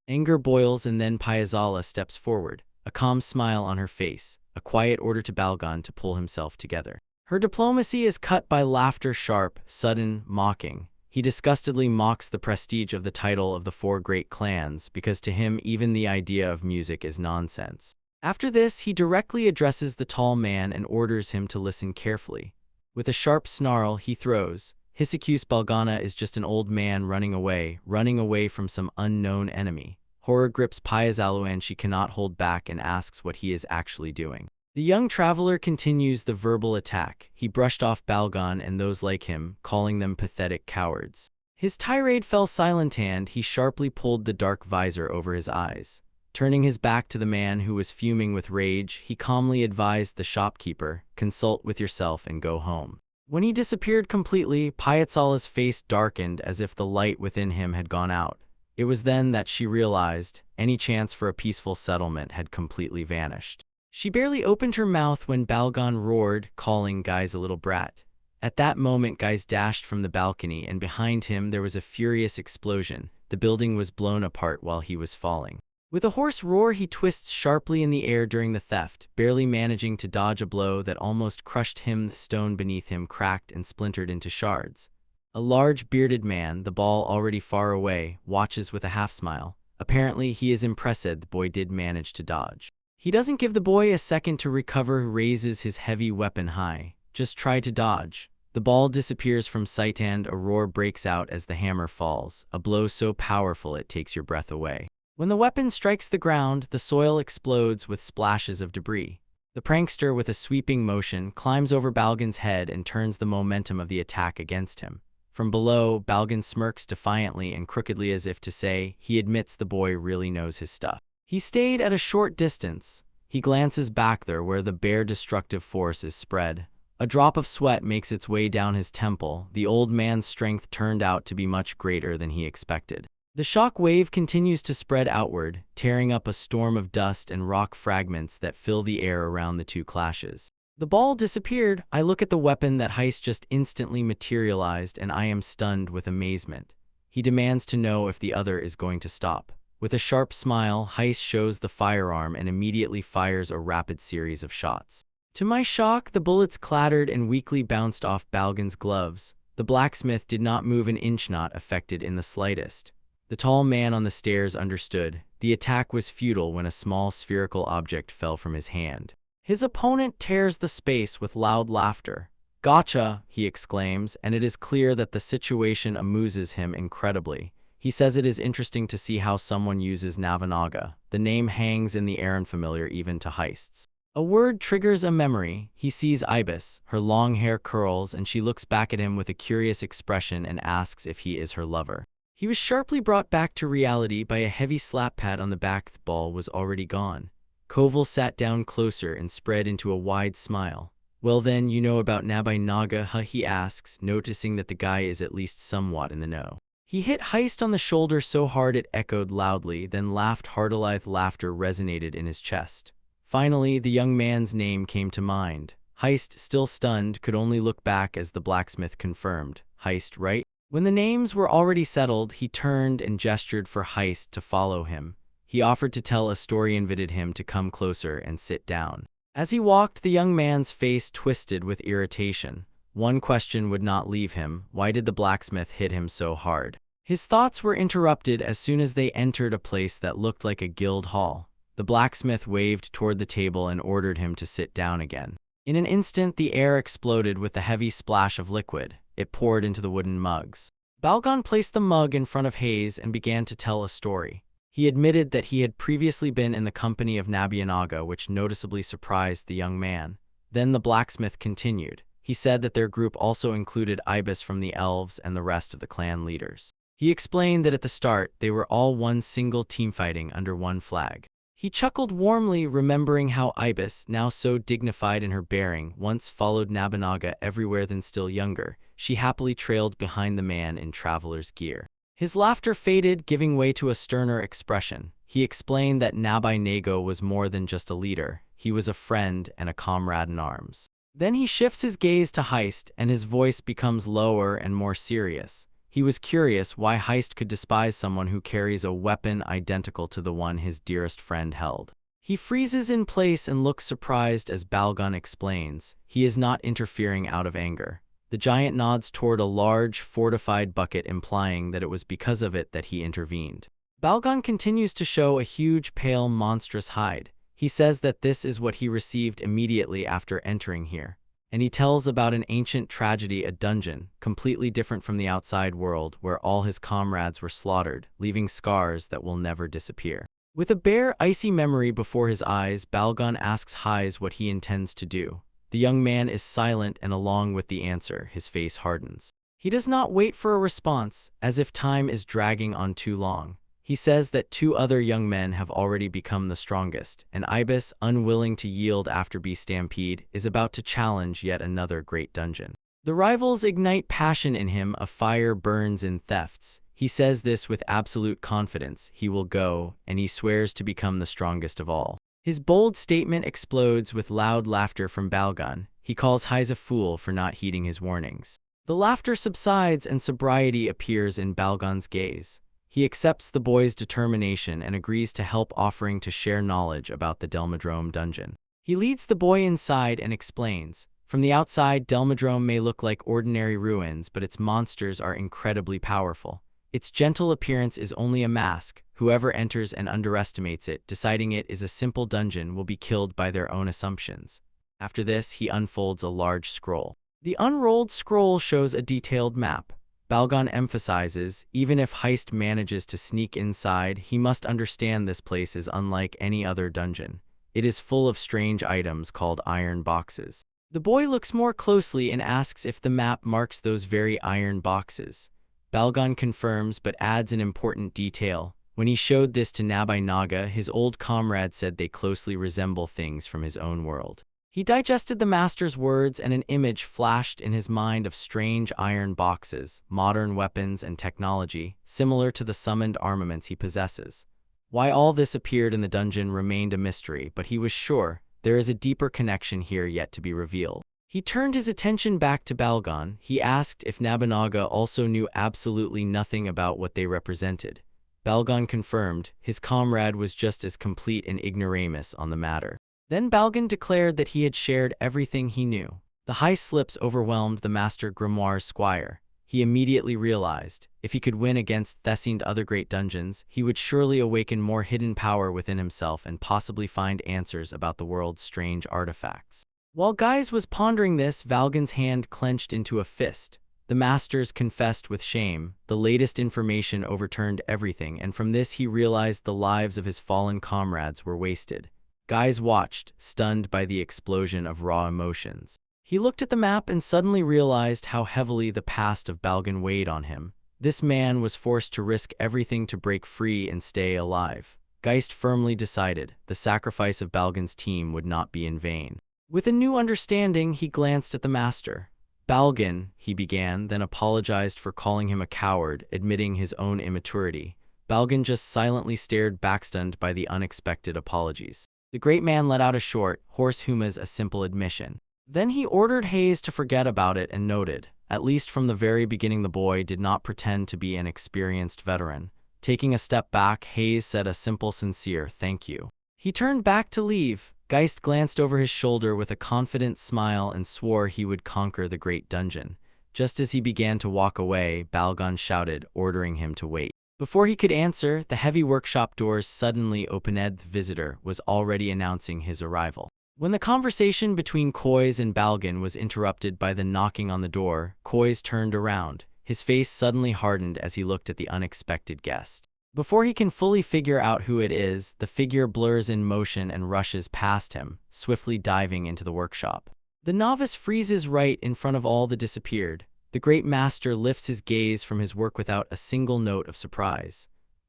Anger boils, and then Piazzala steps forward, a calm smile on her face, a quiet order to Balgon to pull himself together. Her diplomacy is cut by laughter, sharp, sudden, mocking. He disgustedly mocks the prestige of the title of the 4 great clans, because to him even the idea of music is nonsense. After this, he directly addresses the tall man and orders him to listen carefully. With a sharp snarl, he throws, Hisicus Balgana is just an old man running away from some unknown enemy. Horror grips Piazzala and she cannot hold back and asks what he is actually doing. The young traveler continues the verbal attack. He brushed off Balgon and those like him, calling them pathetic cowards. His tirade fell silent and he sharply pulled the dark visor over his eyes. Turning his back to the man who was fuming with rage, he calmly advised the shopkeeper, "Consult with yourself and go home." When he disappeared completely, Piazzala's face darkened as if the light within him had gone out. It was then that she realized any chance for a peaceful settlement had completely vanished. She barely opened her mouth when Balgon roared, calling Guys a little brat. At that moment, Guys dashed from the balcony, and behind him there was a furious explosion. The building was blown apart while he was falling. With a hoarse roar, he twists sharply in the air during the theft, barely managing to dodge a blow that almost crushed him. The stone beneath him cracked and splintered into shards. A large, bearded man, the ball already far away, watches with a half-smile. Apparently, he is impressed the boy did manage to dodge. He doesn't give the boy a second to recover, raises his heavy weapon high. "Just try to dodge." The ball disappears from sight and a roar breaks out as the hammer falls, a blow so powerful it takes your breath away. When the weapon strikes the ground, the soil explodes with splashes of debris. The prankster, with a sweeping motion, climbs over Balgon's head and turns the momentum of the attack against him. From below, Balgon smirks defiantly and crookedly as if to say he admits the boy really knows his stuff. He stayed at a short distance. He glances back there where the bare destructive force is spread. A drop of sweat makes its way down his temple. The old man's strength turned out to be much greater than he expected. The shock wave continues to spread outward, tearing up a storm of dust and rock fragments that fill the air around the two clashes. The ball disappeared. I look at the weapon that Heist just instantly materialized, and I am stunned with amazement. He demands to know if the other is going to stop. With a sharp smile, Heist shows the firearm and immediately fires a rapid series of shots. To my shock, the bullets clattered and weakly bounced off Balgon's gloves. The blacksmith did not move an inch, not affected in the slightest. The tall man on the stairs understood. The attack was futile when a small spherical object fell from his hand. His opponent tears the space with loud laughter. "Gotcha," he exclaims, and it is clear that the situation amuses him incredibly. He says it is interesting to see how someone uses Nobunaga. The name hangs in the air and familiar even to Heists. A word triggers a memory. He sees Ibis. Her long hair curls, and she looks back at him with a curious expression and asks if he is her lover. He was sharply brought back to reality by a heavy slap pat on the back. The ball was already gone. Koval sat down closer and spread into a wide smile. "Well then, you know about Nobunaga, huh?" he asks, noticing that the guy is at least somewhat in the know. He hit Heist on the shoulder so hard it echoed loudly, then laughed heartily. Laughter resonated in his chest. Finally, the young man's name came to mind. Heist, still stunned, could only look back as the blacksmith confirmed. "Heist, right?" When the names were already settled, he turned and gestured for Heist to follow him. He offered to tell a story, invited him to come closer and sit down. As he walked, the young man's face twisted with irritation. One question would not leave him: why did the blacksmith hit him so hard? His thoughts were interrupted as soon as they entered a place that looked like a guild hall. The blacksmith waved toward the table and ordered him to sit down again. In an instant, the air exploded with a heavy splash of liquid. It poured into the wooden mugs. Balgon placed the mug in front of Hayes and began to tell a story. He admitted that he had previously been in the company of Nobunaga, which noticeably surprised the young man. Then the blacksmith continued. He said that their group also included Ibis from the elves and the rest of the clan leaders. He explained that at the start, they were all one single team fighting under one flag. He chuckled warmly, remembering how Ibis, now so dignified in her bearing, once followed Nobunaga everywhere. Then still younger, she happily trailed behind the man in traveler's gear. His laughter faded, giving way to a sterner expression. He explained that Nobunaga was more than just a leader. He was a friend and a comrade in arms. Then he shifts his gaze to Heist, and his voice becomes lower and more serious. He was curious why Heist could despise someone who carries a weapon identical to the one his dearest friend held. He freezes in place and looks surprised as Balgon explains. He is not interfering out of anger. The giant nods toward a large, fortified bucket, implying that it was because of it that he intervened. Balgon continues to show a huge, pale, monstrous hide. He says that this is what he received immediately after entering here. And he tells about an ancient tragedy, a dungeon, completely different from the outside world, where all his comrades were slaughtered, leaving scars that will never disappear. With a bare, icy memory before his eyes, Balgon asks Heise what he intends to do. The young man is silent, and along with the answer, his face hardens. He does not wait for a response, as if time is dragging on too long. He says that 2 other young men have already become the strongest, and Ibis, unwilling to yield after B Stampede, is about to challenge yet another great dungeon. The rivals ignite passion in him, a fire burns in thefts. He says this with absolute confidence. He will go, and he swears to become the strongest of all. His bold statement explodes with loud laughter from Balgon. He calls Heise a fool for not heeding his warnings. The laughter subsides and sobriety appears in Balgon's gaze. He accepts the boy's determination and agrees to help, offering to share knowledge about the Delmadrome dungeon. He leads the boy inside and explains, from the outside, Delmadrome may look like ordinary ruins, but its monsters are incredibly powerful. Its gentle appearance is only a mask. Whoever enters and underestimates it, deciding it is a simple dungeon, will be killed by their own assumptions. After this, he unfolds a large scroll. The unrolled scroll shows a detailed map. Balgon emphasizes, even if Heist manages to sneak inside, he must understand this place is unlike any other dungeon. It is full of strange items called iron boxes. The boy looks more closely and asks if the map marks those very iron boxes. Balgon confirms but adds an important detail. When he showed this to Nabai Naga, his old comrade said they closely resemble things from his own world. He digested the master's words, and an image flashed in his mind of strange iron boxes, modern weapons and technology, similar to the summoned armaments he possesses. Why all this appeared in the dungeon remained a mystery, but he was sure there is a deeper connection here yet to be revealed. He turned his attention back to Balgon. He asked if Nabai also knew absolutely nothing about what they represented. Balgon confirmed his comrade was just as complete an ignoramus on the matter. Then Balgon declared that he had shared everything he knew. The high slips overwhelmed the Master Grimoire's squire. He immediately realized, if he could win against Thessined other great dungeons, he would surely awaken more hidden power within himself and possibly find answers about the world's strange artifacts. While Guise was pondering this, Balgon's hand clenched into a fist. The masters confessed with shame. The latest information overturned everything, and from this he realized the lives of his fallen comrades were wasted. Guise watched, stunned by the explosion of raw emotions. He looked at the map and suddenly realized how heavily the past of Balgon weighed on him. This man was forced to risk everything to break free and stay alive. Geist firmly decided the sacrifice of Balgon's team would not be in vain. With a new understanding, he glanced at the master. Balgon, he began, then apologized for calling him a coward, admitting his own immaturity. Balgon just silently stared, backstunned by the unexpected apologies. The great man let out a short, hoarse humas, a simple admission. Then he ordered Heise to forget about it and noted, at least from the very beginning the boy did not pretend to be an experienced veteran. Taking a step back, Heise said a simple, sincere thank you. He turned back to leave. Geist glanced over his shoulder with a confident smile and swore he would conquer the great dungeon. Just as he began to walk away, Balgon shouted, ordering him to wait. Before he could answer, the heavy workshop doors suddenly opened. The visitor was already announcing his arrival. When the conversation between Koiz and Balgon was interrupted by the knocking on the door, Koiz turned around. His face suddenly hardened as he looked at the unexpected guest. Before he can fully figure out who it is, the figure blurs in motion and rushes past him, swiftly diving into the workshop. The novice freezes right in front of all the disappeared. The great master lifts his gaze from his work without a single note of surprise.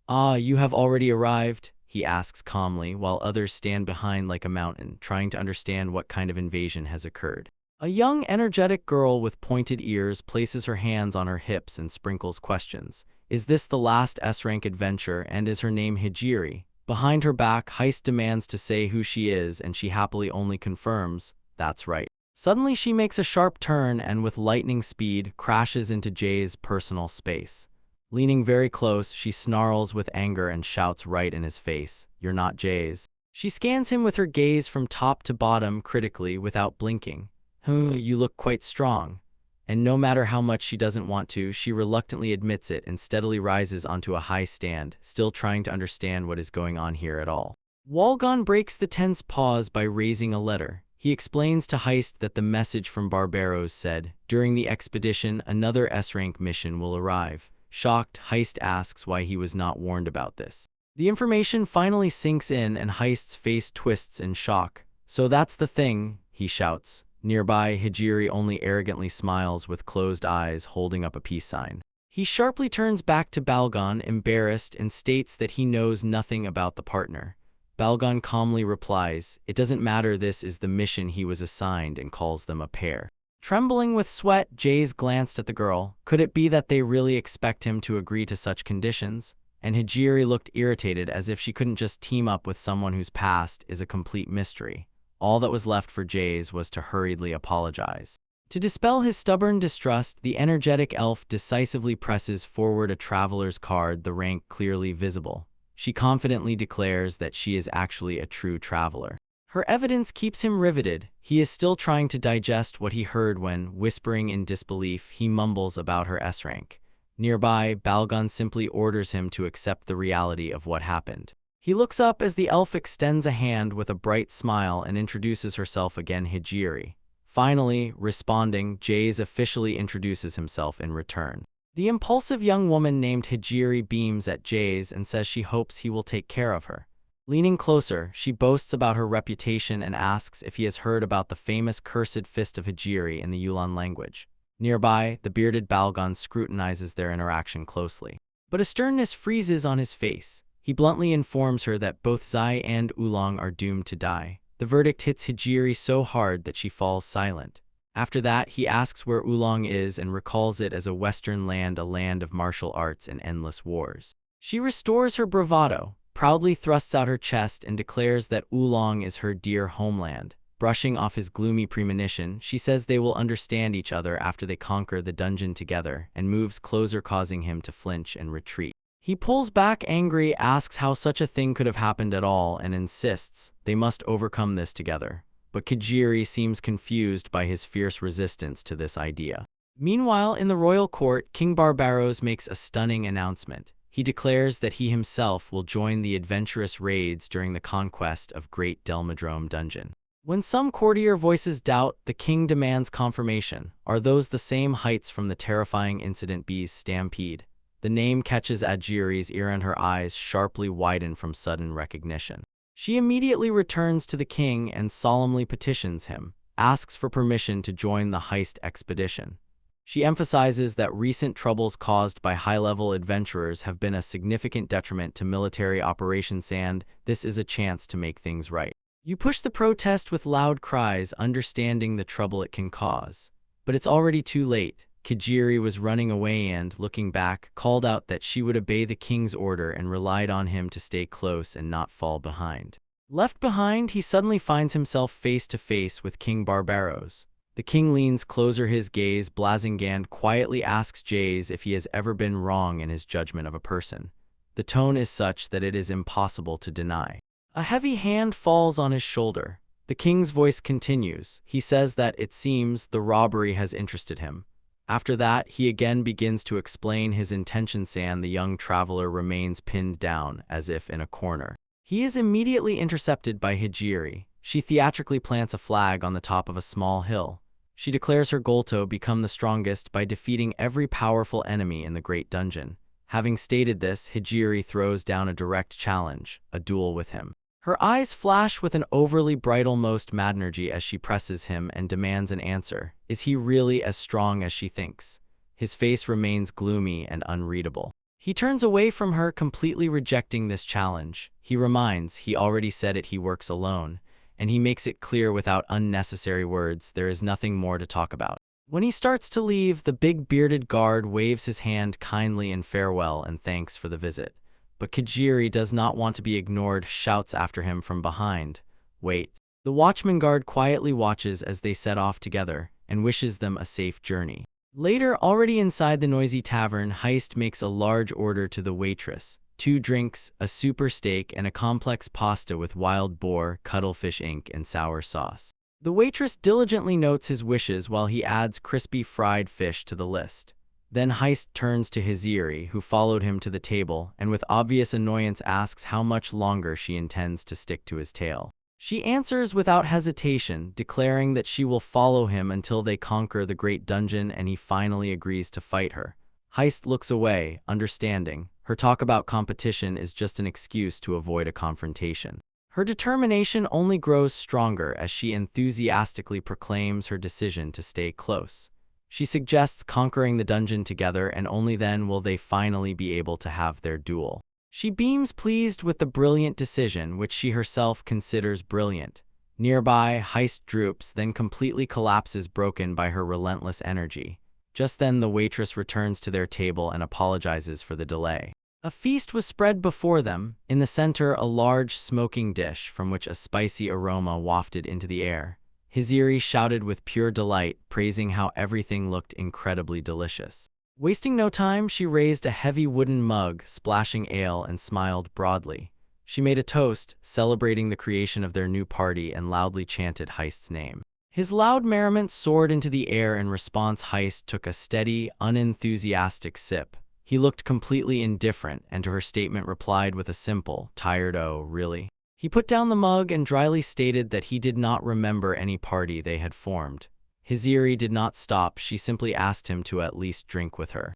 "Ah, you have already arrived?" he asks calmly, while others stand behind like a mountain, trying to understand what kind of invasion has occurred. A young, energetic girl with pointed ears places her hands on her hips and sprinkles questions. Is this the last S-rank adventure, and is her name Hijiri? Behind her back, Heist demands to say who she is, and she happily only confirms, "That's right." Suddenly she makes a sharp turn and with lightning speed crashes into Jay's personal space. Leaning very close, she snarls with anger and shouts right in his face, "You're not Jay's." She scans him with her gaze from top to bottom critically without blinking. You look quite strong." And no matter how much she doesn't want to, she reluctantly admits it and steadily rises onto a high stand, still trying to understand what is going on here at all. Walgon breaks the tense pause by raising a letter. He explains to Heist that the message from Barbaros said, during the expedition, another S-rank mission will arrive. Shocked, Heist asks why he was not warned about this. The information finally sinks in and Heist's face twists in shock. "So that's the thing," he shouts. Nearby, Hijiri only arrogantly smiles with closed eyes, holding up a peace sign. He sharply turns back to Balgon, embarrassed, and states that he knows nothing about the partner. Balgon calmly replies, "It doesn't matter, this is the mission he was assigned," and calls them a pair. Trembling with sweat, Jays glanced at the girl. Could it be that they really expect him to agree to such conditions? And Hijiri looked irritated, as if she couldn't just team up with someone whose past is a complete mystery. All that was left for Jays was to hurriedly apologize. To dispel his stubborn distrust, the energetic elf decisively presses forward a traveler's card, the rank clearly visible. She confidently declares that she is actually a true traveler. Her evidence keeps him riveted. He is still trying to digest what he heard when, whispering in disbelief, he mumbles about her S rank. Nearby, Balgon simply orders him to accept the reality of what happened. He looks up as the elf extends a hand with a bright smile and introduces herself again, Hijiri. Finally, responding, Jays officially introduces himself in return. The impulsive young woman named Hijiri beams at Jays and says she hopes he will take care of her. Leaning closer, she boasts about her reputation and asks if he has heard about the famous cursed fist of Hijiri in the Yulan language. Nearby, the bearded Balgon scrutinizes their interaction closely. But a sternness freezes on his face. He bluntly informs her that both Zai and Oolong are doomed to die. The verdict hits Hijiri so hard that she falls silent. After that, he asks where Oolong is and recalls it as a western land, a land of martial arts and endless wars. She restores her bravado, proudly thrusts out her chest, and declares that Oolong is her dear homeland. Brushing off his gloomy premonition, she says they will understand each other after they conquer the dungeon together, and moves closer, causing him to flinch and retreat. He pulls back angry, asks how such a thing could have happened at all, and insists they must overcome this together. But Hijiri seems confused by his fierce resistance to this idea. Meanwhile, in the royal court, King Barbaros makes a stunning announcement. He declares that he himself will join the adventurous raids during the conquest of Great Delmadrome Dungeon. When some courtier voices doubt, the king demands confirmation. Are those the same heights from the terrifying incident B's stampede? The name catches Hijiri's ear and her eyes sharply widen from sudden recognition. She immediately returns to the king and solemnly petitions him, asks for permission to join the heist expedition. She emphasizes that recent troubles caused by high-level adventurers have been a significant detriment to military operations, and this is a chance to make things right. You push the protest with loud cries, understanding the trouble it can cause. But it's already too late. Hijiri was running away and, looking back, called out that she would obey the king's order and relied on him to stay close and not fall behind. Left behind, he suddenly finds himself face to face with King Barbaros. The king leans closer, his gaze Blazingand quietly asks Jays if he has ever been wrong in his judgment of a person. The tone is such that it is impossible to deny. A heavy hand falls on his shoulder. The king's voice continues. He says that it seems the robbery has interested him. After that, he again begins to explain his intentions, and the young traveler remains pinned down, as if in a corner. He is immediately intercepted by Hijiri. She theatrically plants a flag on the top of a small hill. She declares her goal to become the strongest by defeating every powerful enemy in the Great Dungeon. Having stated this, Hijiri throws down a direct challenge, a duel with him. Her eyes flash with an overly bright, almost mad energy as she presses him and demands an answer. Is he really as strong as she thinks? His face remains gloomy and unreadable. He turns away from her, completely rejecting this challenge. He reminds, he already said it, he works alone, and he makes it clear without unnecessary words there is nothing more to talk about. When he starts to leave, the big bearded guard waves his hand kindly in farewell and thanks for the visit. But Hijiri does not want to be ignored, shouts after him from behind, "Wait." The watchman guard quietly watches as they set off together and wishes them a safe journey. Later, already inside the noisy tavern, Heist makes a large order to the waitress: 2 drinks, a super steak, and a complex pasta with wild boar, cuttlefish ink, and sour sauce. The waitress diligently notes his wishes while he adds crispy fried fish to the list. Then Heist turns to Hijiri, who followed him to the table, and with obvious annoyance asks how much longer she intends to stick to his tail. She answers without hesitation, declaring that she will follow him until they conquer the Great Dungeon, and he finally agrees to fight her. Heist looks away, understanding. Her talk about competition is just an excuse to avoid a confrontation. Her determination only grows stronger as she enthusiastically proclaims her decision to stay close. She suggests conquering the dungeon together, and only then will they finally be able to have their duel. She beams pleased with the brilliant decision, which she herself considers brilliant. Nearby, Heist droops, then completely collapses, broken by her relentless energy. Just then, the waitress returns to their table and apologizes for the delay. A feast was spread before them. In the center, a large smoking dish from which a spicy aroma wafted into the air. Hiziri shouted with pure delight, praising how everything looked incredibly delicious. Wasting no time, she raised a heavy wooden mug, splashing ale, and smiled broadly. She made a toast, celebrating the creation of their new party, and loudly chanted Heist's name. His loud merriment soared into the air. In response, Heist took a steady, unenthusiastic sip. He looked completely indifferent, and to her statement replied with a simple, tired "Oh, really?" He put down the mug and dryly stated that he did not remember any party they had formed. Hiziri did not stop. She simply asked him to at least drink with her.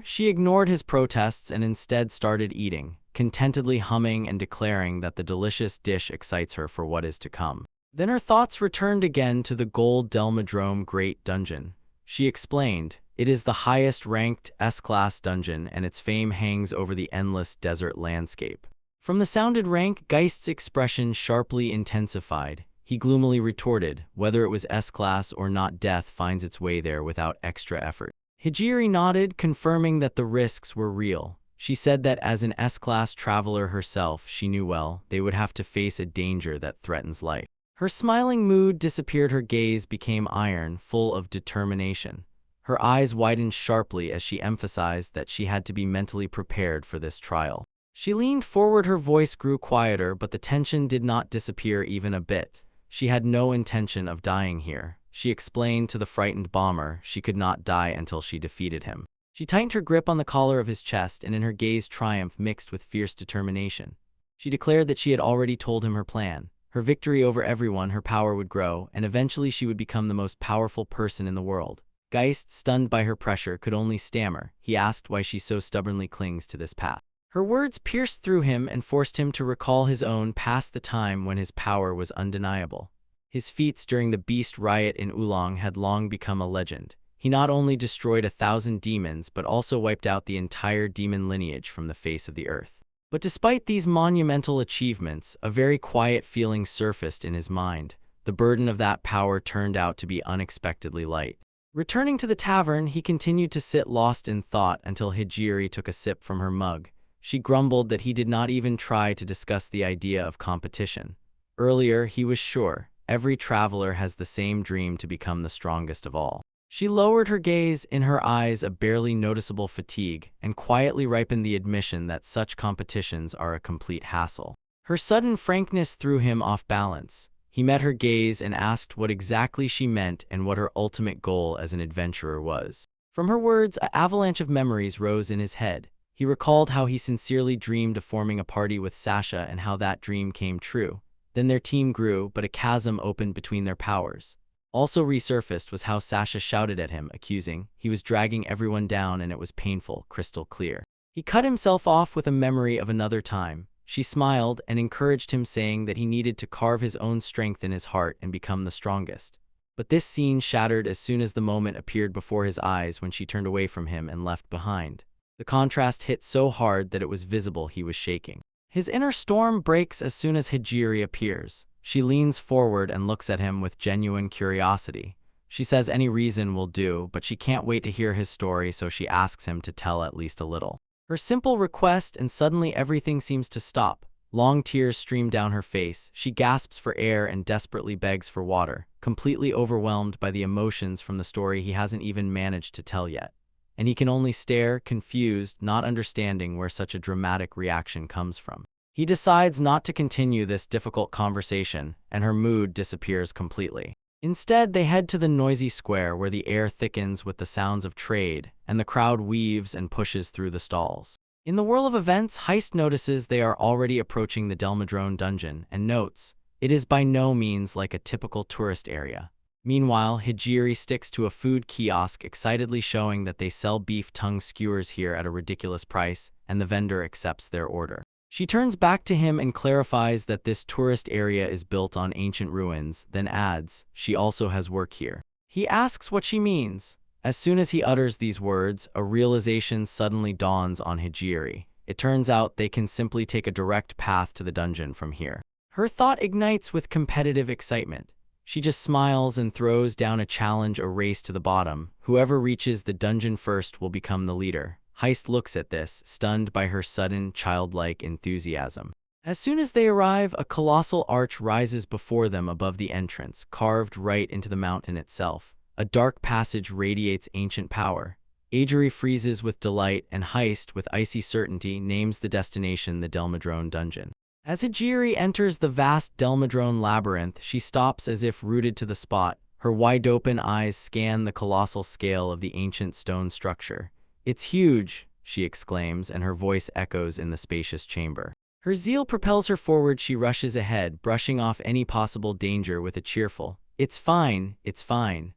She ignored his protests and instead started eating, contentedly humming and declaring that the delicious dish excites her for what is to come. Then her thoughts returned again to the Gold Delmadrome Great Dungeon. She explained, "It is the highest-ranked S-class dungeon, and its fame hangs over the endless desert landscape." From the sounded rank, Geist's expression sharply intensified. He gloomily retorted, "Whether it was S-class or not, death finds its way there without extra effort." Hijiri nodded, confirming that the risks were real. She said that as an S-class traveler herself, she knew well they would have to face a danger that threatens life. Her smiling mood disappeared. Her gaze became iron, full of determination. Her eyes widened sharply as she emphasized that she had to be mentally prepared for this trial. She leaned forward. Her voice grew quieter, but the tension did not disappear even a bit. She had no intention of dying here. She explained to the frightened bomber she could not die until she defeated him. She tightened her grip on the collar of his chest, and in her gaze triumph mixed with fierce determination. She declared that she had already told him her plan. Her victory over everyone, her power would grow, and eventually she would become the most powerful person in the world. Geist, stunned by her pressure, could only stammer. He asked why she so stubbornly clings to this path. Her words pierced through him and forced him to recall his own past, the time when his power was undeniable. His feats during the Beast Riot in Oolong had long become a legend. He not only destroyed 1,000 demons, but also wiped out the entire demon lineage from the face of the earth. But despite these monumental achievements, a very quiet feeling surfaced in his mind. The burden of that power turned out to be unexpectedly light. Returning to the tavern, he continued to sit lost in thought until Hijiri took a sip from her mug. She grumbled that he did not even try to discuss the idea of competition. Earlier, he was sure, every traveler has the same dream to become the strongest of all. She lowered her gaze, in her eyes a barely noticeable fatigue, and quietly ripened the admission that such competitions are a complete hassle. Her sudden frankness threw him off balance. He met her gaze and asked what exactly she meant and what her ultimate goal as an adventurer was. From her words, an avalanche of memories rose in his head. He recalled how he sincerely dreamed of forming a party with Sasha and how that dream came true. Then their team grew, but a chasm opened between their powers. Also resurfaced was how Sasha shouted at him, accusing he was dragging everyone down, and it was painful, crystal clear. He cut himself off with a memory of another time. She smiled and encouraged him, saying that he needed to carve his own strength in his heart and become the strongest. But this scene shattered as soon as the moment appeared before his eyes when she turned away from him and left behind. The contrast hit so hard that it was visible he was shaking. His inner storm breaks as soon as Hijiri appears. She leans forward and looks at him with genuine curiosity. She says any reason will do, but she can't wait to hear his story, so she asks him to tell at least a little. Her simple request, and suddenly everything seems to stop. Long tears stream down her face. She gasps for air and desperately begs for water, completely overwhelmed by the emotions from the story he hasn't even managed to tell yet. And he can only stare, confused, not understanding where such a dramatic reaction comes from. He decides not to continue this difficult conversation, and her mood disappears completely. Instead, they head to the noisy square where the air thickens with the sounds of trade, and the crowd weaves and pushes through the stalls. In the whirl of events, Heist notices they are already approaching the Delmadrone dungeon, and notes, it is by no means like a typical tourist area. Meanwhile, Hijiri sticks to a food kiosk, excitedly showing that they sell beef tongue skewers here at a ridiculous price, and the vendor accepts their order. She turns back to him and clarifies that this tourist area is built on ancient ruins, then adds, she also has work here. He asks what she means. As soon as he utters these words, a realization suddenly dawns on Hijiri. It turns out they can simply take a direct path to the dungeon from here. Her thought ignites with competitive excitement. She just smiles and throws down a challenge, a race to the bottom. Whoever reaches the dungeon first will become the leader. Heist looks at this, stunned by her sudden, childlike enthusiasm. As soon as they arrive, a colossal arch rises before them above the entrance, carved right into the mountain itself. A dark passage radiates ancient power. Hijiri freezes with delight, and Heist, with icy certainty, names the destination the Delmadrone dungeon. As Hijiri enters the vast Delmadrone labyrinth, she stops as if rooted to the spot. Her wide-open eyes scan the colossal scale of the ancient stone structure. "It's huge," she exclaims, and her voice echoes in the spacious chamber. Her zeal propels her forward. She rushes ahead, brushing off any possible danger with a cheerful, "It's fine, it's fine."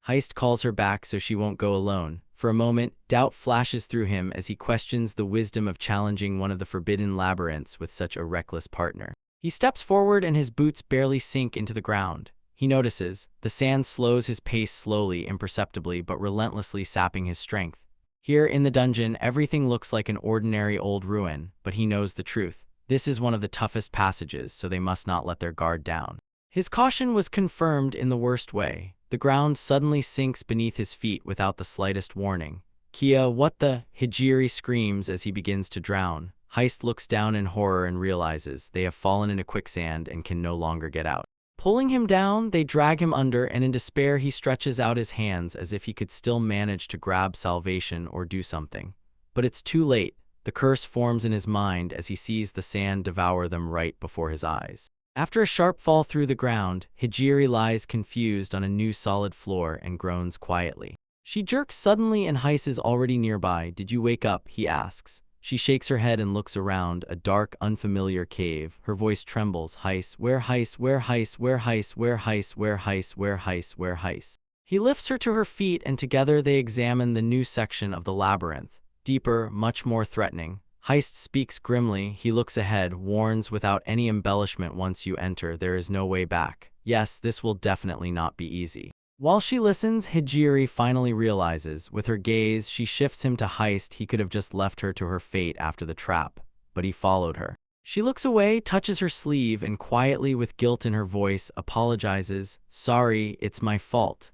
Heist calls her back so she won't go alone. For a moment, doubt flashes through him as he questions the wisdom of challenging one of the forbidden labyrinths with such a reckless partner. He steps forward and his boots barely sink into the ground. He notices the sand slows his pace slowly, imperceptibly, but relentlessly sapping his strength. Here in the dungeon, everything looks like an ordinary old ruin, but he knows the truth. This is one of the toughest passages, so they must not let their guard down. His caution was confirmed in the worst way. The ground suddenly sinks beneath his feet without the slightest warning. "Kia, what the?" Hijiri screams as he begins to drown. Heist looks down in horror and realizes they have fallen into quicksand and can no longer get out. Pulling him down, they drag him under, and in despair he stretches out his hands as if he could still manage to grab salvation or do something. But it's too late. The curse forms in his mind as he sees the sand devour them right before his eyes. After a sharp fall through the ground, Hijiri lies confused on a new solid floor and groans quietly. She jerks suddenly and Heist is already nearby. "Did you wake up?" he asks. She shakes her head and looks around, a dark, unfamiliar cave. Her voice trembles. "Heist, where Heist, where Heist, where Heist, where Heist, where Heist, where Heist, where Heist?" He lifts her to her feet and together they examine the new section of the labyrinth. Deeper, much more threatening. Heist speaks grimly. He looks ahead, warns without any embellishment, "Once you enter, there is no way back. Yes, this will definitely not be easy." While she listens, Hijiri finally realizes. With her gaze, she shifts him to Heist. He could have just left her to her fate after the trap, but he followed her. She looks away, touches her sleeve, and quietly, with guilt in her voice, apologizes. "Sorry, it's my fault."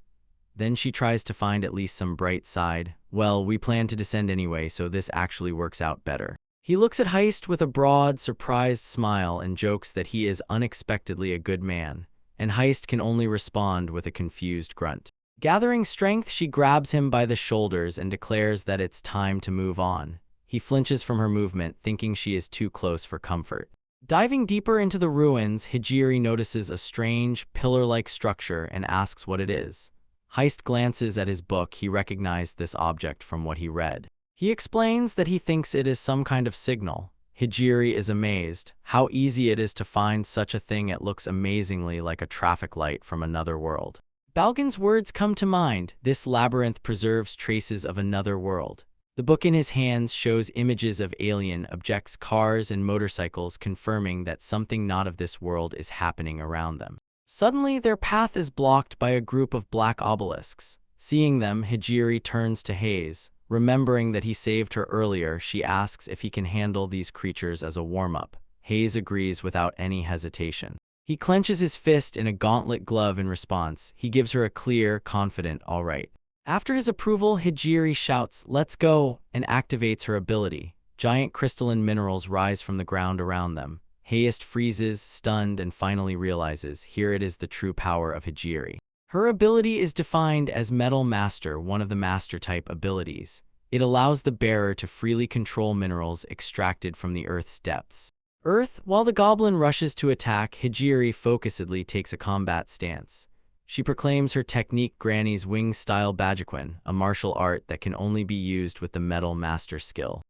Then she tries to find at least some bright side. "Well, we plan to descend anyway, so this actually works out better." He looks at Heist with a broad, surprised smile and jokes that he is unexpectedly a good man, and Heist can only respond with a confused grunt. Gathering strength, she grabs him by the shoulders and declares that it's time to move on. He flinches from her movement, thinking she is too close for comfort. Diving deeper into the ruins, Hijiri notices a strange, pillar-like structure and asks what it is. Heist glances at his book. He recognized this object from what he read. He explains that he thinks it is some kind of signal. Hijiri is amazed. How easy it is to find such a thing. It looks amazingly like a traffic light from another world. Balgan's words come to mind. This labyrinth preserves traces of another world. The book in his hands shows images of alien objects, cars and motorcycles, confirming that something not of this world is happening around them. Suddenly, their path is blocked by a group of black obelisks. Seeing them, Hijiri turns to Hayes. Remembering that he saved her earlier, she asks if he can handle these creatures as a warm-up. Hayes agrees without any hesitation. He clenches his fist in a gauntlet glove in response. He gives her a clear, confident "all right." After his approval, Hijiri shouts, "Let's go," and activates her ability. Giant crystalline minerals rise from the ground around them. Hayes freezes, stunned, and finally realizes here it is, the true power of Hijiri. Her ability is defined as Metal Master, one of the Master-type abilities. It allows the bearer to freely control minerals extracted from the Earth's depths. While the goblin rushes to attack, Hijiri focusedly takes a combat stance. She proclaims her technique Granny's Wing-style Bajiquin, a martial art that can only be used with the Metal Master skill.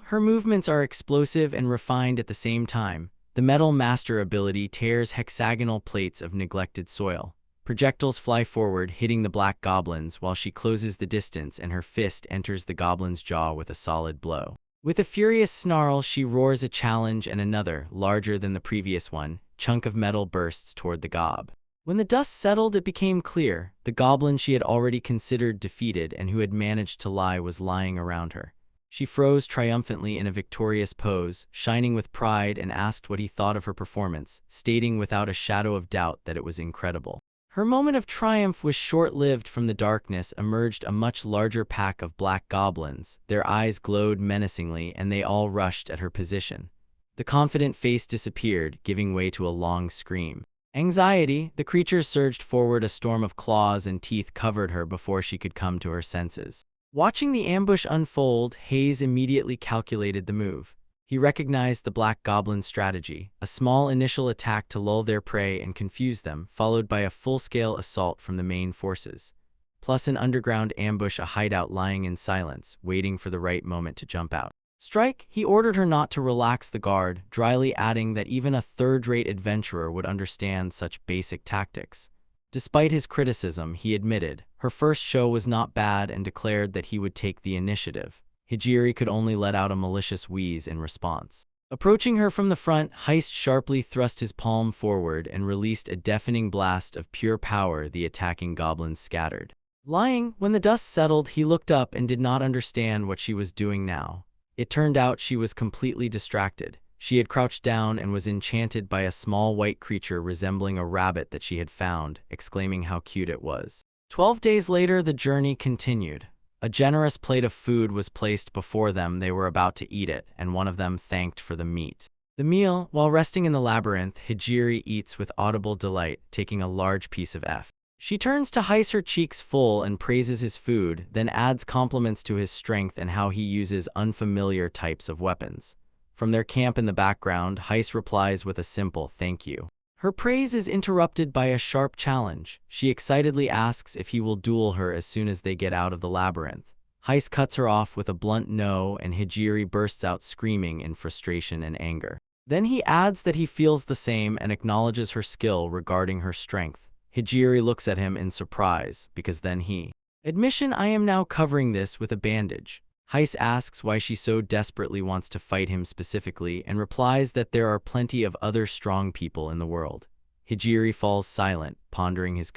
Her movements are explosive and refined at the same time. The Metal Master ability tears hexagonal plates of neglected soil. Projectiles fly forward, hitting the black goblins while she closes the distance and her fist enters the goblin's jaw with a solid blow. With a furious snarl, she roars a challenge and another, larger than the previous one, chunk of metal bursts toward the gob. When the dust settled, it became clear. The goblin she had already considered defeated and who had managed to lie was lying around her. She froze triumphantly in a victorious pose, shining with pride, and asked what he thought of her performance, stating without a shadow of doubt that it was incredible. Her moment of triumph was short-lived. From the darkness emerged a much larger pack of black goblins. Their eyes glowed menacingly, and they all rushed at her position. The confident face disappeared, giving way to a long scream. Anxiety, the creature surged forward. A storm of claws and teeth covered her before she could come to her senses. Watching the ambush unfold, Hayes immediately calculated the move. He recognized the black goblin's strategy, a small initial attack to lull their prey and confuse them, followed by a full-scale assault from the main forces. Plus an underground ambush, a hideout lying in silence, waiting for the right moment to jump out. Strike, he ordered her not to relax the guard, dryly adding that even a third-rate adventurer would understand such basic tactics. Despite his criticism, he admitted, her first show was not bad and declared that he would take the initiative. Hijiri could only let out a malicious wheeze in response. Approaching her from the front, Heist sharply thrust his palm forward and released a deafening blast of pure power. The attacking goblins scattered. Lying, when the dust settled, he looked up and did not understand what she was doing now. It turned out she was completely distracted. She had crouched down and was enchanted by a small white creature resembling a rabbit that she had found, exclaiming how cute it was. 12 days later, the journey continued. A generous plate of food was placed before them. They were about to eat it, and one of them thanked for the meat. The meal, while resting in the labyrinth, Hijiri eats with audible delight, taking a large piece of F. She turns to Heist, her cheeks full, and praises his food, then adds compliments to his strength and how he uses unfamiliar types of weapons. From their camp in the background, Heist replies with a simple thank you. Her praise is interrupted by a sharp challenge. She excitedly asks if he will duel her as soon as they get out of the labyrinth. Heist cuts her off with a blunt no, and Hijiri bursts out screaming in frustration and anger. Then he adds that he feels the same and acknowledges her skill regarding her strength. Hijiri looks at him in surprise, because then he admission, I am now covering this with a bandage. Heist asks why she so desperately wants to fight him specifically and replies that there are plenty of other strong people in the world. Hijiri falls silent, pondering his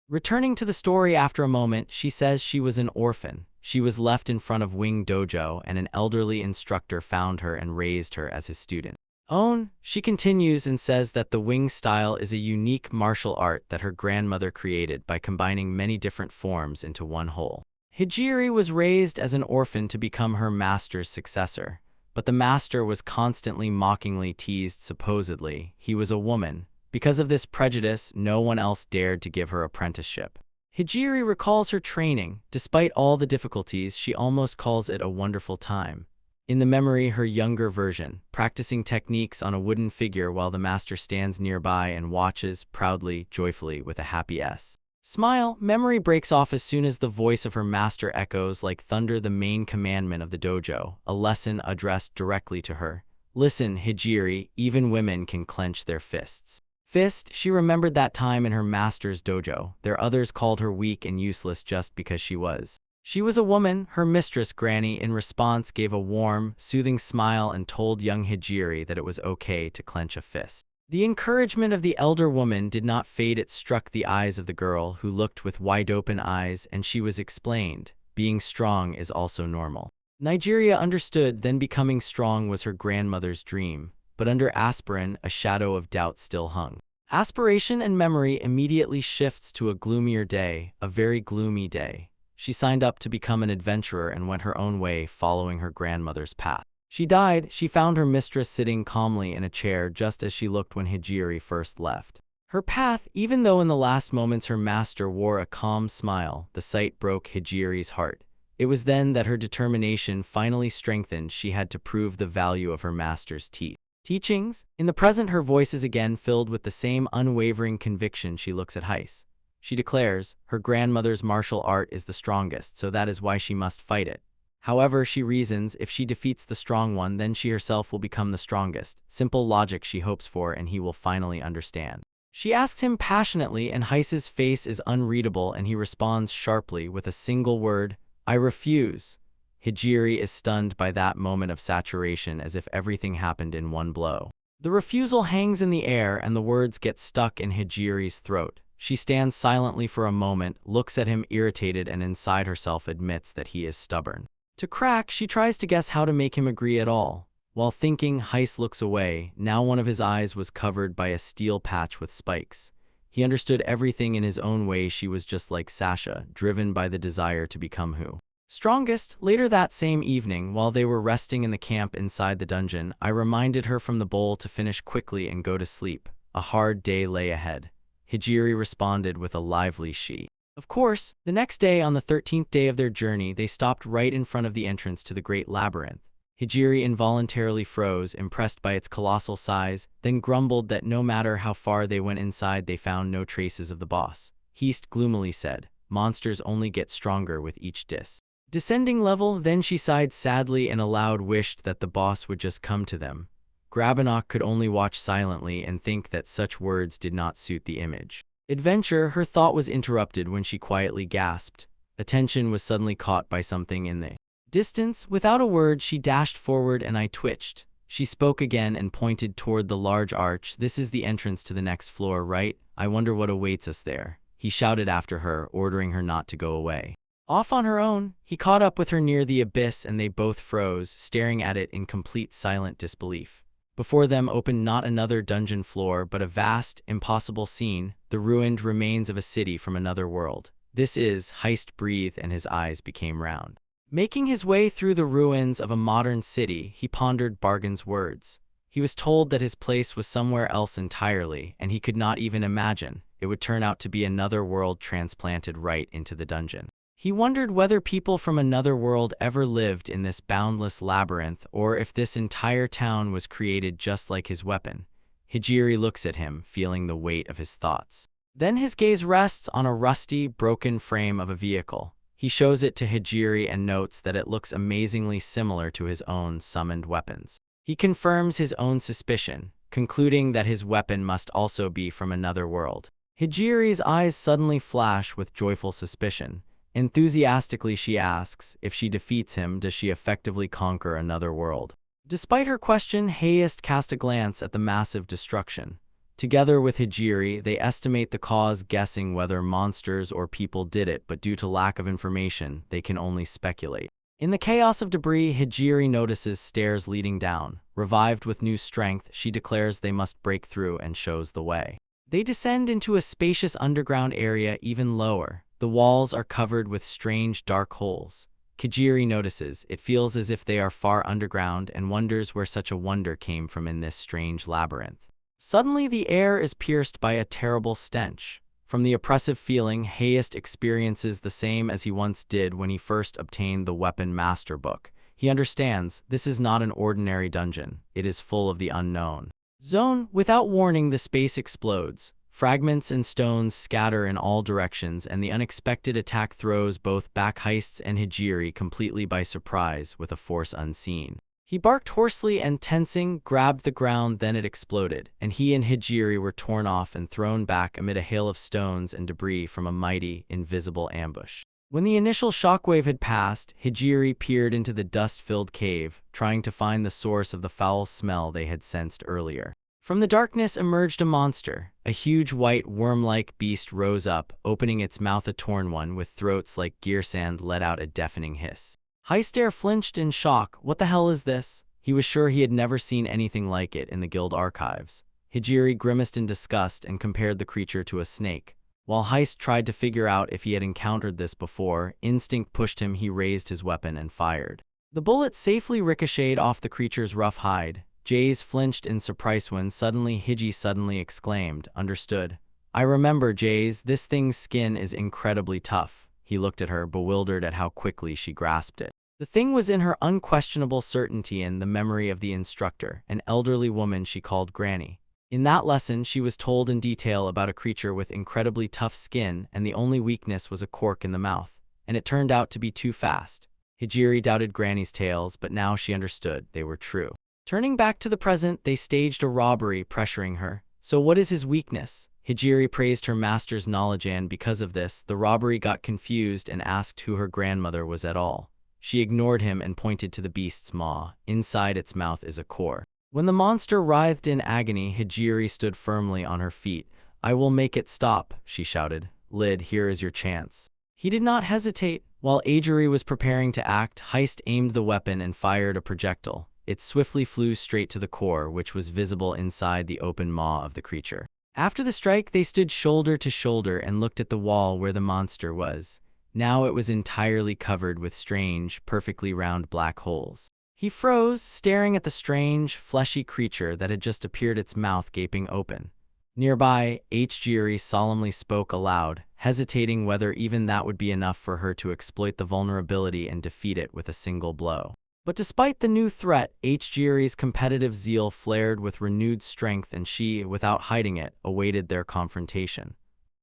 Returning to the story after a moment, she says she was an orphan. She was left in front of Wing Dojo and an elderly instructor found her and raised her as his student. She continues and says that the Wing style is a unique martial art that her grandmother created by combining many different forms into one whole. Hijiri was raised as an orphan to become her master's successor, but the master was constantly mockingly teased. Supposedly, he was a woman. Because of this prejudice, no one else dared to give her apprenticeship. Hijiri recalls her training. Despite all the difficulties, she almost calls it a wonderful time. In the memory, her younger version, practicing techniques on a wooden figure while the master stands nearby and watches, proudly, joyfully, with a happy smile. Memory breaks off as soon as the voice of her master echoes like thunder the main commandment of the dojo, a lesson addressed directly to her. Listen, Hijiri, even women can clench their fists. She remembered that time in her master's dojo. There others called her weak and useless just because she was a woman. Her mistress, Granny, in response gave a warm, soothing smile and told young Hijiri that it was okay to clench a fist. The encouragement of the elder woman did not fade. It struck the eyes of the girl, who looked with wide-open eyes, and she was explained, being strong is also normal. Nigeria understood then becoming strong was her grandmother's dream, but under aspirin, a shadow of doubt still hung. Aspiration and memory immediately shifts to a gloomier day, a very gloomy day. She signed up to become an adventurer and went her own way, following her grandmother's path. She died. She found her mistress sitting calmly in a chair just as she looked when Hijiri first left her path. Even though in the last moments her master wore a calm smile, the sight broke Hijiri's heart. It was then that her determination finally strengthened. She had to prove the value of her master's teachings. In the present, her voice is again filled with the same unwavering conviction. She looks at Heist. She declares, her grandmother's martial art is the strongest, so that is why she must fight it. However, she reasons, if she defeats the strong one, then she herself will become the strongest. Simple logic she hopes for, and he will finally understand. She asks him passionately, and Heise's face is unreadable and he responds sharply with a single word, "I refuse." Hijiri is stunned by that moment of saturation, as if everything happened in one blow. The refusal hangs in the air and the words get stuck in Hijiri's throat. She stands silently for a moment, looks at him irritated, and inside herself admits that he is stubborn. To crack, she tries to guess how to make him agree at all. While thinking, Heise looks away. Now one of his eyes was covered by a steel patch with spikes. He understood everything in his own way. She was just like Sasha, driven by the desire to become who? Strongest. Later that same evening, while they were resting in the camp inside the dungeon, I reminded her from the bowl to finish quickly and go to sleep. A hard day lay ahead. Hijiri responded with a lively she. Of course, the next day, on the 13th day of their journey, they stopped right in front of the entrance to the great labyrinth. Hijiri involuntarily froze, impressed by its colossal size, then grumbled that no matter how far they went inside, they found no traces of the boss. Heist gloomily said, "Monsters only get stronger with each descending level." Then she sighed sadly and aloud wished that the boss would just come to them. Grabanok could only watch silently and think that such words did not suit the image. Adventure, her thought was interrupted when she quietly gasped. Attention was suddenly caught by something in the distance. Without a word, she dashed forward and I twitched. She spoke again and pointed toward the large arch. "This is the entrance to the next floor, right? I wonder what awaits us there." He shouted after her, ordering her not to go away. Off on her own, he caught up with her near the abyss and they both froze, staring at it in complete silent disbelief. Before them opened not another dungeon floor, but a vast, impossible scene, the ruined remains of a city from another world. "This is," Heist breathed and his eyes became round. Making his way through the ruins of a modern city, he pondered Bargain's words. He was told that his place was somewhere else entirely, and he could not even imagine it would turn out to be another world transplanted right into the dungeon. He wondered whether people from another world ever lived in this boundless labyrinth, or if this entire town was created just like his weapon. Hijiri looks at him, feeling the weight of his thoughts. Then his gaze rests on a rusty, broken frame of a vehicle. He shows it to Hijiri and notes that it looks amazingly similar to his own summoned weapons. He confirms his own suspicion, concluding that his weapon must also be from another world. Hijiri's eyes suddenly flash with joyful suspicion. Enthusiastically she asks, if she defeats him, does she effectively conquer another world? Despite her question, Heist cast a glance at the massive destruction. Together with Hijiri, they estimate the cause, guessing whether monsters or people did it, but due to lack of information, they can only speculate. In the chaos of debris, Hijiri notices stairs leading down. Revived with new strength, she declares they must break through and shows the way. They descend into a spacious underground area even lower. The walls are covered with strange dark holes. Hijiri notices it feels as if they are far underground and wonders where such a wonder came from in this strange labyrinth. Suddenly the air is pierced by a terrible stench. From the oppressive feeling, Heist experiences the same as he once did when he first obtained the Weapon Master book. He understands this is not an ordinary dungeon. It is full of the unknown. Zone. Without warning, the space explodes. Fragments and stones scatter in all directions, and the unexpected attack throws both back Heists and Hijiri completely by surprise with a force unseen. He barked hoarsely and, tensing, grabbed the ground. Then it exploded, and he and Hijiri were torn off and thrown back amid a hail of stones and debris from a mighty, invisible ambush. When the initial shockwave had passed, Hijiri peered into the dust-filled cave, trying to find the source of the foul smell they had sensed earlier. From the darkness emerged a monster. A huge white worm-like beast rose up, opening its mouth. A torn one with throats like gear sand let out a deafening hiss. Heister flinched in shock. What the hell is this? He was sure he had never seen anything like it in the guild archives. Hijiri grimaced in disgust and compared the creature to a snake. While Heist tried to figure out if he had encountered this before, instinct pushed him. He raised his weapon and fired. The bullet safely ricocheted off the creature's rough hide. Jays flinched in surprise when Hiji suddenly exclaimed, "Understood. I remember, Jays, this thing's skin is incredibly tough." He looked at her, bewildered at how quickly she grasped it. The thing was in her unquestionable certainty in the memory of the instructor, an elderly woman she called Granny. In that lesson, she was told in detail about a creature with incredibly tough skin, and the only weakness was a cork in the mouth, and it turned out to be too fast. Hijiri doubted Granny's tales, but now she understood they were true. Turning back to the present, they staged a robbery, pressuring her. "So what is his weakness?" Hijiri praised her master's knowledge and, because of this, the robbery got confused and asked who her grandmother was at all. She ignored him and pointed to the beast's maw. Inside its mouth is a core. When the monster writhed in agony, Hijiri stood firmly on her feet. "I will make it stop," she shouted. "Lid, here is your chance." He did not hesitate. While Hijiri was preparing to act, Heist aimed the weapon and fired a projectile. It swiftly flew straight to the core, which was visible inside the open maw of the creature. After the strike, they stood shoulder to shoulder and looked at the wall where the monster was. Now it was entirely covered with strange, perfectly round black holes. He froze, staring at the strange, fleshy creature that had just appeared, its mouth gaping open. Nearby, Hijiri solemnly spoke aloud, hesitating whether even that would be enough for her to exploit the vulnerability and defeat it with a single blow. But despite the new threat, Hijiri's competitive zeal flared with renewed strength, and she, without hiding it, awaited their confrontation.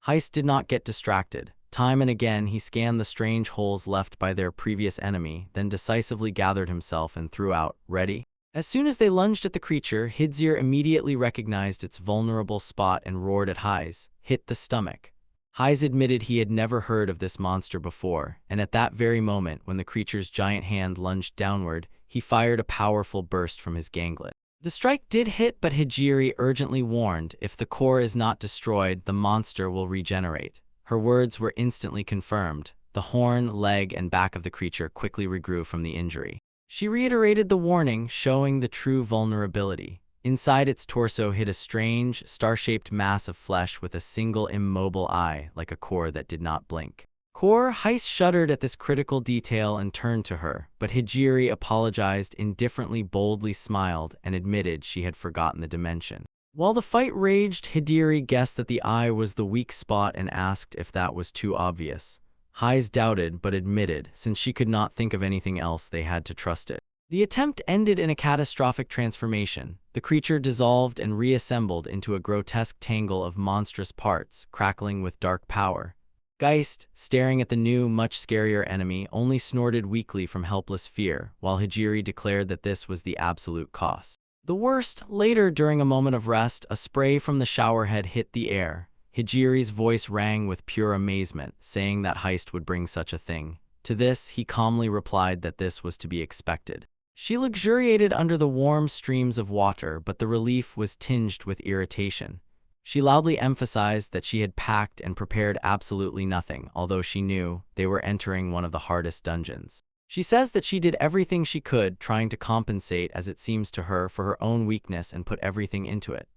Heist did not get distracted. Time and again he scanned the strange holes left by their previous enemy, then decisively gathered himself and threw out, "Ready?" As soon as they lunged at the creature, Hijiri immediately recognized its vulnerable spot and roared at Heist, "Hit the stomach." Heist admitted he had never heard of this monster before, and at that very moment, when the creature's giant hand lunged downward, he fired a powerful burst from his ganglet. The strike did hit, but Hijiri urgently warned, "If the core is not destroyed, the monster will regenerate." Her words were instantly confirmed. The horn, leg, and back of the creature quickly regrew from the injury. She reiterated the warning, showing the true vulnerability. Inside its torso hid a strange, star-shaped mass of flesh with a single immobile eye, like a core that did not blink. Heist shuddered at this critical detail and turned to her, but Hijiri apologized indifferently, boldly smiled, and admitted she had forgotten the dimension. While the fight raged, Hijiri guessed that the eye was the weak spot and asked if that was too obvious. Heist doubted, but admitted, since she could not think of anything else, they had to trust it. The attempt ended in a catastrophic transformation. The creature dissolved and reassembled into a grotesque tangle of monstrous parts, crackling with dark power. Geist, staring at the new, much scarier enemy, only snorted weakly from helpless fear, while Hijiri declared that this was the absolute cost. The worst, later during a moment of rest, a spray from the showerhead hit the air. Hijiri's voice rang with pure amazement, saying that Heist would bring such a thing. To this, he calmly replied that this was to be expected. She luxuriated under the warm streams of water, but the relief was tinged with irritation. She loudly emphasized that she had packed and prepared absolutely nothing, although she knew they were entering one of the hardest dungeons. She says that she did everything she could, trying to compensate, as it seems to her, for her own weakness and put everything into it.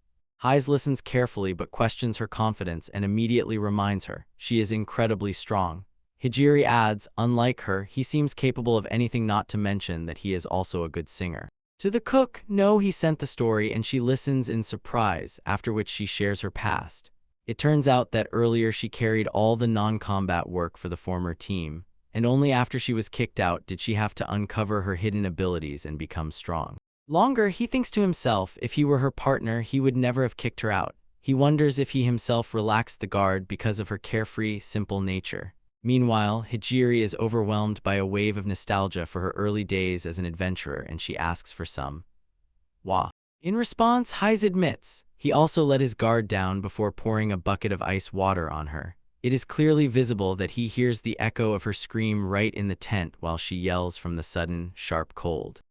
Heist listens carefully but questions her confidence and immediately reminds her she is incredibly strong. Hijiri adds, unlike her, he seems capable of anything, not to mention that he is also a good singer. To the cook, no, he sent the story, and she listens in surprise, after which she shares her past. It turns out that earlier she carried all the non-combat work for the former team, and only after she was kicked out did she have to uncover her hidden abilities and become strong. Longer, he thinks to himself, if he were her partner, he would never have kicked her out. He wonders if he himself relaxed the guard because of her carefree, simple nature. Meanwhile, Hijiri is overwhelmed by a wave of nostalgia for her early days as an adventurer, and she asks for some wa. In response, Heist admits he also let his guard down before pouring a bucket of ice water on her. It is clearly visible that he hears the echo of her scream right in the tent while she yells from the sudden, sharp cold.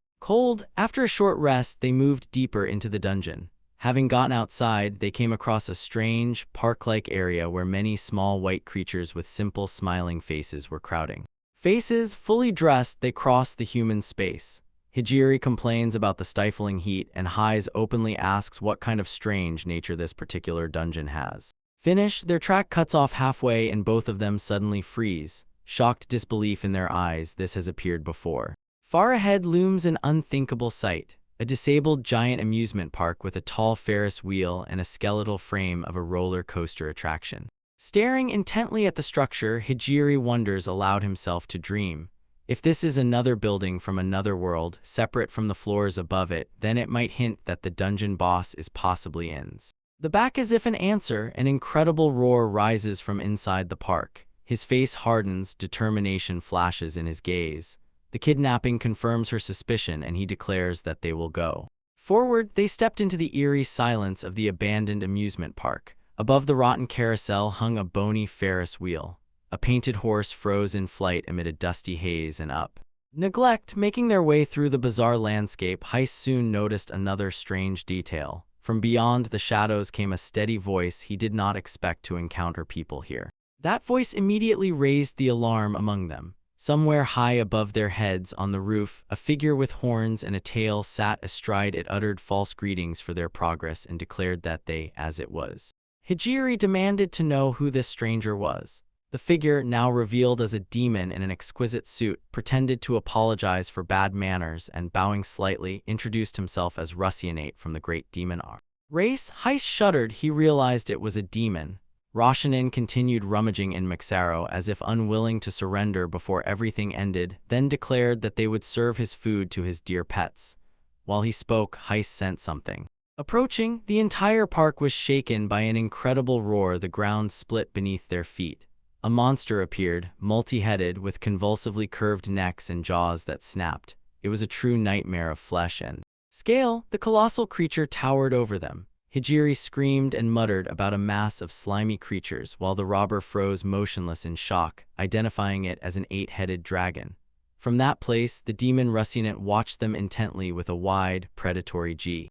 After a short rest, they moved deeper into the dungeon. Having gotten outside, they came across a strange, park-like area where many small white creatures with simple, smiling faces were crowding. Fully dressed, they crossed the human space. Hijiri complains about the stifling heat, and Heist openly asks what kind of strange nature this particular dungeon has. Their track cuts off halfway and both of them suddenly freeze. Shocked disbelief in their eyes, this has appeared before. Far ahead looms an unthinkable sight. A disabled giant amusement park with a tall Ferris wheel and a skeletal frame of a roller coaster attraction. Staring intently at the structure, Hijiri wonders aloud himself to dream. If this is another building from another world, separate from the floors above it, then it might hint that the dungeon boss is possibly ins. The back as if an answer, an incredible roar rises from inside the park. His face hardens, determination flashes in his gaze. The kidnapping confirms her suspicion, and he declares that they will go forward. They stepped into the eerie silence of the abandoned amusement park. Above the rotten carousel hung a bony Ferris wheel. A painted horse froze in flight amid a dusty haze and up. Neglect, making their way through the bizarre landscape, Heist soon noticed another strange detail. From beyond the shadows came a steady voice he did not expect to encounter people here. That voice immediately raised the alarm among them. Somewhere high above their heads on the roof, a figure with horns and a tail sat astride it, uttered false greetings for their progress and declared that they, as it was. Hijiri demanded to know who this stranger was. The figure, now revealed as a demon in an exquisite suit, pretended to apologize for bad manners and, bowing slightly, introduced himself as Russionate from the Great Demon Art. Race? Heist shuddered. He realized it was a demon. Roshanin continued rummaging in Mixaro as if unwilling to surrender before everything ended, then declared that they would serve his food to his dear pets. While he spoke, Heist sensed something. Approaching, the entire park was shaken by an incredible roar. The ground split beneath their feet. A monster appeared, multi-headed, with convulsively curved necks and jaws that snapped. It was a true nightmare of flesh and scale. The colossal creature towered over them. Hijiri screamed and muttered about a mass of slimy creatures while the robber froze motionless in shock, identifying it as an 8-headed dragon. From that place, the demon Russionate watched them intently with a wide, predatory G.